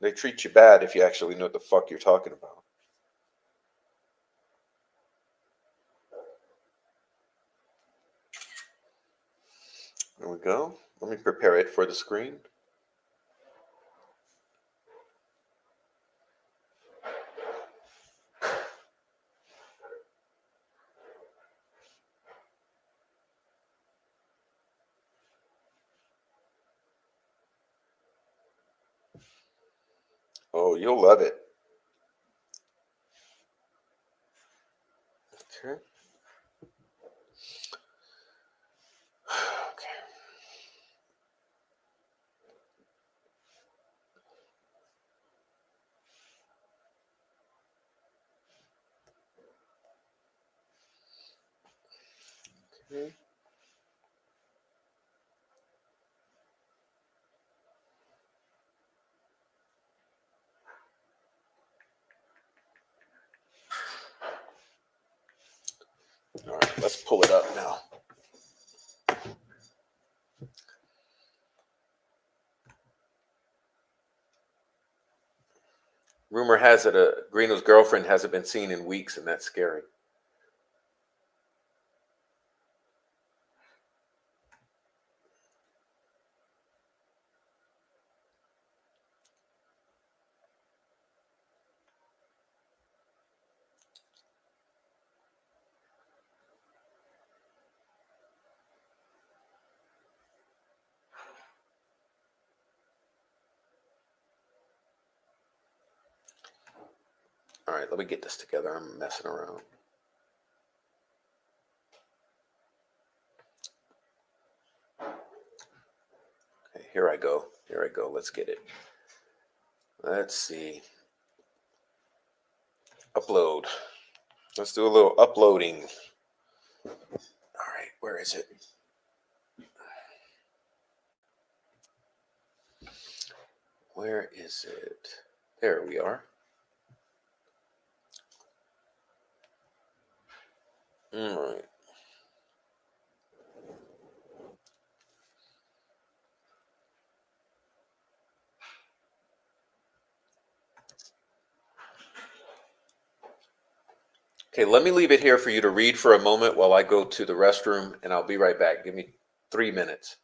They treat you bad if you actually know what the fuck you're talking about. There we go. Let me prepare it for the screen. Oh, you'll love it. Okay. Okay. Okay. All right, let's pull it up now. Rumor has it Greeno's girlfriend hasn't been seen in weeks, and that's scary. All right, let me get this together. I'm messing around. Okay, here I go. Here I go. Let's get it. Let's see. Upload. Let's do a little uploading. All right, where is it? Where is it? There we are. All right. Okay, let me leave it here for you to read for a moment while I go to the restroom, and I'll be right back. Give me 3 minutes.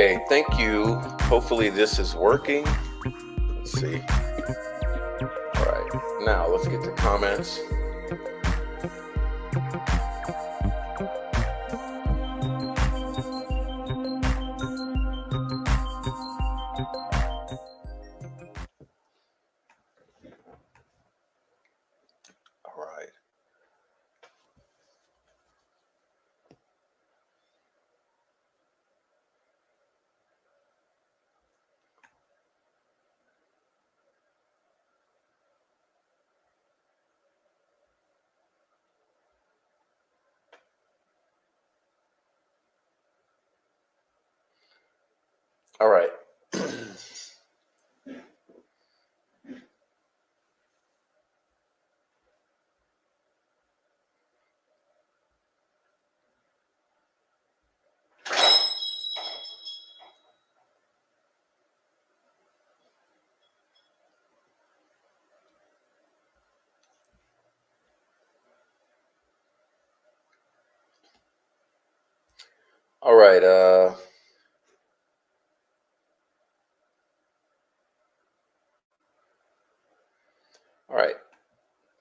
Okay, thank you. Hopefully this is working. Let's see. All right, now let's get to comments. All right. All right. All right. All right.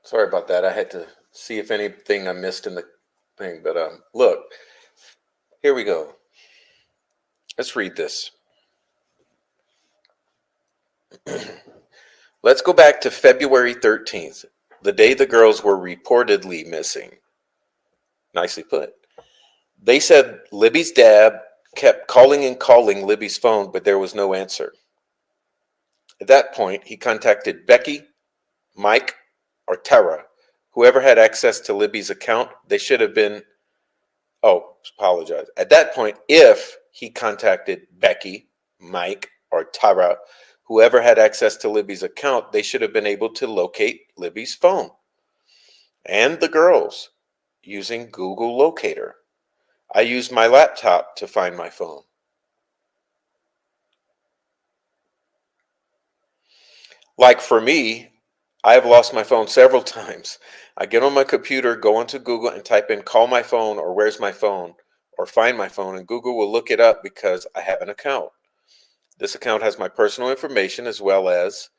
Sorry about that. I had to see if anything I missed in the thing, but look, here we go. Let's read this. Let's go back to February 13th, the day the girls were reportedly missing. Nicely put. They said Libby's dad kept calling and calling Libby's phone, but there was no answer. At that point, he contacted Becky, Mike, or Tara. Whoever had access to Libby's account, they should have been. Oh, apologize. At that point, if he contacted Becky, Mike, or Tara, whoever had access to Libby's account, they should have been able to locate Libby's phone and the girls using Google Locator. I used my laptop to find my phone. Like for me, I have lost my phone several times. I get on my computer, go onto Google, and type in call my phone or where's my phone or find my phone, and Google will look it up because I have an account. This account has my personal information as well as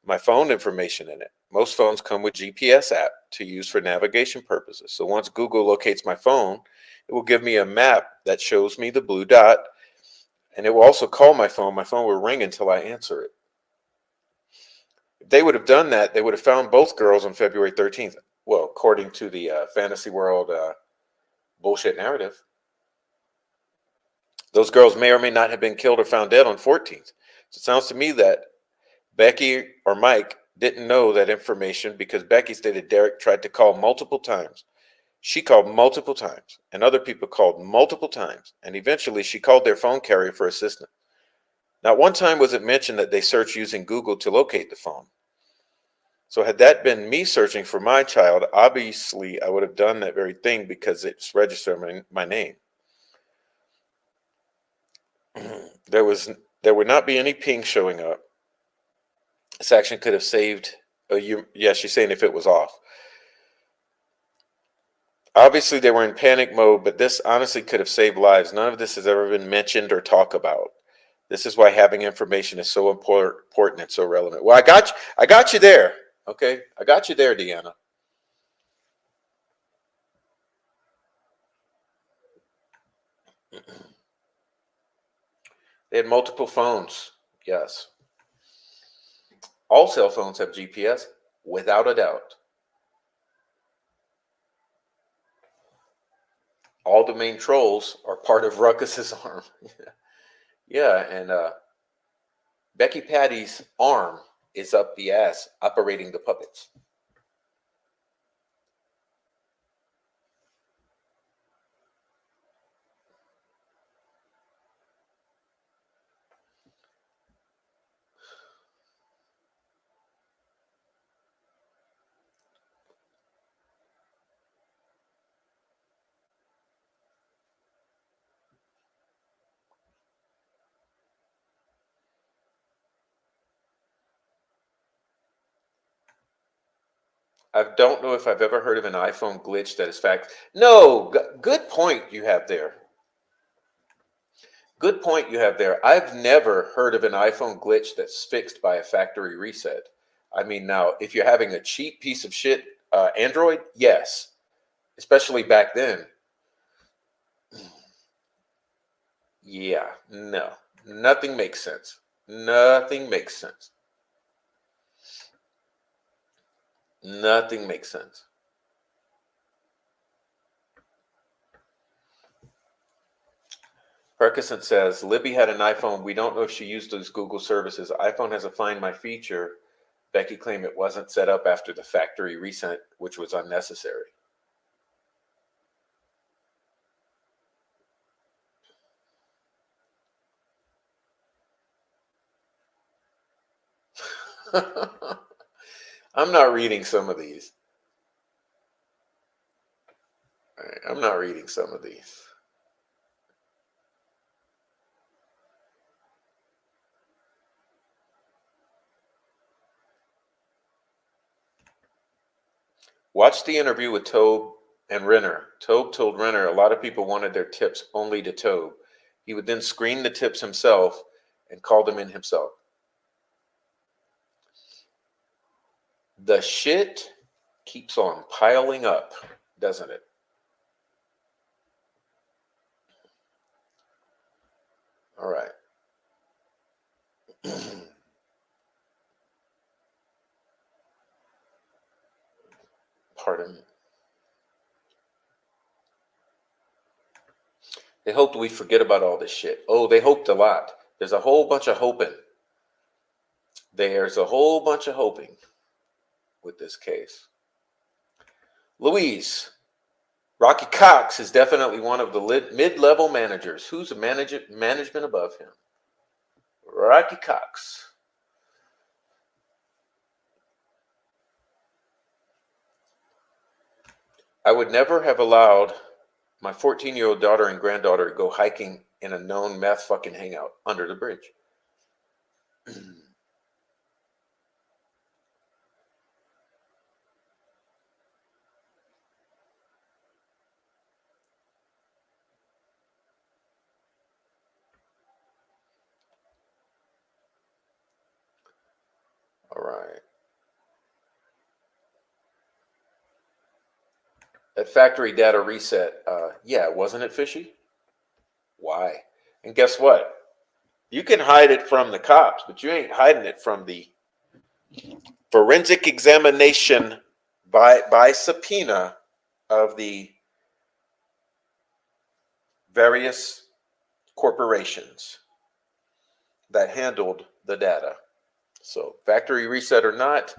my phone information in it. Most phones come with GPS app to use for navigation purposes. So once Google locates my phone, it will give me a map that shows me the blue dot, and it will also call my phone. My phone will ring until I answer it. If they would have done that, they would have found both girls on February 13th. Well, according to the fantasy world bullshit narrative, those girls may or may not have been killed or found dead on 14th. So it sounds to me that Becky or Mike didn't know that information because Becky stated Derek tried to call multiple times. She called multiple times, and other people called multiple times, and eventually she called their phone carrier for assistance. Not one time was it mentioned that they searched using Google to locate the phone. So had that been me searching for my child, obviously I would have done that very thing because it's registered my name. There would not be any ping showing up. This action could have saved. Yeah, she's saying if it was off. Obviously, they were in panic mode, but this honestly could have saved lives. None of this has ever been mentioned or talked about. This is why having information is so important and so relevant. Well, I got you there. Okay, I got you there, Deanna. They had multiple phones. Yes. All cell phones have GPS, without a doubt. All the main trolls are part of Ruckus's arm. Yeah, and Becky Patty's arm is up the ass operating the puppets. I don't know if I've ever heard of an iPhone glitch that is fact. No, good point you have there. Good point you have there. I've never heard of an iPhone glitch that's fixed by a factory reset. I mean, now, if you're having a cheap piece of shit Android, yes, especially back then. Yeah, no, nothing makes sense. Nothing makes sense. Nothing makes sense. Perkison says, Libby had an iPhone. We don't know if she used those Google services. iPhone has a Find My feature. Becky claimed it wasn't set up after the factory reset, which was unnecessary. I'm not reading some of these. I'm not reading some of these. Watch the interview with Tobe and Renner. Tobe told Renner a lot of people wanted their tips only to Tobe. He would then screen the tips himself and call them in himself. The shit keeps on piling up, doesn't it? All right. Pardon me. They hoped we forget about all this shit. Oh, they hoped a lot. There's a whole bunch of hoping. There's a whole bunch of hoping with this case. Louise, Rocky Cox is definitely one of the mid-level managers. Who's management above him? Rocky Cox. I would never have allowed my 14-year-old daughter and granddaughter to go hiking in a known meth fucking hangout under the bridge. All right. That factory data reset, yeah, wasn't it fishy? Why? And guess what? You can hide it from the cops, but you ain't hiding it from the forensic examination by subpoena of the various corporations that handled the data. So factory reset or not,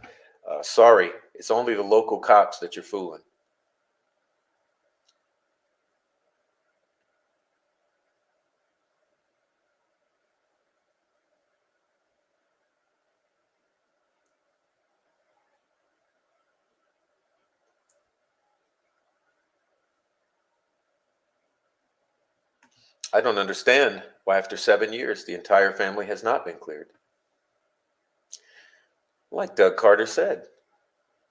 sorry, it's only the local cops that you're fooling. I don't understand why after 7 years the entire family has not been cleared. Like Doug Carter said,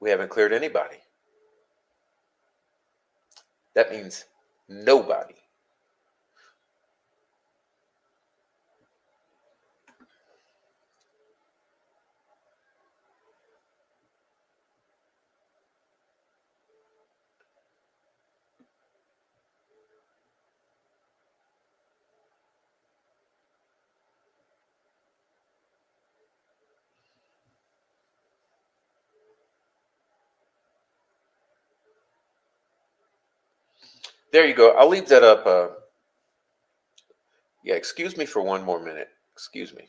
we haven't cleared anybody. That means nobody. There you go. I'll leave that up. Yeah, excuse me for one more minute. Excuse me.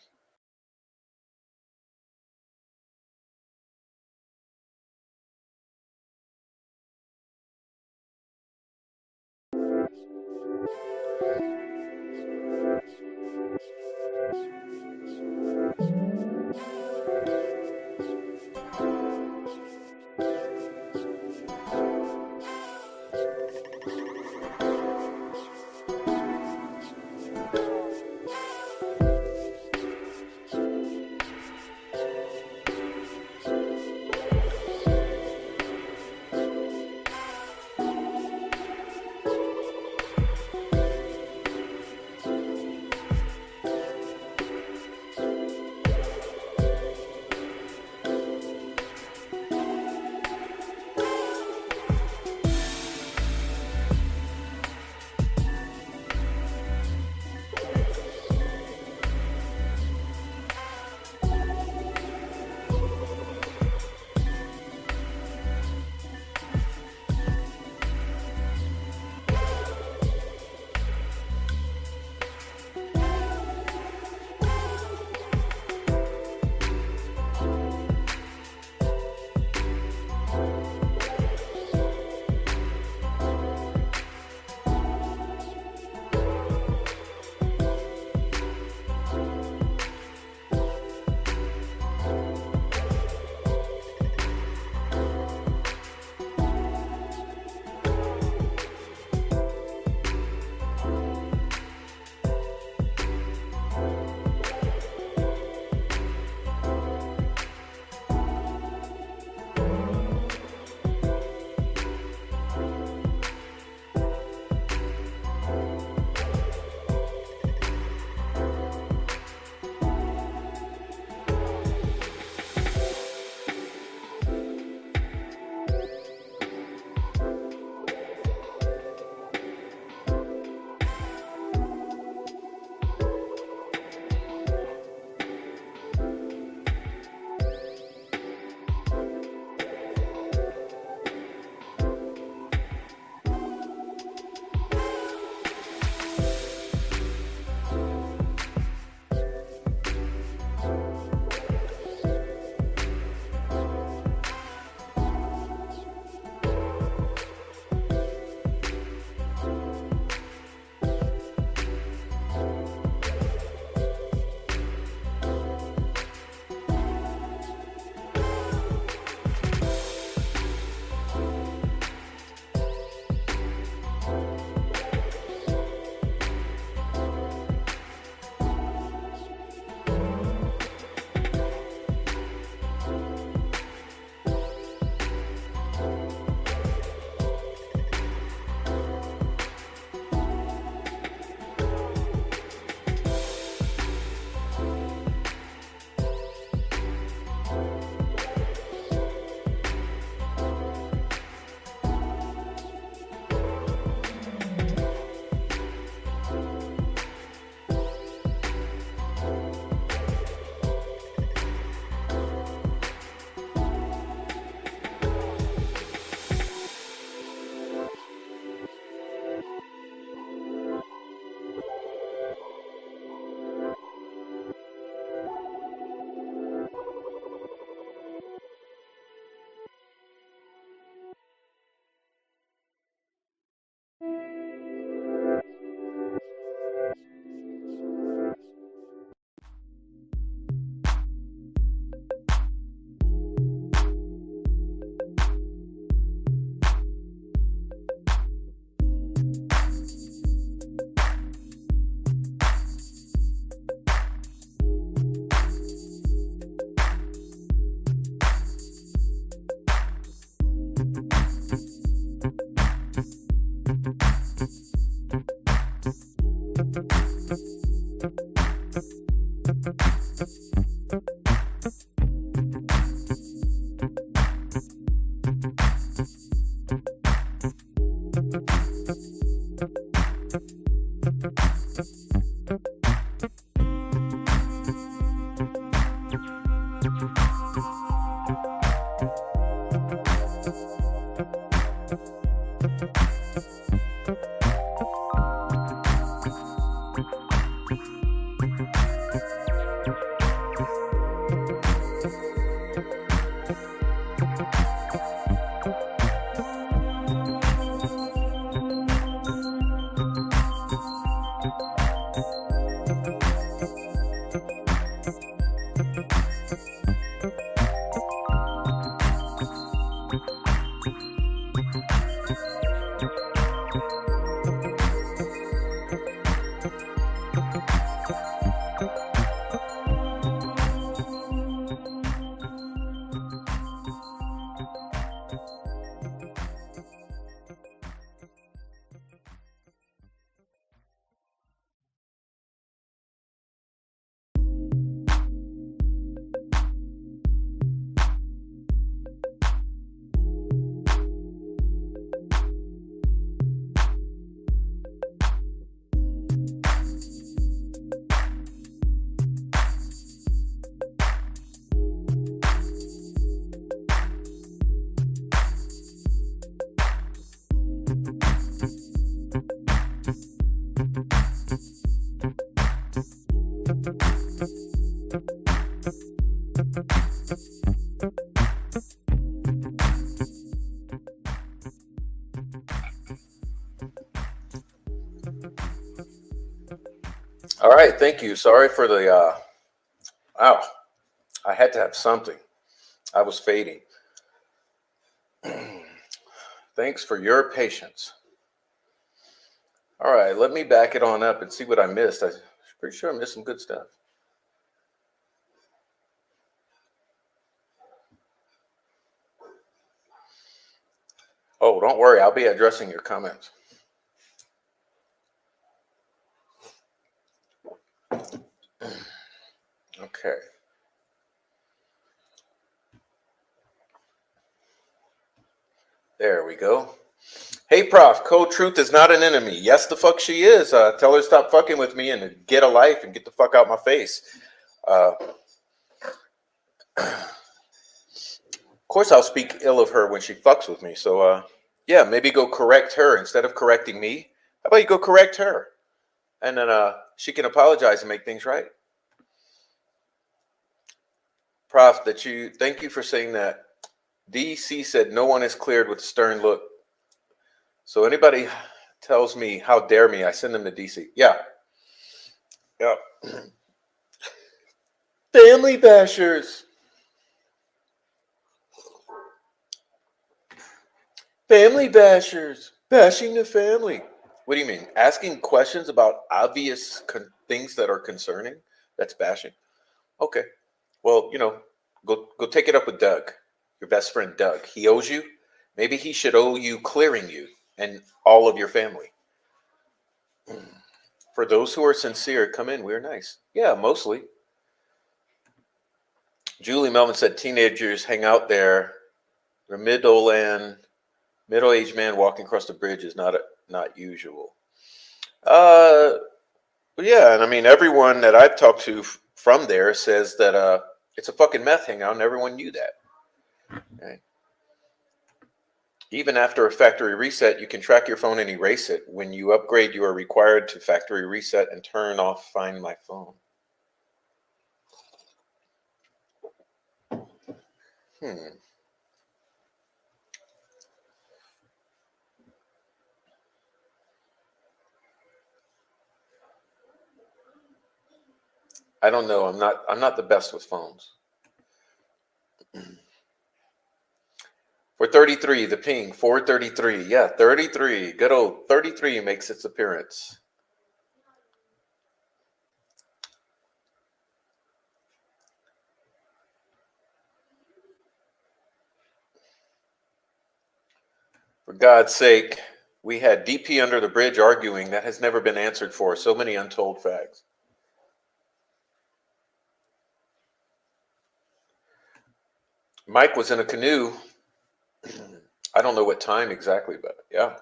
All right, thank you. Sorry for the wow. I had to have something. I was fading. Thanks for your patience. All right, let me back it on up and see what I missed. I'm pretty sure I missed some good stuff. Oh, don't worry. I'll be addressing your comments. Okay. There we go. Hey, Prof. Cold Truth is not an enemy. Yes, the fuck she is. Tell her to stop fucking with me and to get a life and get the fuck out my face. Of course, I'll speak ill of her when she fucks with me. So, yeah, maybe go correct her instead of correcting me. How about you go correct her? And then she can apologize and make things right. Prof, thank you for saying that. DC said no one is cleared with a stern look. So anybody tells me how dare me, I send them to DC. Yeah. Yeah. Family bashers. Family bashers. Bashing the family. What do you mean? Asking questions about obvious things that are concerning? That's bashing. Okay. Well, go take it up with Doug, your best friend Doug. He owes you. Maybe he should owe you clearing you and all of your family. For those who are sincere, come in. We're nice. Yeah, mostly. Julie Melvin said teenagers hang out there. The middle-aged man walking across the bridge is not usual. Uh, yeah, and I mean everyone that I've talked to from there says that it's a fucking meth hangout, and everyone knew that. Okay. Even after a factory reset, you can track your phone and erase it. When you upgrade, you are required to factory reset and turn off Find My Phone. I don't know. I'm not the best with phones. For 33, the ping, 433. Yeah, 33. Good old 33 makes its appearance. For God's sake, we had DP under the bridge arguing. That has never been answered for. So many untold facts. Mike was in a canoe. I don't know what time exactly, but yeah.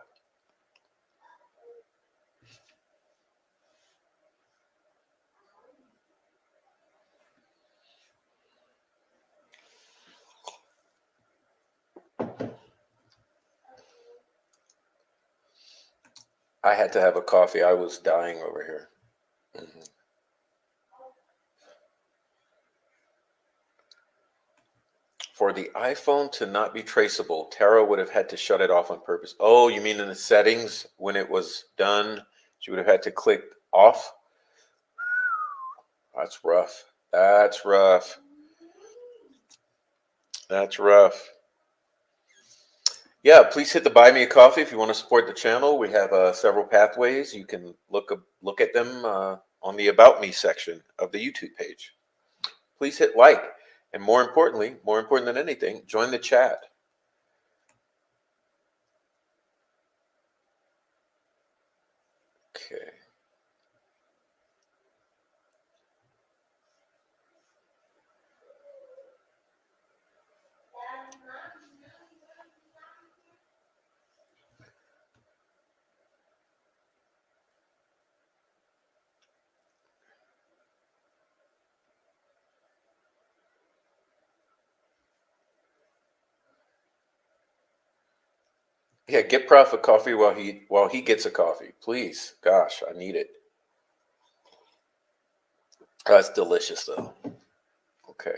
I had to have a coffee. I was dying over here. Mm-hmm. For the iPhone to not be traceable, Tara would have had to shut it off on purpose. Oh, you mean in the settings when it was done, she would have had to click off? That's rough. That's rough. That's rough. Yeah, please hit the buy me a coffee if you want to support the channel. We have several pathways. You can look at them on the About Me section of the YouTube page. Please hit like, and more importantly, more important than anything, join the chat. Okay. Yeah, get Prof a coffee while he gets a coffee, please. Gosh, I need it. Oh, that's delicious though. Okay.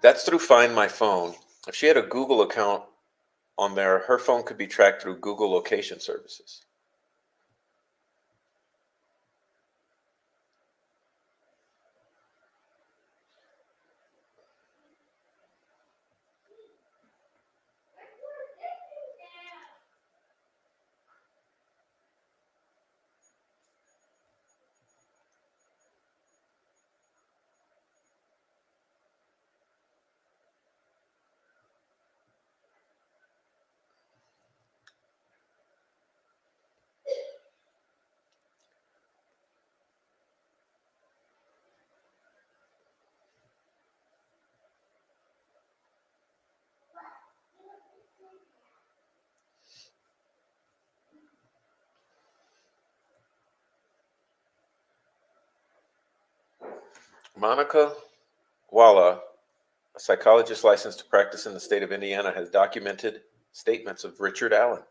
That's through Find My Phone. If she had a Google account on there, her phone could be tracked through Google location services. Monica Walla, a psychologist licensed to practice in the state of Indiana, has documented statements of Richard Allen.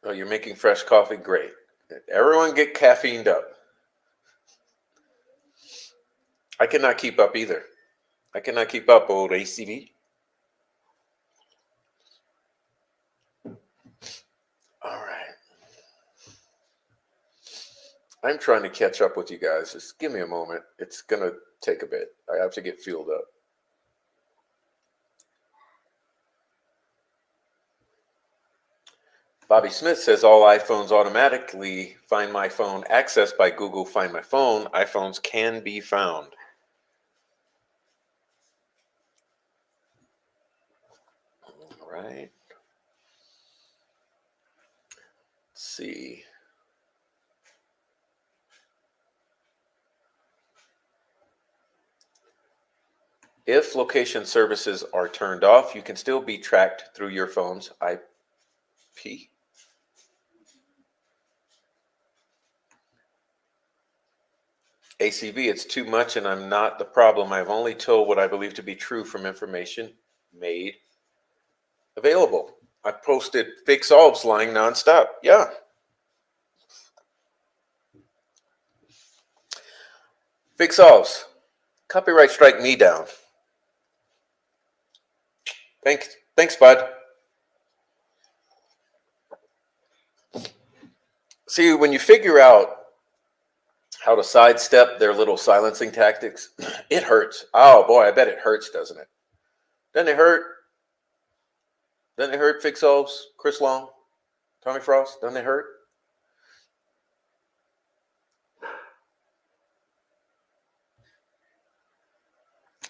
Oh, you're making fresh coffee? Great. Everyone get caffeined up. I cannot keep up either. I cannot keep up, old ACV. All right. I'm trying to catch up with you guys. Just give me a moment. It's going to take a bit. I have to get fueled up. Bobby Smith says all iPhones automatically find my phone accessed by Google Find My Phone. iPhones can be found. All right. Let's see. If location services are turned off, you can still be tracked through your phone's IP. ACV, it's too much and I'm not the problem. I've only told what I believe to be true from information made available. I posted fake solves lying nonstop. Yeah. Fake solves. Copyright strike me down. Thanks, bud. See, when you figure out how to sidestep their little silencing tactics, it hurts. Oh boy, I bet it hurts, doesn't it? Doesn't it hurt? Doesn't it hurt, Fix Solves, Chris Long, Tommy Frost? Doesn't it hurt?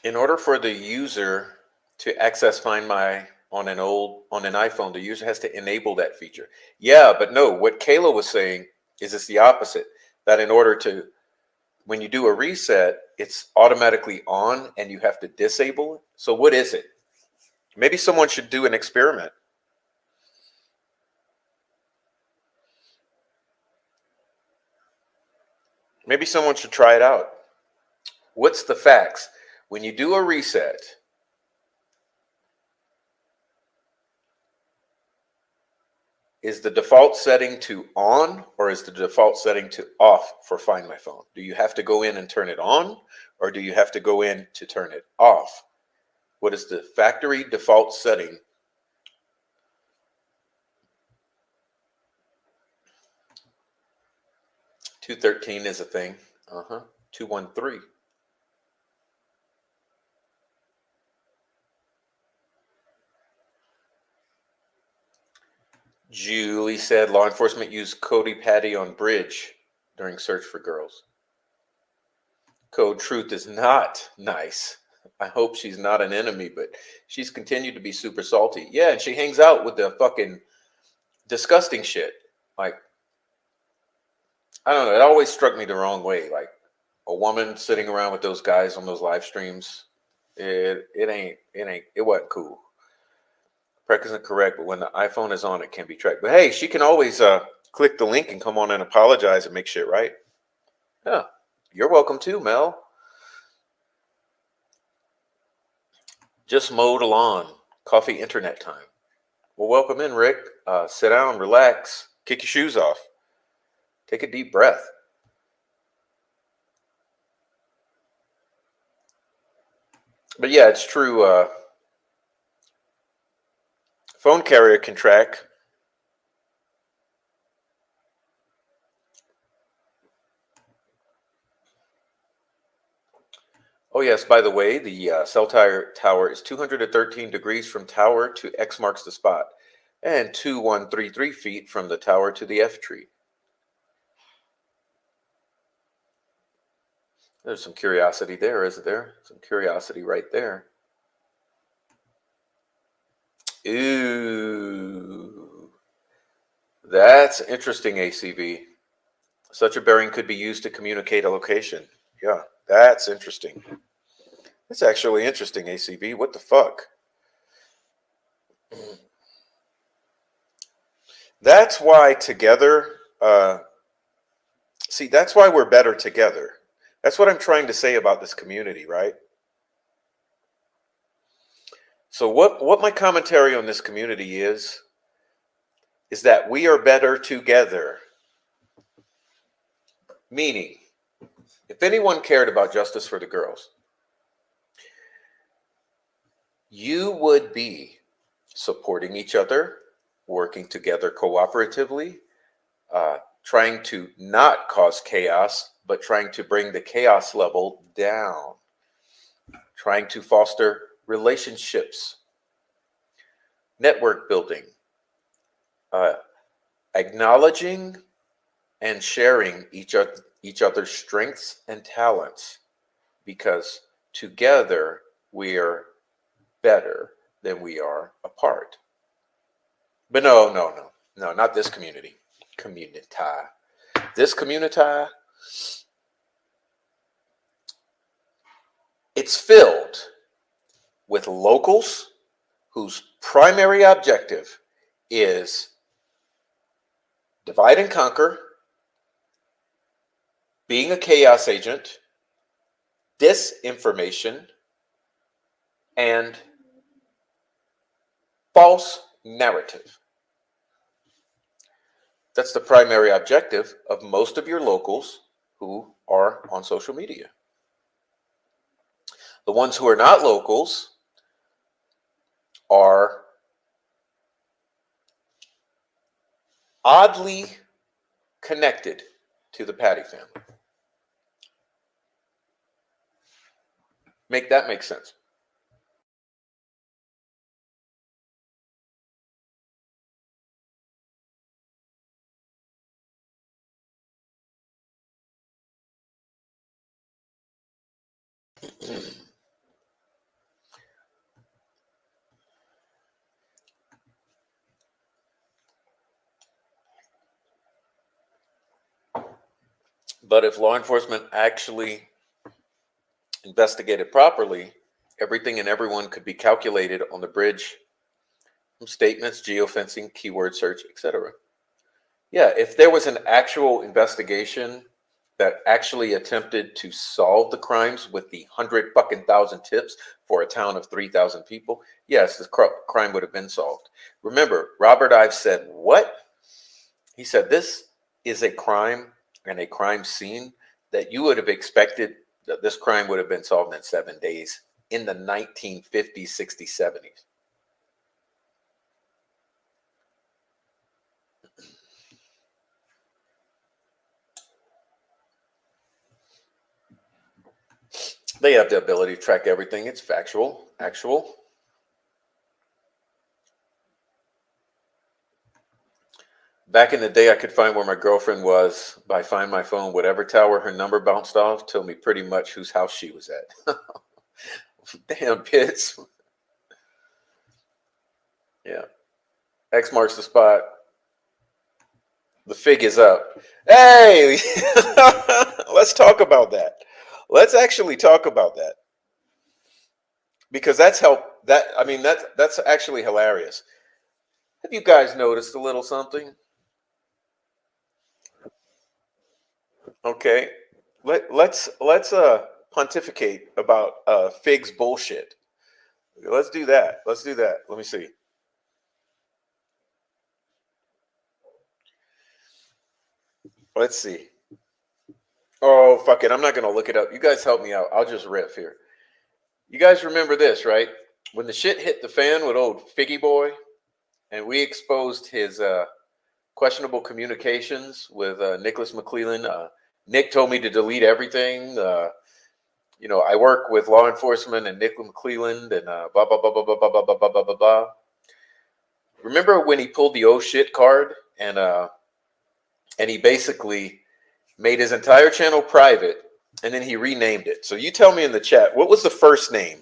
In order for the user to access Find My on an iPhone, the user has to enable that feature. Yeah, but no, what Kayla was saying is it's the opposite. That in order to, when you do a reset, it's automatically on and you have to disable it. So what is it? Maybe someone should do an experiment. Maybe someone should try it out. What's the facts? When you do a reset, is the default setting to on or is the default setting to off for Find My Phone? Do you have to go in and turn it on or do you have to go in to turn it off? What is the factory default setting? $213 is a thing. 213. Julie said law enforcement used Cody Patty on bridge during search for girls. Code Truth is not nice. I hope she's not an enemy, but she's continued to be super salty. Yeah, and she hangs out with the fucking disgusting shit. Like, I don't know. It always struck me the wrong way. Like, a woman sitting around with those guys on those live streams, it wasn't cool. Correct isn't correct, but when the iPhone is on, it can be tracked. But hey, she can always click the link and come on and apologize and make shit right. Yeah, you're welcome too, Mel. Just mowed a lawn. Coffee internet time. Well, welcome in, Rick. Sit down, relax, kick your shoes off. Take a deep breath. But yeah, it's true. Phone carrier can track. Oh yes, by the way, the cell tower is 213 degrees from tower to X marks the spot and 2133 feet from the tower to the F tree. There's some curiosity there, isn't there? Some curiosity right there. Ooh, that's interesting, ACV. Such a bearing could be used to communicate a location. Yeah, that's interesting. That's actually interesting, ACV. What the fuck? That's why together see, that's why we're better together. That's what I'm trying to say about this community, right? So what my commentary on this community is that we are better together. Meaning, if anyone cared about justice for the girls, you would be supporting each other, working together cooperatively, trying to not cause chaos, but trying to bring the chaos level down, trying to foster relationships, network building, uh, acknowledging and sharing each other's strengths and talents, because together we are better than we are apart. But no, not this community. This community, it's filled with locals whose primary objective is divide and conquer, being a chaos agent, disinformation, and false narrative. That's the primary objective of most of your locals who are on social media. The ones who are not locals are oddly connected to the Patty family. Make that make sense? But if law enforcement actually investigated properly, everything and everyone could be calculated on the bridge from statements, geofencing, keyword search, etc. Yeah, if there was an actual investigation that actually attempted to solve the crimes with the 100,000 tips for a town of 3,000 people, yes, the crime would have been solved. Remember, Robert Ives said what? He said this is a crime and a crime scene that you would have expected that this crime would have been solved in 7 days in the 1950s, 60s, 70s. They have the ability to track everything. It's factual, actual. Back in the day, I could find where my girlfriend was by Find My Phone. Whatever tower her number bounced off told me pretty much whose house she was at. Damn, Pitts. Yeah. X marks the spot. The fig is up. Hey, let's talk about that. Let's actually talk about that, because that's actually hilarious. Have you guys noticed a little something? Okay, let's pontificate about Fig's bullshit. Let's do that. Let's do that. Let me see. Let's see. Oh, fuck it. I'm not gonna look it up. You guys help me out. I'll just riff here. You guys remember this, right? When the shit hit the fan with old Figgy Boy, and we exposed his questionable communications with Nicholas McClellan. Nick told me to delete everything. I work with law enforcement and Nick McClelland and blah, blah, blah, blah, blah, blah, blah, blah, blah, blah, blah. Remember when he pulled the oh shit card and he basically made his entire channel private and then he renamed it. So you tell me in the chat, what was the first name?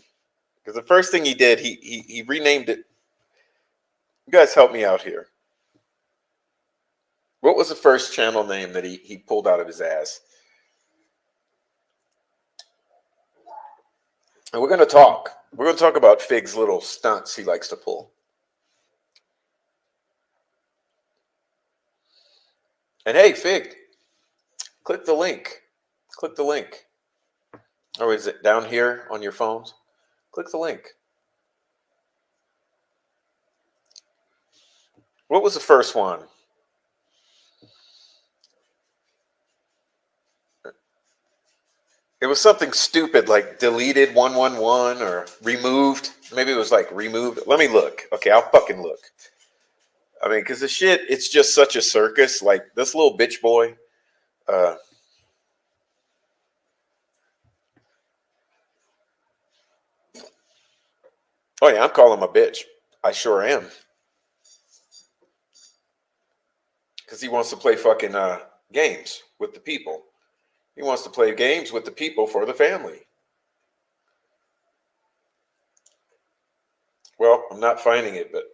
Because the first thing he did, he renamed it. You guys help me out here. What was the first channel name that he pulled out of his ass? And we're going to talk. We're going to talk about Fig's little stunts he likes to pull. And hey, Fig, click the link. Click the link. Or is it down here on your phones? Click the link. What was the first one? It was something stupid like deleted 111 or removed. Maybe it was like removed. Let me look. Okay, I'll fucking look. I mean, because the shit, it's just such a circus. Like this little bitch boy. Uh, oh, yeah, I'm calling him a bitch. I sure am. Because he wants to play fucking games with the people. He wants to play games with the people for the family. Well, I'm not finding it, but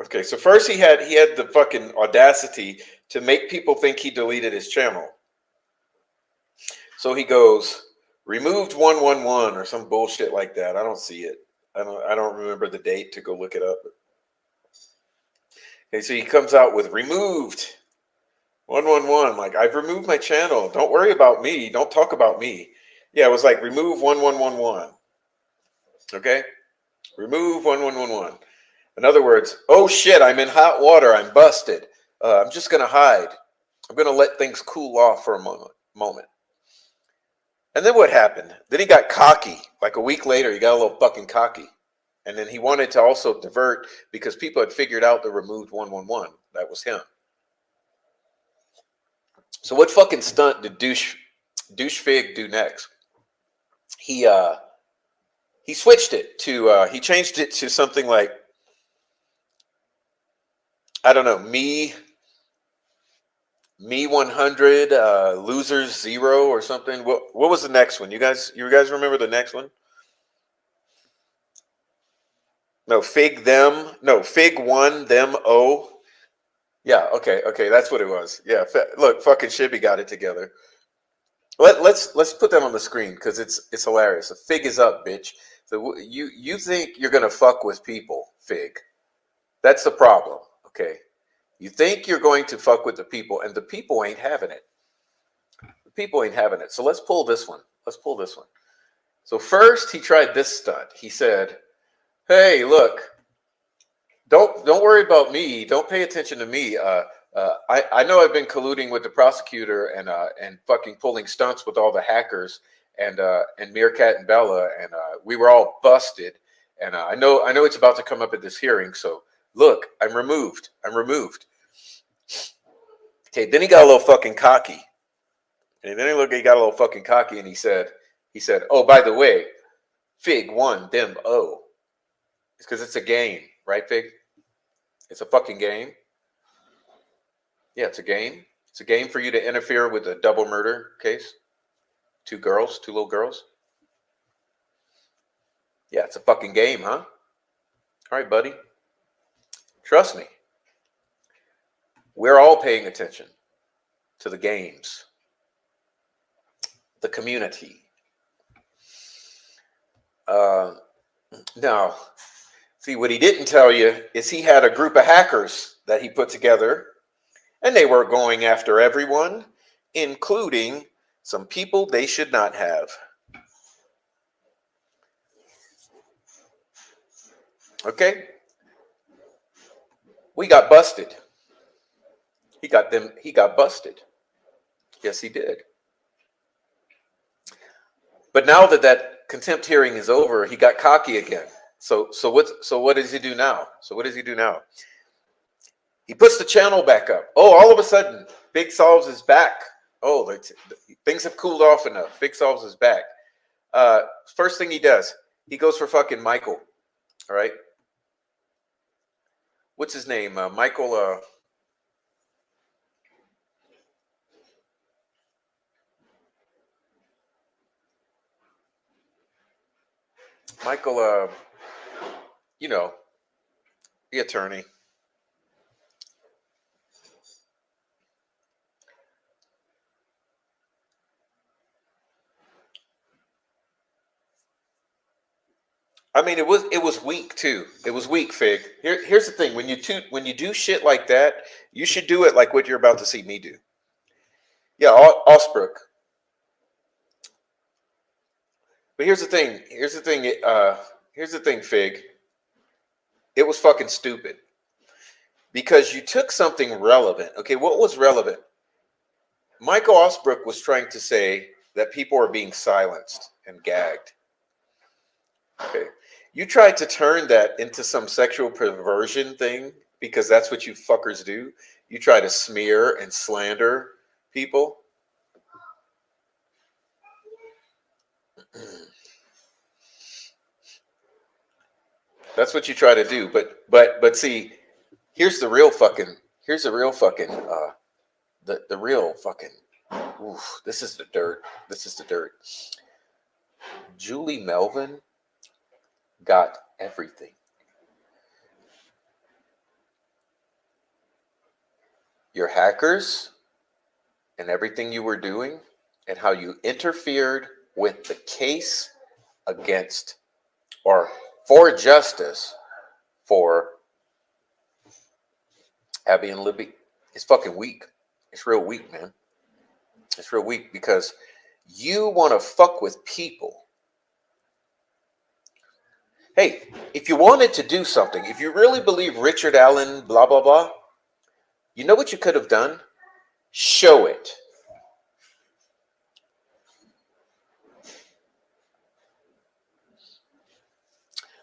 okay. So first he had the fucking audacity to make people think he deleted his channel. So he goes, removed 111 or some bullshit like that. I don't see it. I don't remember the date to go look it up. Okay, so he comes out with removed 111. Like, I've removed my channel. Don't worry about me. Don't talk about me. Yeah, it was like remove 1111. Okay? Remove 1111. In other words, oh shit, I'm in hot water. I'm busted. I'm just going to hide. I'm going to let things cool off for a moment. And then what happened? Then he got cocky. Like a week later, he got a little fucking cocky. And then he wanted to also divert because people had figured out the removed 111. That was him. So what fucking stunt did douche Fig do next? He switched it to he changed it to something like, I don't know, me 100, losers 0 or something. What was the next one? You guys remember the next one? No, Fig them. No, Fig 1 them 0. Yeah, okay, that's what it was. Yeah, look, fucking Shibby got it together. Let's put that on the screen because it's hilarious. The Fig is up, bitch. So you think you're gonna fuck with people, Fig? That's the problem. Okay, you think you're going to fuck with the people, and the people ain't having it. The people ain't having it. So let's pull this one. So first he tried this stunt. He said, "Hey, look, don't worry about me. Don't pay attention to me. I know I've been colluding with the prosecutor and fucking pulling stunts with all the hackers and Meerkat and Bella, and we were all busted. And I know it's about to come up at this hearing. So look, I'm removed. Okay, then he got a little fucking cocky. And then he got a little fucking cocky, and he said, oh, by the way, Fig 1 them 0. It's because it's a game, right, Fig? It's a fucking game. Yeah, it's a game. It's a game for you to interfere with a double murder case. 2 little girls. Yeah, it's a fucking game, huh? All right, buddy. Trust me. We're all paying attention to the games, the community. Now, see, what he didn't tell you is he had a group of hackers that he put together, and they were going after everyone, including some people they should not have. Okay? We got busted. He got busted. Yes, he did. But now that contempt hearing is over, he got cocky again. So what does he do now? He puts the channel back up. Oh, all of a sudden, Big Solves is back. Oh, things have cooled off enough. Big Solves is back. First thing he does, he goes for fucking Michael. All right. What's his name? Michael. Michael. You know, the attorney. I mean, it was weak too. It was weak, Fig. Here's the thing: when you do shit like that, you should do it like what you're about to see me do. Yeah, Osbrook. But here's the thing. Here's the thing. Here's the thing, Fig. It was fucking stupid because you took something relevant. Okay, what was relevant? Michael Osbrook was trying to say that people are being silenced and gagged. Okay. You tried to turn that into some sexual perversion thing because that's what you fuckers do. You try to smear and slander people. That's what you try to do. But see, here's the real fucking the real fucking this is the dirt. This is the dirt. Julie Melvin got everything. Your hackers and everything you were doing and how you interfered with the case against or for justice for Abby and Libby. It's fucking weak. It's real weak, man. It's real weak because you want to fuck with people. Hey, if you wanted to do something, if you really believe Richard Allen, blah, blah, blah, you know what you could have done? Show it.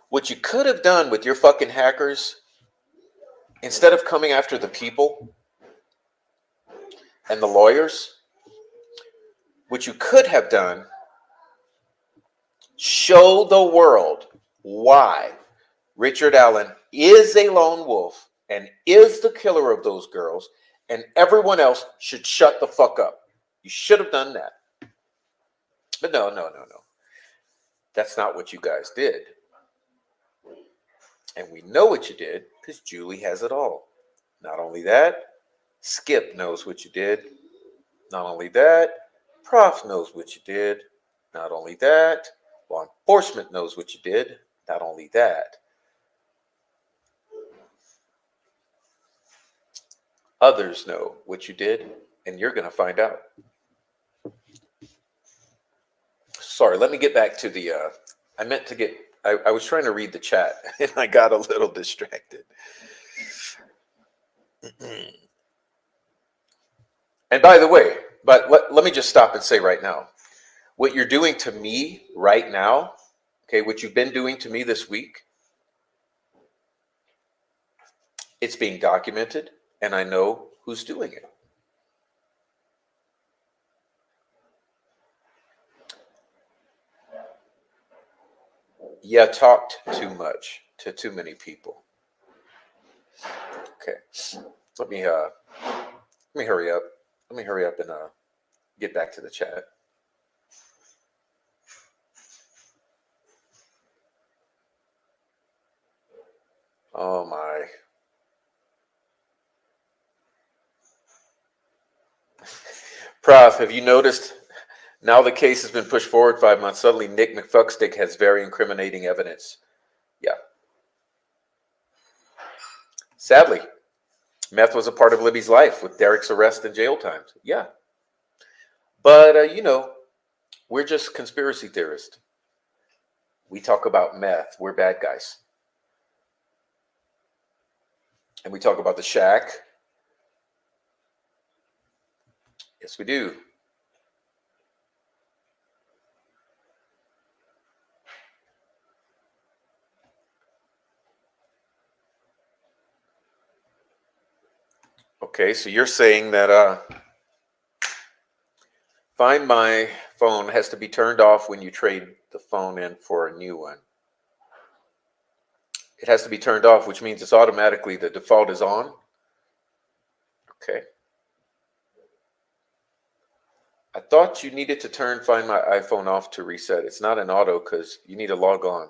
What you could have done with your fucking hackers, instead of coming after the people and the lawyers, what you could have done, show the world why Richard Allen is a lone wolf and is the killer of those girls, and everyone else should shut the fuck up. You should have done that. But no. That's not what you guys did. And we know what you did because Julie has it all. Not only that, Skip knows what you did. Not only that, Prof knows what you did. Not only that, law enforcement knows what you did. Not only that, others know what you did, and you're going to find out. Sorry, let me get back to the, I was trying to read the chat, and I got a little distracted. And by the way, let me just stop and say right now, what you're doing to me right now, okay, what you've been doing to me this week, it's being documented, and I know who's doing it. You talked too much to too many people. Okay, let me hurry up. Let me hurry up and get back to the chat. Oh my. Prof, have you noticed now the case has been pushed forward 5 months? Suddenly Nick McFuckstick has very incriminating evidence. Yeah. Sadly, meth was a part of Libby's life with Derek's arrest and jail times. Yeah. But, we're just conspiracy theorists. We talk about meth. We're bad guys. And we talk about the shack. Yes, we do. Okay, so you're saying that Find My Phone has to be turned off when you trade the phone in for a new one. It has to be turned off, which means it's automatically, the default is on. Okay. I thought you needed to turn Find My iPhone off to reset. It's not an auto because you need to log on.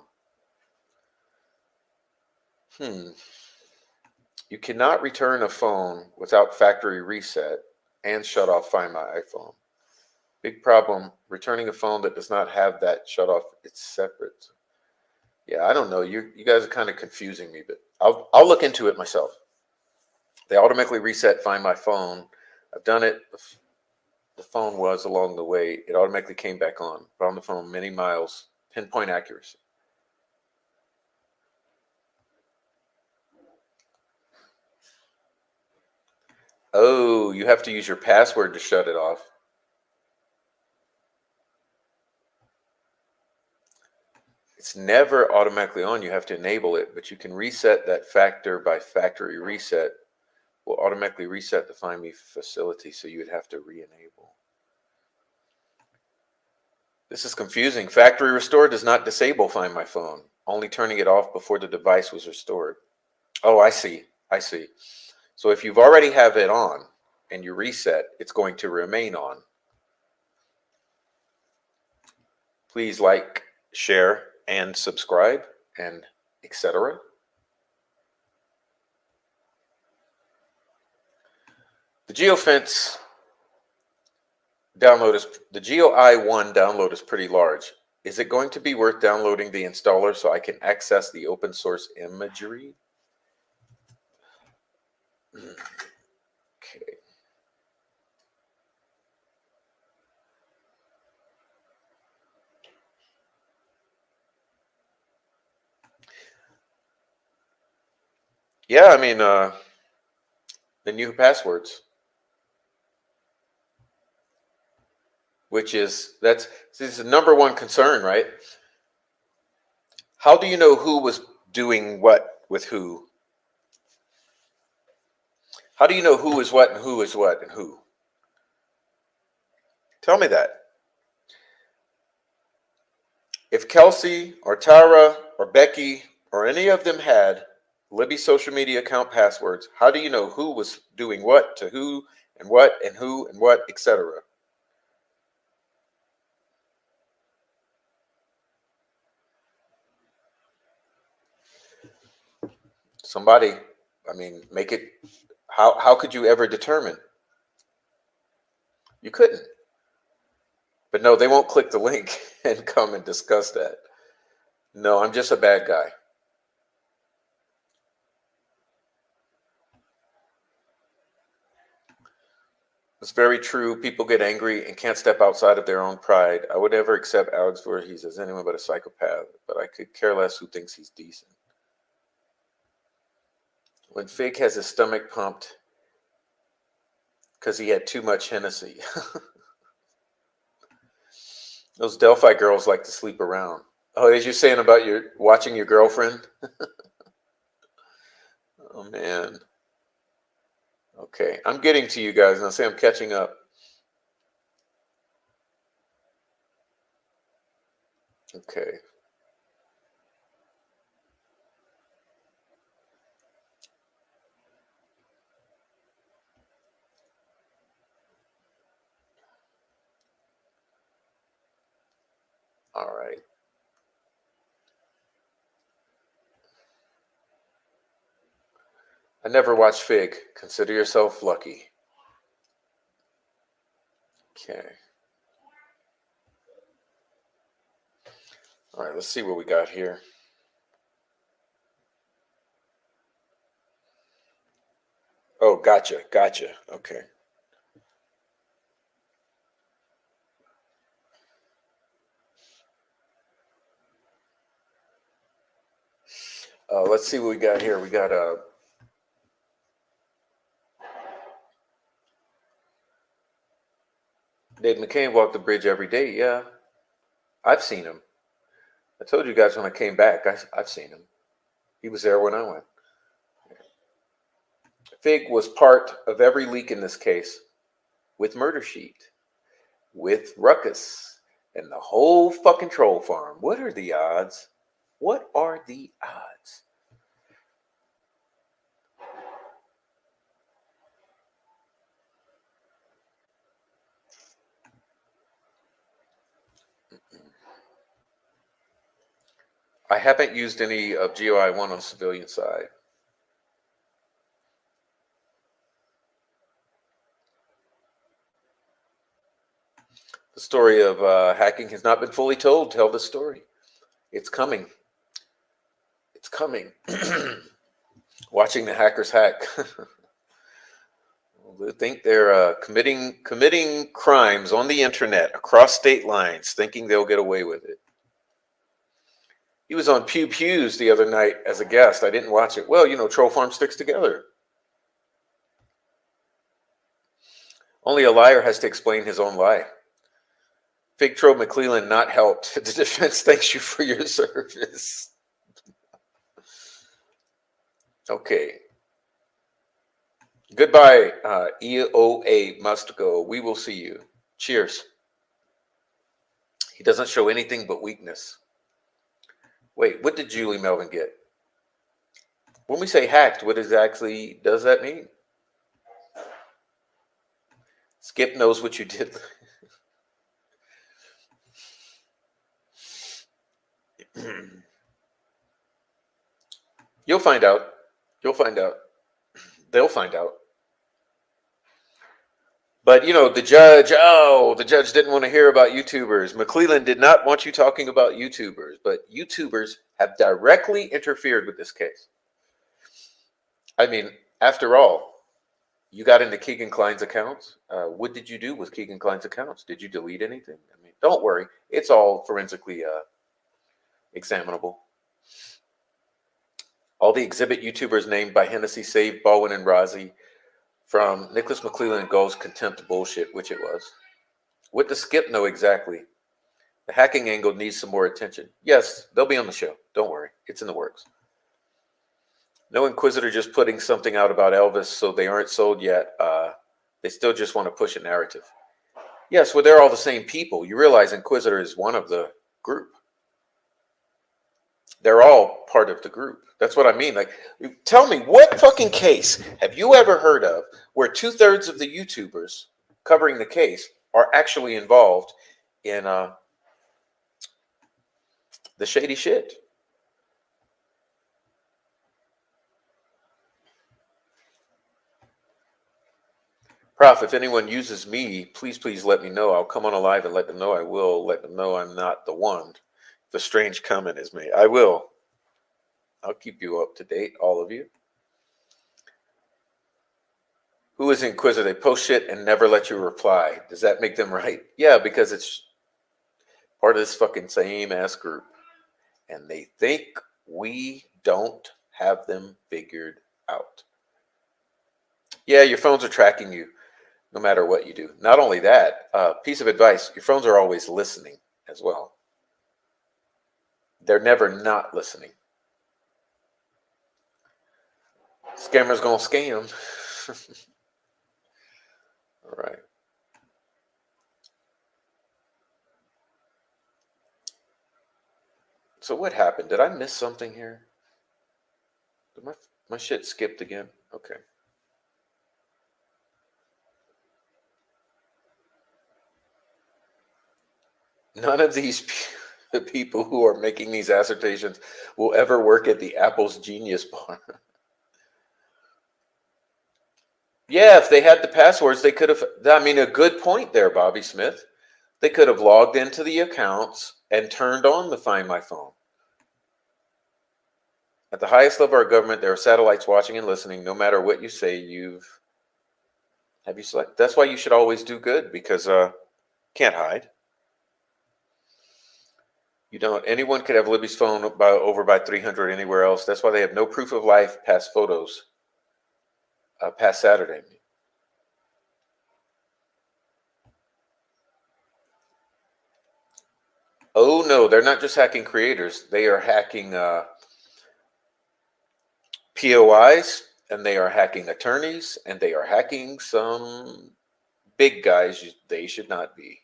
You cannot return a phone without factory reset and shut off Find My iPhone. Big problem. Returning a phone that does not have that shut off, it's separate. Yeah, I don't know. You guys are kind of confusing me, but I'll look into it myself. They automatically reset Find My Phone. I've done it. The phone was along the way. It automatically came back on. Found the phone many miles. Pinpoint accuracy. Oh, you have to use your password to shut it off. It's never automatically on. You have to enable it, but you can reset that factor by factory reset. Will automatically reset the Find Me facility, so you would have to re-enable. This is confusing. Factory restore does not disable Find My Phone, only turning it off before the device was restored. Oh, I see. I see. So if you've already have it on and you reset, it's going to remain on. Please like, share, and subscribe, and etc. The GeoFence download is the GeoI1 download is pretty large. Is it going to be worth downloading the installer so I can access the open source imagery? Okay. Yeah, I mean, the new passwords, which is this is the number one concern, right? How do you know who was doing what with who? How do you know who is what and who is what and who? Tell me that. If Kelsey or Tara or Becky or any of them had Libby social media account passwords, how do you know who was doing what to who and what and who and what, etc.? Somebody, I mean, make it. How could you ever determine? You couldn't. But no, they won't click the link and come and discuss that. No, I'm just a bad guy. It's very true. People get angry and can't step outside of their own pride. I would never accept Alex Voorhees as anyone but a psychopath, but I could care less who thinks he's decent. When Fig has his stomach pumped because he had too much Hennessy. Those Delphi girls like to sleep around. Oh, as you're saying about your watching your girlfriend? Oh, man. Okay, I'm getting to you guys, and I say I'm catching up. Okay. All right. I never watched Fig. Consider yourself lucky. Okay. All right, let's see what we got here. Oh, gotcha. Gotcha. Okay. Let's see what we got here. We got Dave McCain walked the bridge every day. Yeah, I've seen him. I told you guys when I came back, I've seen him. He was there when I went. Fig was part of every leak in this case with Murder Sheet, with Ruckus, and the whole fucking troll farm. What are the odds? What are the odds? I haven't used any of GOI1 on the civilian side. The story of hacking has not been fully told. Tell the story. It's coming. coming. Watching the hackers hack. They think they're committing crimes on the internet across state lines, thinking they'll get away with it. He was on Pew Pews the other night as a guest. I didn't watch it. Well, Troll Farm sticks together. Only a liar has to explain his own lie. Fake Troll McClellan not helped. The defense thanks you for your service. Okay. Goodbye, EOA must go. We will see you. Cheers. He doesn't show anything but weakness. Wait, what did Julie Melvin get? When we say hacked, what exactly does that mean? Skip knows what you did. You'll find out. You'll find out. They'll find out. But, the judge didn't want to hear about YouTubers. McClellan did not want you talking about YouTubers, but YouTubers have directly interfered with this case. I mean, after all, you got into Keegan Klein's accounts. What did you do with Keegan Klein's accounts? Did you delete anything? I mean, don't worry. It's all forensically examinable. All the exhibit YouTubers named by Hennessy saved Baldwin and Rozzi from Nicholas McClellan Gold's contempt bullshit, which it was. What does Skip know exactly? The hacking angle needs some more attention. Yes, they'll be on the show. Don't worry. It's in the works. No Inquisitor just putting something out about Elvis so they aren't sold yet. They still just want to push a narrative. Yes, well, they're all the same people. You realize Inquisitor is one of the group. They're all part of the group. That's what I mean. Like, tell me, what fucking case have you ever heard of where 2/3 of the YouTubers covering the case are actually involved in the shady shit? Prof, if anyone uses me, please let me know. I'll come on live and let them know. I will let them know I'm not the one. If a strange comment is made, I will. I'll keep you up to date, all of you. Who is Inquisitor? They post shit and never let you reply. Does that make them right? Yeah, because it's part of this fucking same ass group. And they think we don't have them figured out. Yeah, your phones are tracking you no matter what you do. Not only that, piece of advice, your phones are always listening as well. They're never not listening. Scammers gonna scam. All right. So what happened? Did I miss something here? Did my shit skipped again? Okay. None of these people who are making these assertions will ever work at the Apple's Genius Bar. Yeah, if they had the passwords, they could have. I mean, a good point there, Bobby Smith. They could have logged into the accounts and turned on the Find My Phone. At the highest level of our government, there are satellites watching and listening. No matter what you say, have you select. That's why you should always do good, because can't hide. You don't. Anyone could have Libby's phone over by 300 anywhere else. That's why they have no proof of life past photos. Past Saturday. Oh no, they're not just hacking creators. They are hacking POIs, and they are hacking attorneys, and they are hacking some big guys they should not be.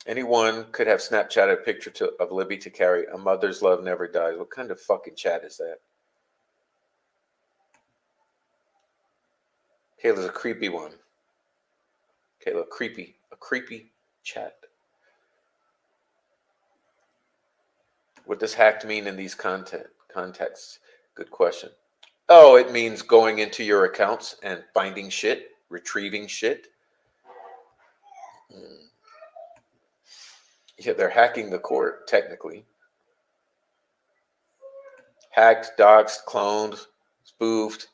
Anyone could have Snapchatted a picture of Libby to carry "A Mother's Love Never Dies." What kind of fucking chat is that? Kayla's a creepy one. Kayla, a creepy chat. What does hacked mean in these contexts? Good question. Oh, it means going into your accounts and finding shit, retrieving shit. Yeah, they're hacking the court, technically. Hacked, doxed, cloned, spoofed.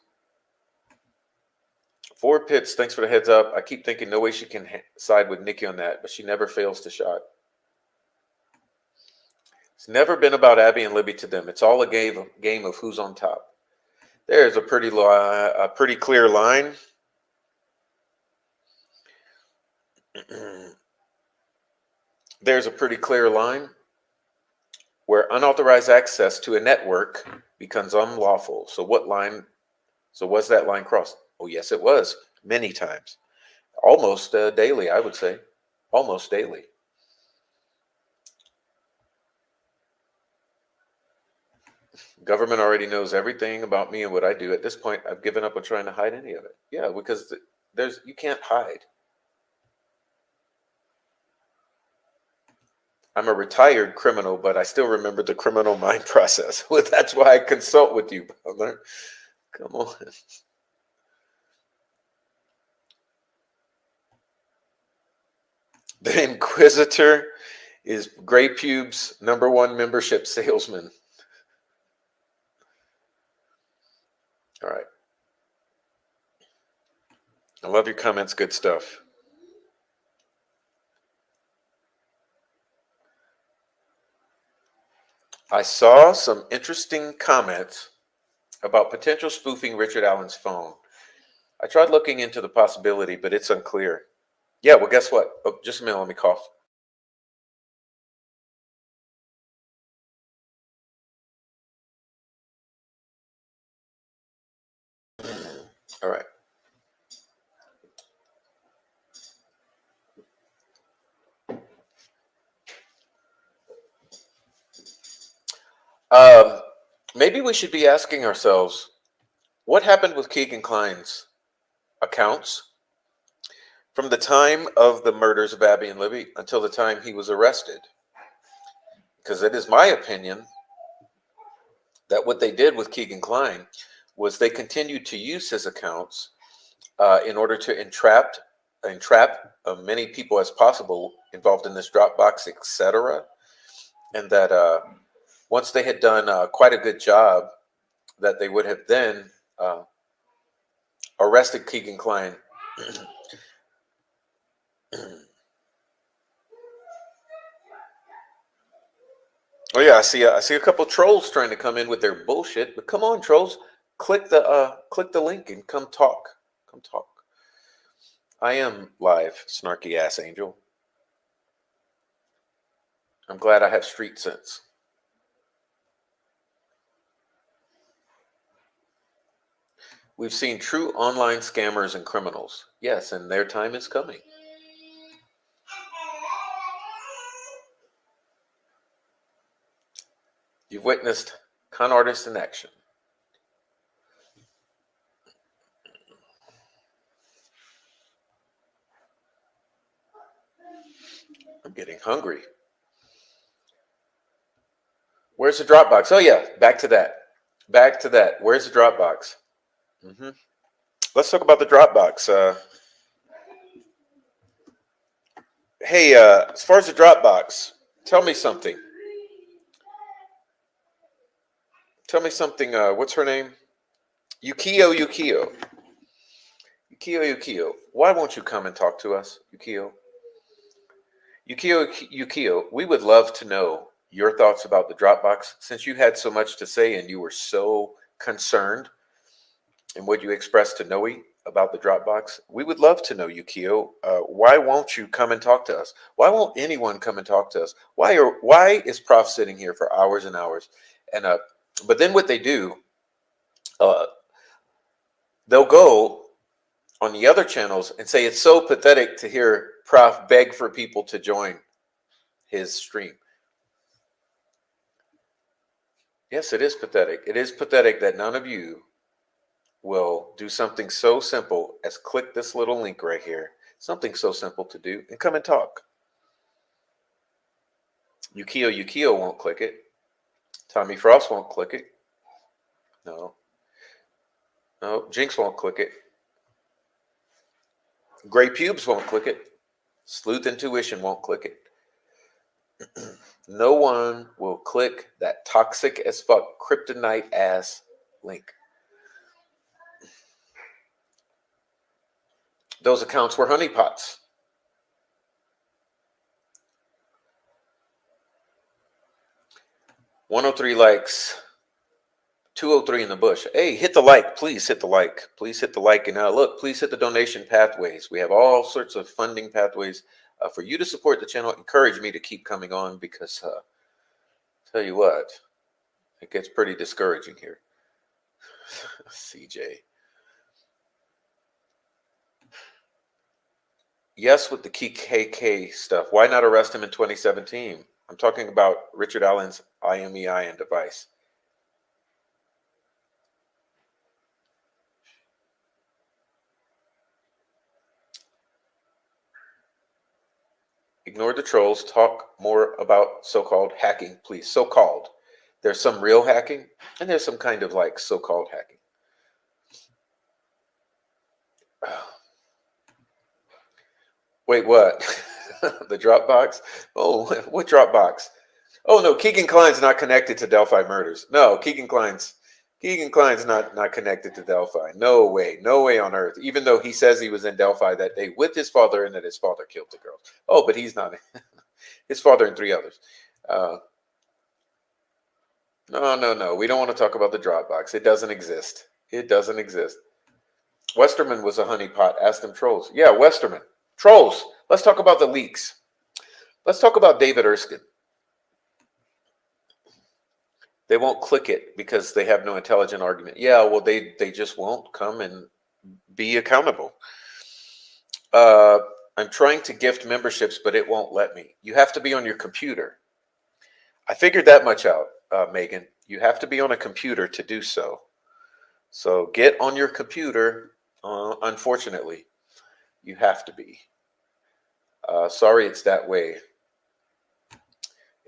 Four Pits, thanks for the heads up. I keep thinking no way she can side with Nikki on that, but she never fails to shot. It's never been about Abby and Libby to them. It's all a game of who's on top. There's a pretty clear line. There's a pretty clear line where unauthorized access to a network becomes unlawful. So what line? So was that line crossed? Oh, yes, it was. Many times. Almost daily, I would say. Almost daily. Government already knows everything about me and what I do. At this point, I've given up on trying to hide any of it. Yeah, because you can't hide. I'm a retired criminal, but I still remember the criminal mind process. That's why I consult with you, brother. Come on. The Inquisitor is Gray Pube's #1 membership salesman. All right. I love your comments. Good stuff. I saw some interesting comments about potential spoofing Richard Allen's phone. I tried looking into the possibility, but it's unclear. Yeah, well, guess what? Oh, just a minute. Let me cough. All right. Maybe we should be asking ourselves, what happened with Keegan Klein's accounts from the time of the murders of Abby and Libby until the time he was arrested? Because it is my opinion that what they did with Keegan Klein was they continued to use his accounts in order to entrap many people as possible involved in this Dropbox, etc. And that once they had done quite a good job, that they would have then arrested Keegan Klein. Oh yeah, I see a couple trolls trying to come in with their bullshit, but come on, trolls, click the link and come talk. Come talk. I am live, snarky ass angel. I'm glad I have street sense. We've seen true online scammers and criminals. Yes, and their time is coming. You've witnessed con artists in action. I'm getting hungry. Where's the Dropbox? Oh yeah, back to that. Back to that. Where's the Dropbox? Let's talk about the Dropbox. Hey, as far as the Dropbox, tell me something. Tell me something. What's her name? Yukio. Why won't you come and talk to us, Yukio? Yukio, we would love to know your thoughts about the Dropbox since you had so much to say and you were so concerned in what you expressed to Noe about the Dropbox. We would love to know, Yukio. Why won't you come and talk to us? Why won't anyone come and talk to us? Why is Prof sitting here for hours and hours? And but then what they do, they'll go on the other channels and say it's so pathetic to hear Prof beg for people to join his stream. Yes, it is pathetic. It is pathetic that none of you will do something so simple as click this little link right here. Something so simple to do and come and talk. Yukio won't click it. Tommy Frost won't click it. No, Jinx won't click it. Gray Pubes won't click it. Sleuth Intuition won't click it. No one will click that toxic as fuck kryptonite ass link. Those accounts were honeypots. 103 likes, 203 in the bush. Hey, hit the like. Please hit the like. Please hit the like. And look, please hit the donation pathways. We have all sorts of funding pathways for you to support the channel. Encourage me to keep coming on because, tell you what, it gets pretty discouraging here. CJ. Yes, with the KKK stuff. Why not arrest him in 2017? I'm talking about Richard Allen's IMEI and device. Ignore the trolls. Talk more about so-called hacking, please. So-called. There's some real hacking, and there's some kind of like so-called hacking. Wait, what? The Dropbox? Oh, what Dropbox? Oh no, Keegan Klein's not connected to Delphi murders. No, Keegan Klein's not connected to Delphi. No way on earth. Even though he says he was in Delphi that day with his father and that his father killed the girls. Oh, but he's not. His father and 3 others. No. We don't want to talk about the Dropbox. It doesn't exist. It doesn't exist. Westerman was a honeypot. Ask them trolls. Yeah, Westerman. Trolls. Let's talk about the leaks. Let's talk about David Erskine. They won't click it because they have no intelligent argument. Yeah, well, they just won't come and be accountable. I'm trying to gift memberships, but it won't let me. You have to be on your computer. I figured that much out, Megan. You have to be on a computer to do so. So get on your computer. Unfortunately, you have to be. Sorry, it's that way.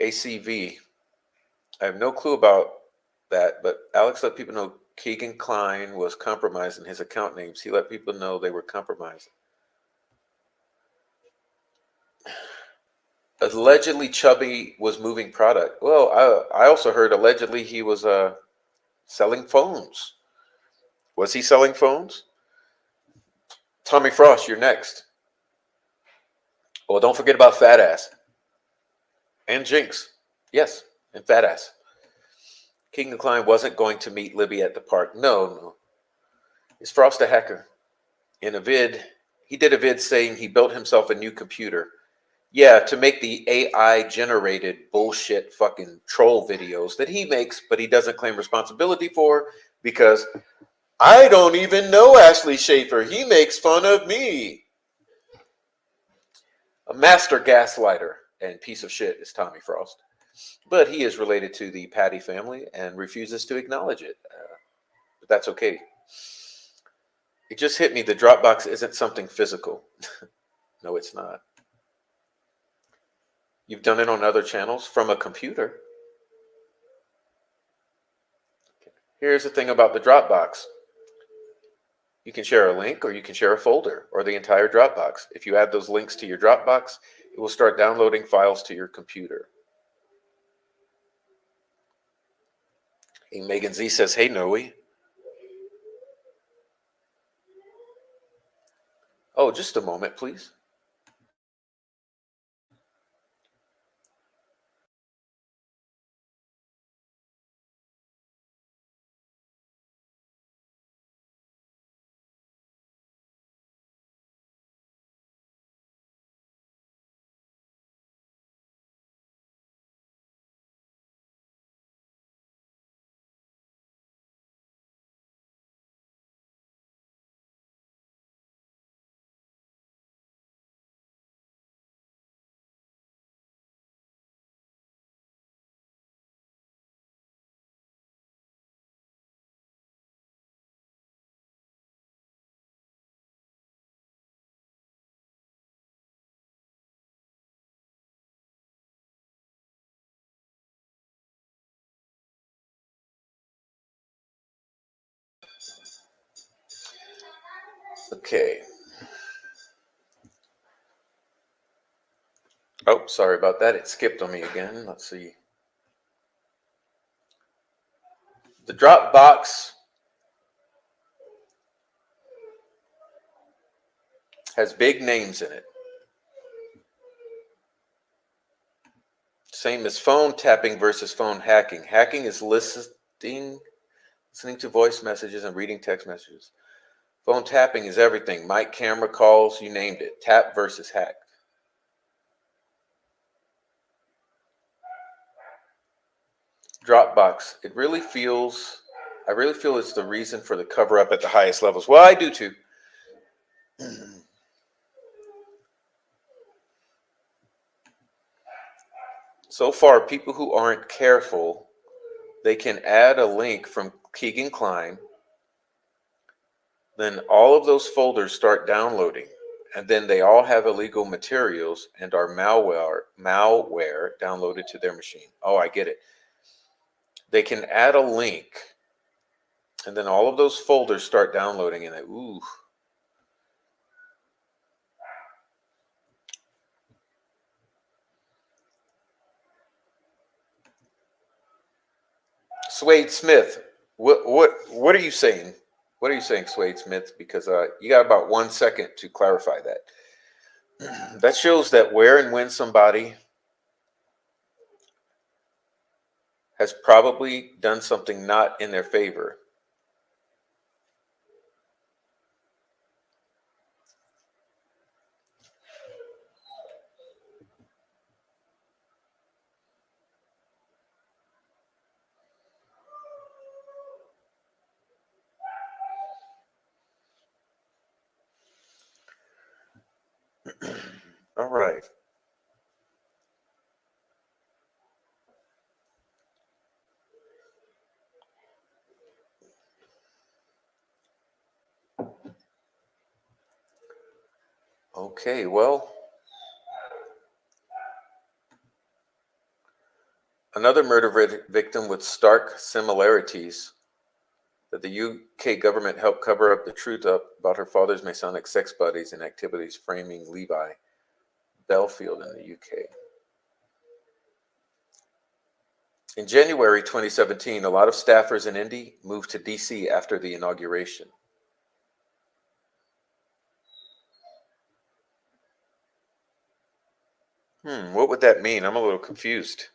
ACV. I have no clue about that, but Alex let people know Keegan Klein was compromised in his account names. He let people know they were compromised. Allegedly, Chubby was moving product. Well, I also heard allegedly he was selling phones. Was he selling phones? Tommy Frost, you're next. Well, don't forget about Fat Ass. And Jinx. Yes, and Fat Ass. Keegan Klein wasn't going to meet Libby at the park. No. Is Frost a hacker? In a vid, he did a vid saying he built himself a new computer. Yeah, to make the AI generated bullshit fucking troll videos that he makes, but he doesn't claim responsibility for because I don't even know Ashley Schaefer. He makes fun of me. A master gaslighter and piece of shit is Tommy Frost. But he is related to the Patty family and refuses to acknowledge it. But that's okay. It just hit me. The Dropbox isn't something physical. No, it's not. You've done it on other channels from a computer. Here's the thing about the Dropbox. You can share a link or you can share a folder or the entire Dropbox. If you add those links to your Dropbox, it will start downloading files to your computer. Hey, Megan Z says, hey, Noe. Oh, just a moment, please. Okay. Oh, sorry about that. It skipped on me again. Let's see. The Dropbox has big names in it. Same as phone tapping versus phone hacking. Hacking is listening to voice messages and reading text messages. Phone tapping is everything. Mic, camera, calls, you named it. Tap versus hack. Dropbox. I really feel it's the reason for the cover up at the highest levels. Well, I do too. So far, people who aren't careful, they can add a link from Keegan Klein. Then all of those folders start downloading. And then they all have illegal materials and are malware downloaded to their machine. Oh, I get it. They can add a link, and then all of those folders start downloading, and ooh. Swade Smith, what are you saying? What are you saying, Swade Smith? Because you got about 1 second to clarify that. That shows that where and when somebody has probably done something not in their favor. All right. Okay, well, another murder victim with stark similarities that the UK government helped cover up the truth up about her father's Masonic sex buddies and activities, framing Levi Belfield in the UK. In January 2017, a lot of staffers in Indy moved to DC after the inauguration. What would that mean? I'm a little confused.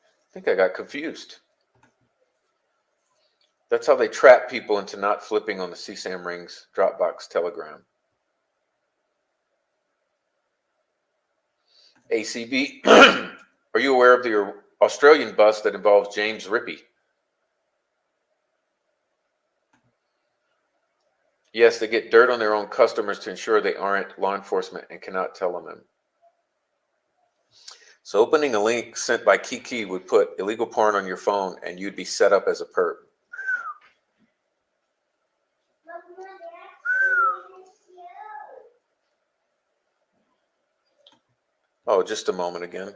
I think I got confused. That's how they trap people into not flipping on the CSAM Rings Dropbox Telegram. ACB, are you aware of the Australian bust that involves James Rippey? Yes, they get dirt on their own customers to ensure they aren't law enforcement and cannot tell on them. So opening a link sent by Kiki would put illegal porn on your phone and you'd be set up as a perp. Oh, just a moment again.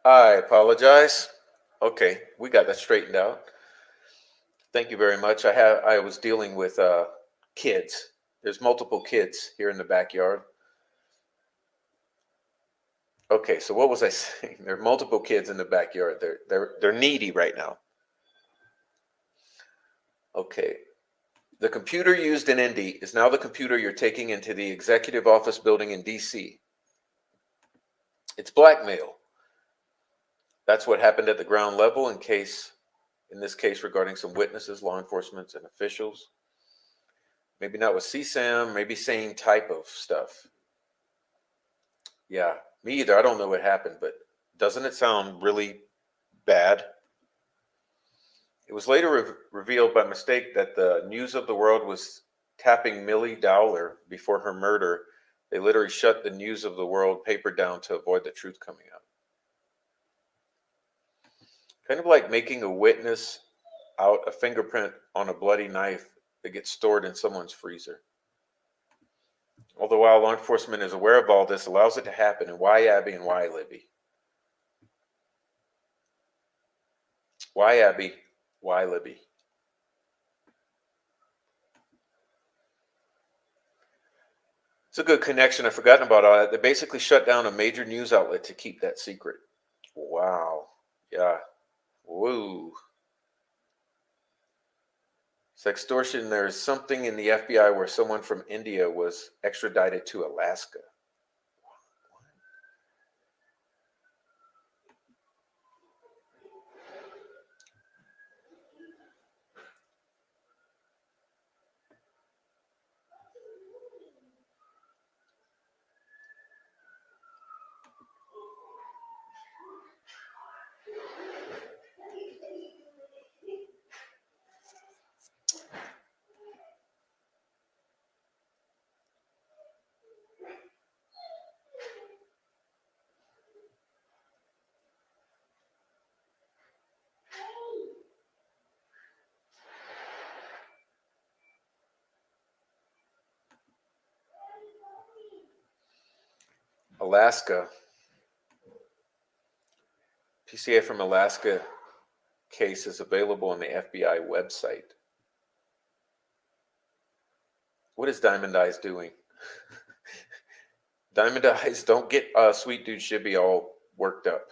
I apologize. Okay, we got that straightened out. Thank you very much. I was dealing with kids. There's multiple kids here in the backyard. Okay, so what was I saying? There are multiple kids in the backyard. They're needy right now. Okay. The computer used in Indy is now the computer you're taking into the executive office building in DC. It's blackmail. That's what happened at the ground level in this case regarding some witnesses, law enforcement, and officials. Maybe not with CSAM, maybe same type of stuff. Yeah, me either. I don't know what happened, but doesn't it sound really bad? It was later revealed by mistake that the News of the World was tapping Millie Dowler before her murder. They literally shut the News of the World paper down to avoid the truth coming out. Kind of like making a witness out a fingerprint on a bloody knife that gets stored in someone's freezer. Although while law enforcement is aware of all this, allows it to happen. And why Abby and why Libby? Why Abby? Why Libby? It's a good connection. I've forgotten about all that. They basically shut down a major news outlet to keep that secret. Wow. Yeah. Woo. Sextortion. There's something in the FBI where someone from India was extradited to Alaska. Alaska. PCA from Alaska case is available on the FBI website. What is Diamond Eyes doing? Diamond Eyes, don't get Sweet Dude Shibby all worked up.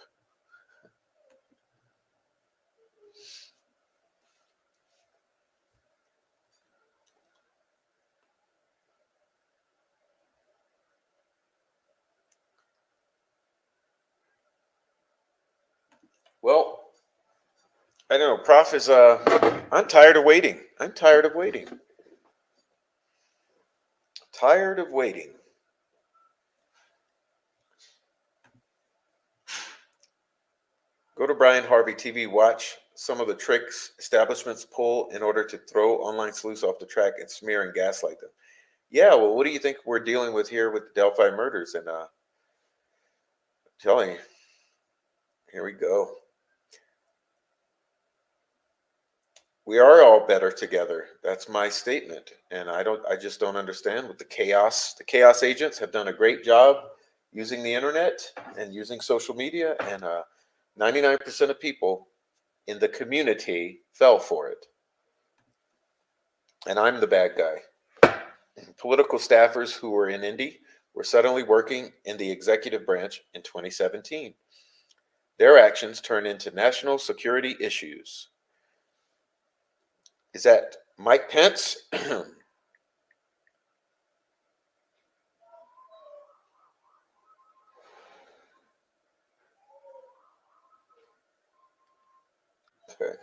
Well, I don't know. Prof is I'm tired of waiting. I'm tired of waiting. Tired of waiting. Go to Brian Harvey TV. Watch some of the tricks establishments pull in order to throw online sleuths off the track and smear and gaslight them. Yeah, well, what do you think we're dealing with here with the Delphi murders? And I'm telling you, here we go. We are all better together. That's my statement. And I just don't understand with the chaos. The chaos agents have done a great job using the internet and using social media, and 99% of people in the community fell for it. And I'm the bad guy. Political staffers who were in Indy were suddenly working in the executive branch in 2017. Their actions turned into national security issues. Is that Mike Pence? Okay.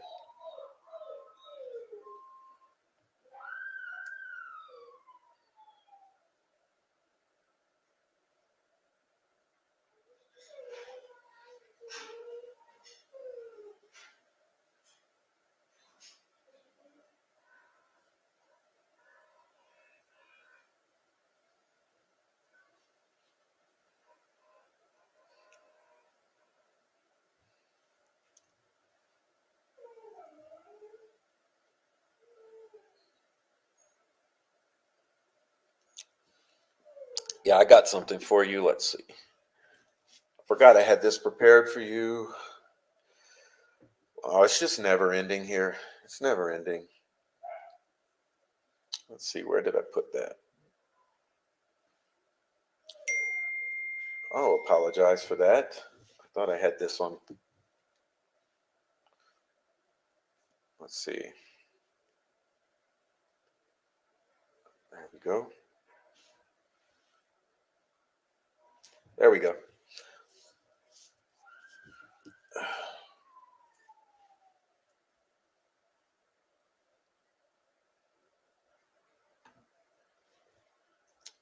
Yeah, I got something for you. Let's see. Forgot I had this prepared for you. Oh, it's just never ending here. It's never ending. Let's see, where did I put that? Oh, apologize for that. I thought I had this on. Let's see. There we go. There we go.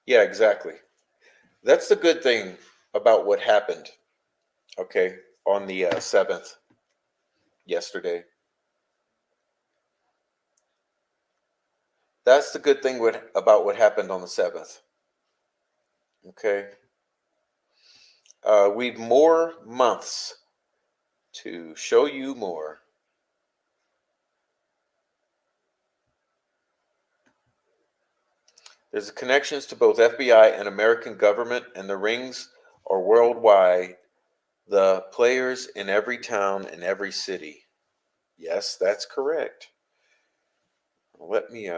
Yeah, exactly. That's the good thing about what happened, okay, on the 7th, yesterday. That's the good thing about what happened on the 7th, okay? We've more months to show you more. There's connections to both FBI and American government, and the rings are worldwide. The players in every town and every city. Yes, that's correct. Let me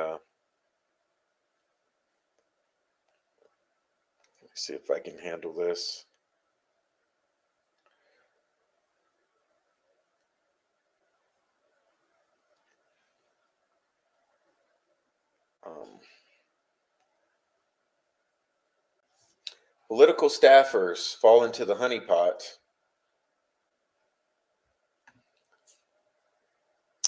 see if I can handle this. Political staffers fall into the honeypot,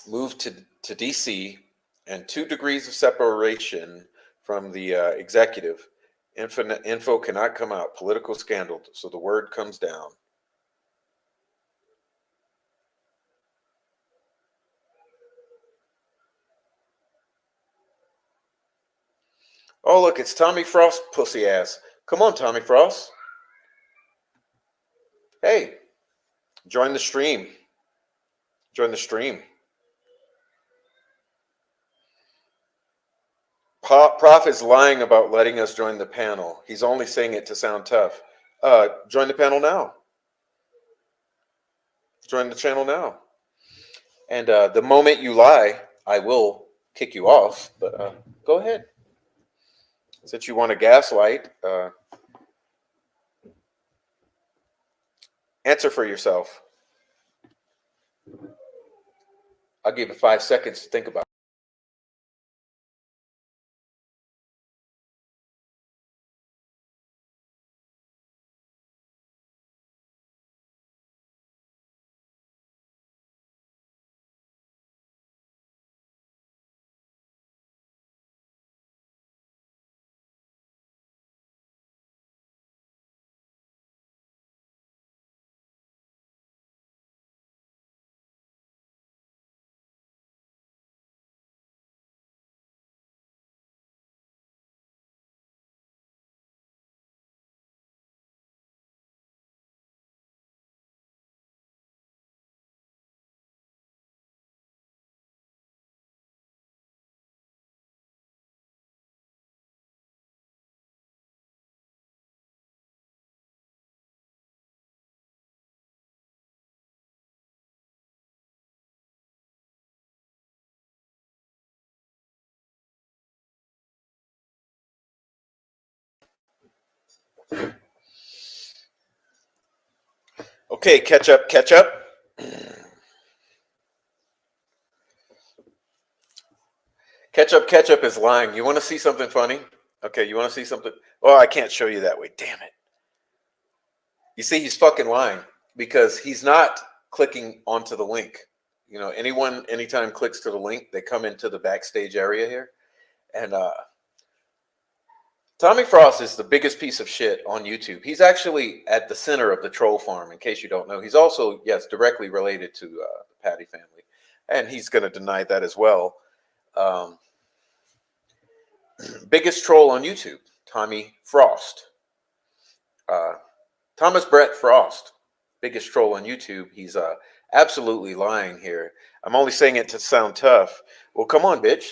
move to DC, and 2 degrees of separation from the executive. Info cannot come out. Political scandal. So the word comes down. Oh, look, it's Tommy Frost, pussy ass. Come on, Tommy Frost. Hey, join the stream. Join the stream. Prof is lying about letting us join the panel. He's only saying it to sound tough. Join the panel now. Join the channel now. And the moment you lie, I will kick you off. But go ahead. Since you want to gaslight, answer for yourself. I'll give you 5 seconds to think about it. Okay, catch up, catch up. Catch up is lying. You want to see something funny? Okay, you want to see something? Oh, I can't show you that way. Damn it. You see, he's fucking lying because he's not clicking onto the link. You know, anytime clicks to the link, they come into the backstage area here. And Tommy Frost is the biggest piece of shit on YouTube. He's actually at the center of the troll farm, in case you don't know. He's also, yes, directly related to the Patty family. And he's going to deny that as well. Biggest troll on YouTube, Tommy Frost. Thomas Brett Frost, biggest troll on YouTube. He's absolutely lying here. I'm only saying it to sound tough. Well, come on, bitch.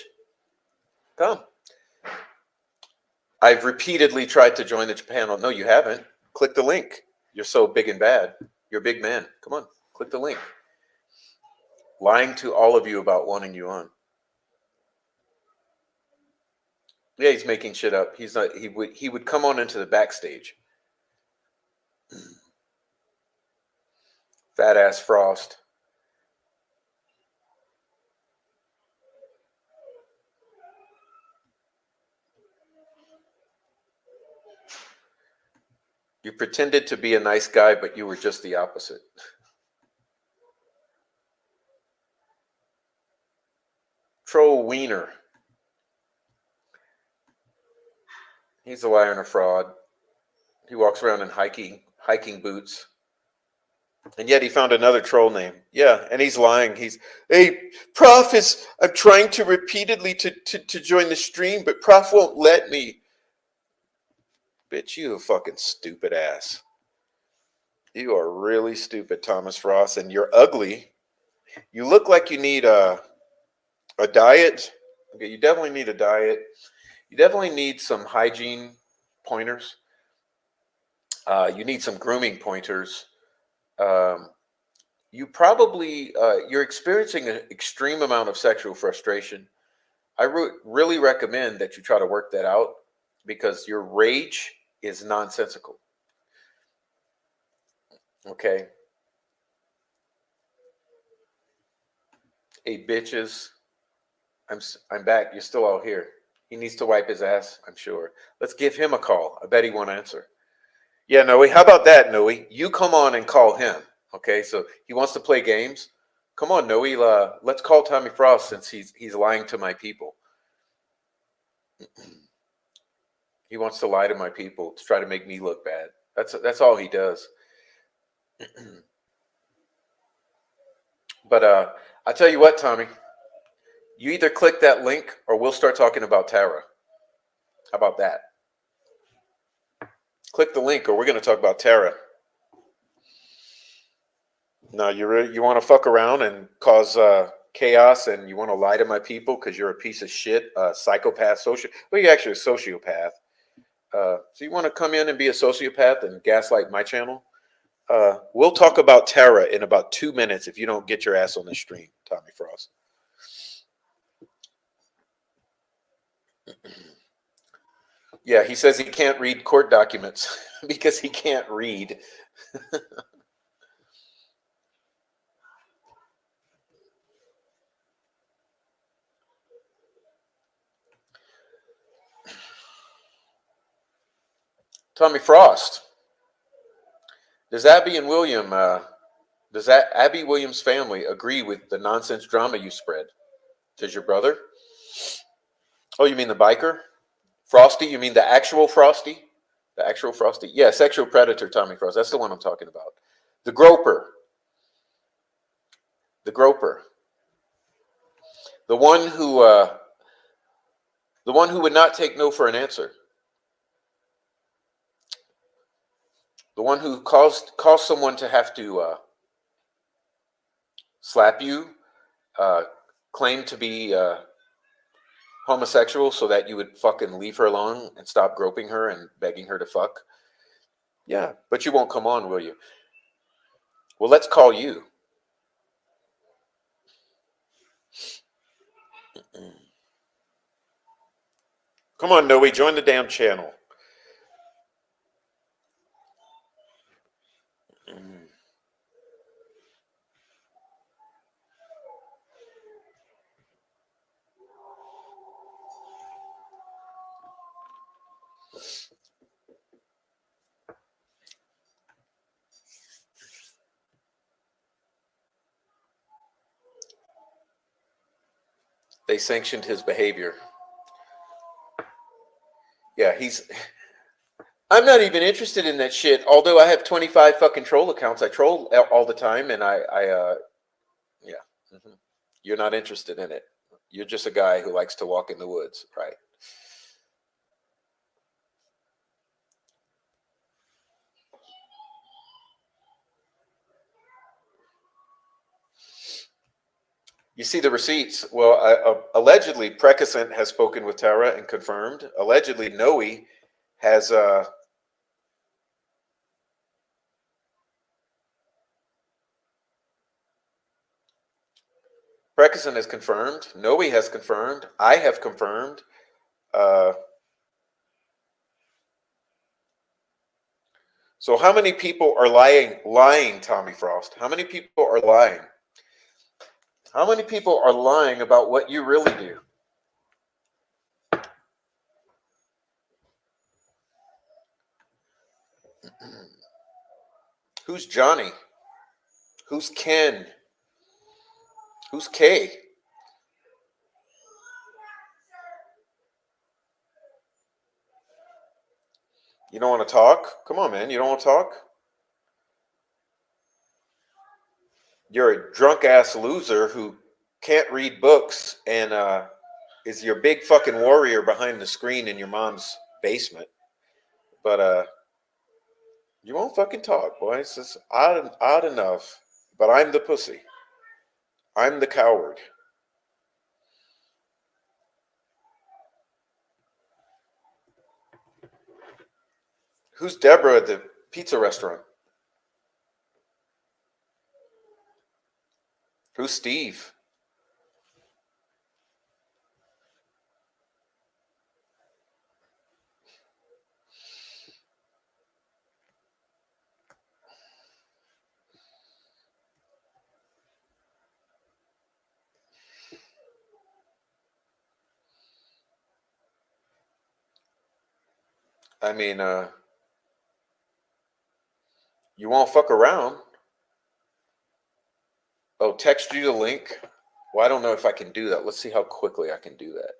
Come. I've repeatedly tried to join the panel. No, you haven't. Click the link. You're so big and bad. You're a big man. Come on, click the link. Lying to all of you about wanting you on. Yeah, he's making shit up. He's not. He would come on into the backstage. Fat ass Frost. You pretended to be a nice guy, but you were just the opposite. Troll Wiener. He's a liar and a fraud. He walks around in hiking boots. And yet he found another troll name. Yeah, and he's lying. Hey, Prof I'm trying to repeatedly to join the stream, but Prof won't let me. Bitch, you a fucking stupid ass. You are really stupid, Thomas Ross, and you're ugly. You look like you need a diet. Okay, you definitely need a diet. You definitely need some hygiene pointers. You need some grooming pointers. You probably you're experiencing an extreme amount of sexual frustration. I really recommend that you try to work that out because your rage is nonsensical. Okay. Hey bitches, I'm back. You're still out here. He needs to wipe his ass, I'm sure. Let's give him a call. I bet he won't answer. Yeah, Noe. How about that, Noe? You come on and call him. Okay, so he wants to play games. Come on, Noe. Let's call Tommy Frost since he's lying to my people. He wants to lie to my people to try to make me look bad. That's all he does. But I tell you what, Tommy. You either click that link or we'll start talking about Tara. How about that? Click the link or we're going to talk about Tara. No, you want to fuck around and cause chaos and you want to lie to my people because you're a piece of shit, psychopath, well, you're actually a sociopath. So you want to come in and be a sociopath and gaslight my channel? We'll talk about Tara in about 2 minutes if you don't get your ass on the stream, Tommy Frost. Yeah, he says he can't read court documents because he can't read. Tommy Frost. Does Abby Williams' family agree with the nonsense drama you spread? Does your brother? Oh, you mean the biker? Frosty? You mean the actual Frosty? The actual Frosty? Yeah, sexual predator Tommy Frost. That's the one I'm talking about. The groper. The groper. The one who would not take no for an answer. The one who caused someone to have to slap you, claim to be homosexual so that you would fucking leave her alone and stop groping her and begging her to fuck. Yeah, but you won't come on, will you? Well, let's call you. Come on, Noe, join the damn channel. They sanctioned his behavior. Yeah, I'm not even interested in that shit. Although I have 25 fucking troll accounts, I troll all the time, and yeah. Mm-hmm. You're not interested in it. You're just a guy who likes to walk in the woods, right? You see the receipts. Well, allegedly, Precascent has spoken with Tara and confirmed. Allegedly, Noe has Preckerson has confirmed. Noe has confirmed. I have confirmed. So how many people are lying, Tommy Frost? How many people are lying? How many people are lying about what you really do? Who's Johnny? Who's Ken? Who's Kay? You don't want to talk? Come on, man. You don't want to talk? You're a drunk ass loser who can't read books and is your big fucking warrior behind the screen in your mom's basement. But you won't fucking talk, boy. It's just odd enough. But I'm the pussy. I'm the coward. Who's Deborah at the pizza restaurant? Who's Steve? I mean, you won't fuck around. Oh, text you the link. Well, I don't know if I can do that. Let's see how quickly I can do that.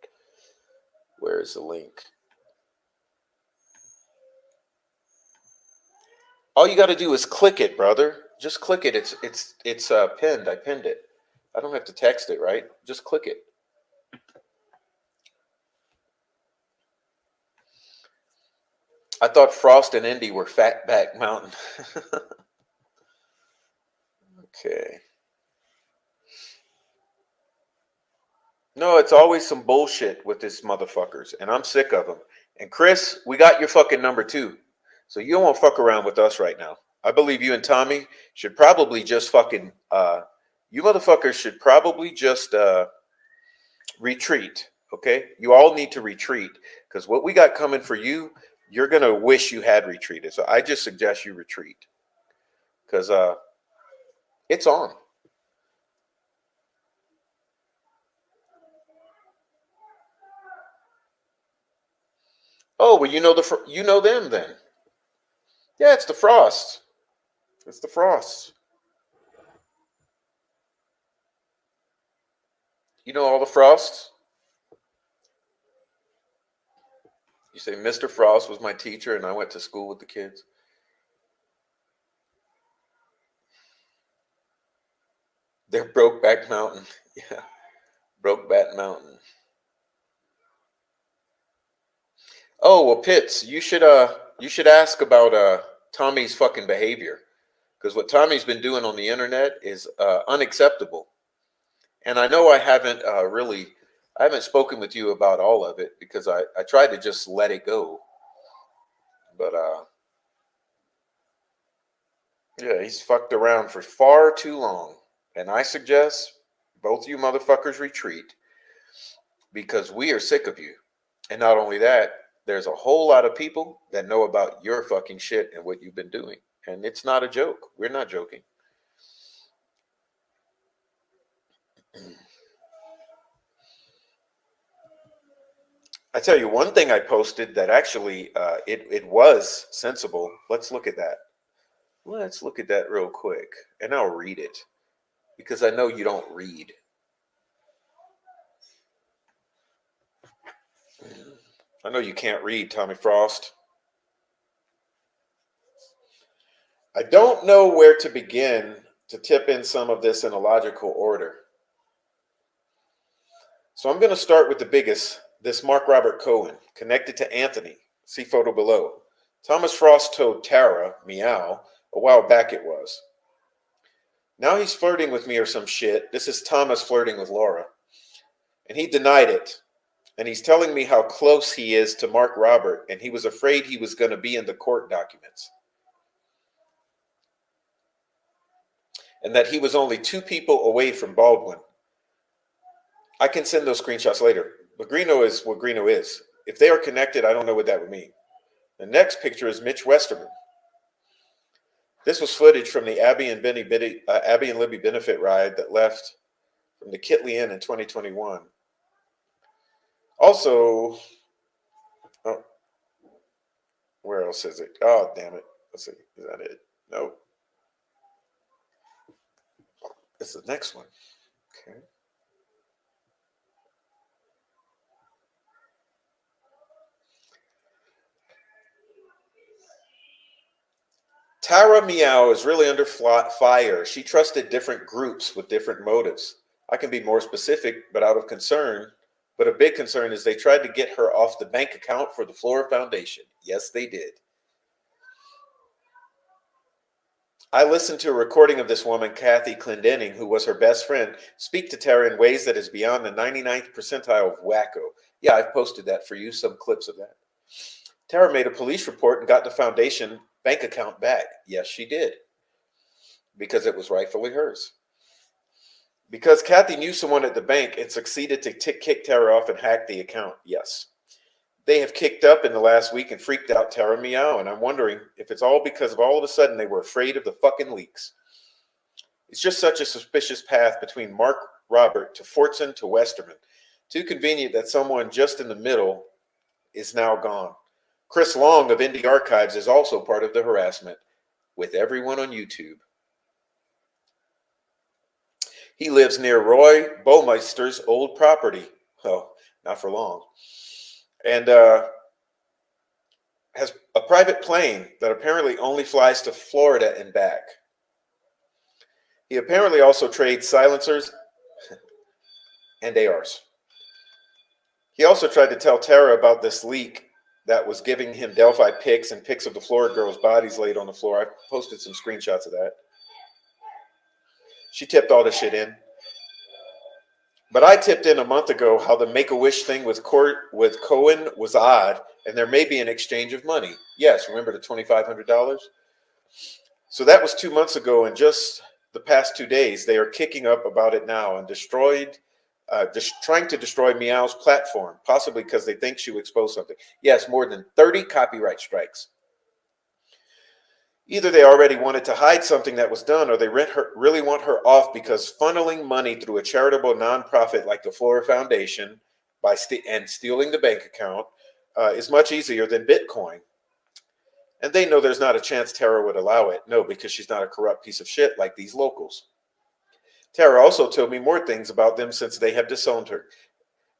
Where is the link? All you got to do is click it, brother. Just click it. It's pinned. I pinned it. I don't have to text it, right? Just click it. I thought Frost and Indy were Fatback Mountain. Okay. No, it's always some bullshit with this motherfuckers, and I'm sick of them. And Chris, we got your fucking number too, so you don't want to fuck around with us right now. I believe you and Tommy should probably just fucking, you motherfuckers should probably just retreat. Okay, you all need to retreat because what we got coming for you, you're gonna wish you had retreated. So I just suggest you retreat because it's on. Oh, well, you know them then. Yeah, it's the Frost. It's the Frost. You know all the Frosts? You say Mr. Frost was my teacher and I went to school with the kids. They're Brokeback Mountain. Yeah. Brokeback Mountain. Oh, well, Pitts, you should ask about Tommy's fucking behavior. Because what Tommy's been doing on the internet is unacceptable. And I know I haven't I haven't spoken with you about all of it because I tried to just let it go. But yeah, he's fucked around for far too long. And I suggest both you motherfuckers retreat because we are sick of you. And not only that, there's a whole lot of people that know about your fucking shit and what you've been doing. And it's not a joke. We're not joking. I tell you one thing I posted that actually it was sensible. Let's look at that. Let's look at that real quick, and I'll read it because I know you don't read. I know you can't read, Tommy Frost. I don't know where to begin to tip in some of this in a logical order. So I'm going to start with the biggest, this Mark Robert Cohen, connected to Anthony. See photo below. Thomas Frost told Tara, meow, a while back it was. Now he's flirting with me or some shit. This is Thomas flirting with Laura. And he denied it. And he's telling me how close he is to Mark Robert, and he was afraid he was going to be in the court documents. And that he was only 2 people away from Baldwin. I can send those screenshots later. But Greeno is what Greeno is. If they are connected, I don't know what that would mean. The next picture is Mitch Westerman. This was footage from the Abby and Libby benefit ride that left from the Kitley Inn in 2021. Also, oh, where else is it? Oh, damn it. Let's see. Is that it? Nope. It's the next one. Okay. Tara Meow is really under fire. She trusted different groups with different motives. I can be more specific, but out of concern. But a big concern is they tried to get her off the bank account for the Flora Foundation. Yes, they did. I listened to a recording of this woman, Kathy Clendenning, who was her best friend, speak to Tara in ways that is beyond the 99th percentile of wacko. Yeah, I've posted that for you, some clips of that. Tara made a police report and got the foundation bank account back. Yes, she did. Because it was rightfully hers. Because Kathy knew someone at the bank and succeeded to kick Tara off and hack the account. Yes. They have kicked up in the last week and freaked out Tara Meow, and I'm wondering if it's all because of all of a sudden they were afraid of the fucking leaks. It's just such a suspicious path between Mark Robert to Fortson to Westerman. Too convenient that someone just in the middle is now gone. Chris Long of Indie Archives is also part of the harassment with everyone on YouTube. He lives near Roy Baumeister's old property. Oh, not for long. And has a private plane that apparently only flies to Florida and back. He apparently also trades silencers and ARs. He also tried to tell Tara about this leak that was giving him Delphi pics and pics of the Florida girls' bodies laid on the floor. I posted some screenshots of that. She tipped all this shit in. But I tipped in a month ago how the Make-A-Wish thing with Cohen was odd, and there may be an exchange of money. Yes, remember the $2,500? So that was 2 months ago, and just the past 2 days, they are kicking up about it now and trying to destroy Meow's platform, possibly because they think she will expose something. Yes, more than 30 copyright strikes. Either they already wanted to hide something that was done, or they really want her off because funneling money through a charitable nonprofit like the Flora Foundation and stealing the bank account is much easier than Bitcoin. And they know there's not a chance Tara would allow it. No, because she's not a corrupt piece of shit like these locals. Tara also told me more things about them since they have disowned her.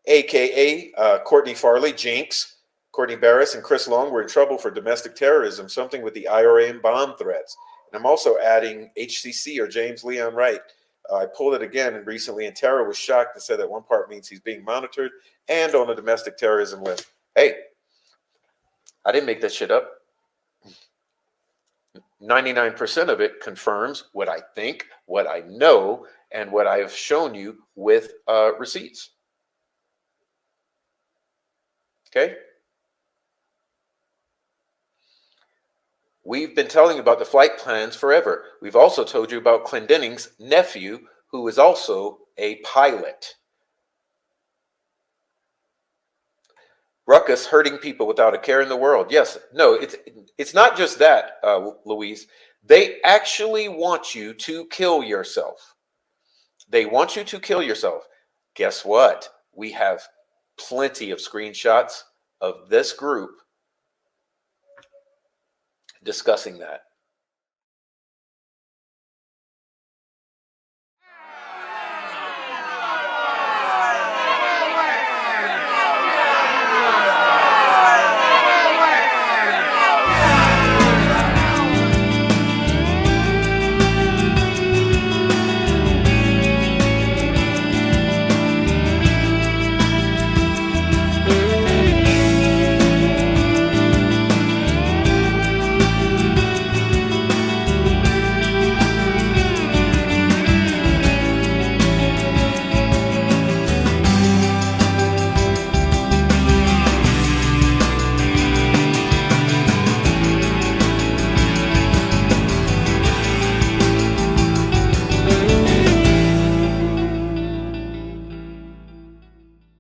AKA Courtney Farley, Jinx, Courtney Barris, and Chris Long were in trouble for domestic terrorism, something with the IRA and bomb threats. And I'm also adding HCC or James Leon Wright. I pulled it again recently, and Tara was shocked and said that one part means he's being monitored and on a domestic terrorism list. Hey, I didn't make that shit up. 99% of it confirms what I think, what I know, and what I have shown you with receipts. Okay? We've been telling you about the flight plans forever. We've also told you about Clendenning's nephew, who is also a pilot. Ruckus hurting people without a care in the world. Yes, no, it's not just that, Louise. They actually want you to kill yourself. They want you to kill yourself. Guess what? We have plenty of screenshots of this group discussing that.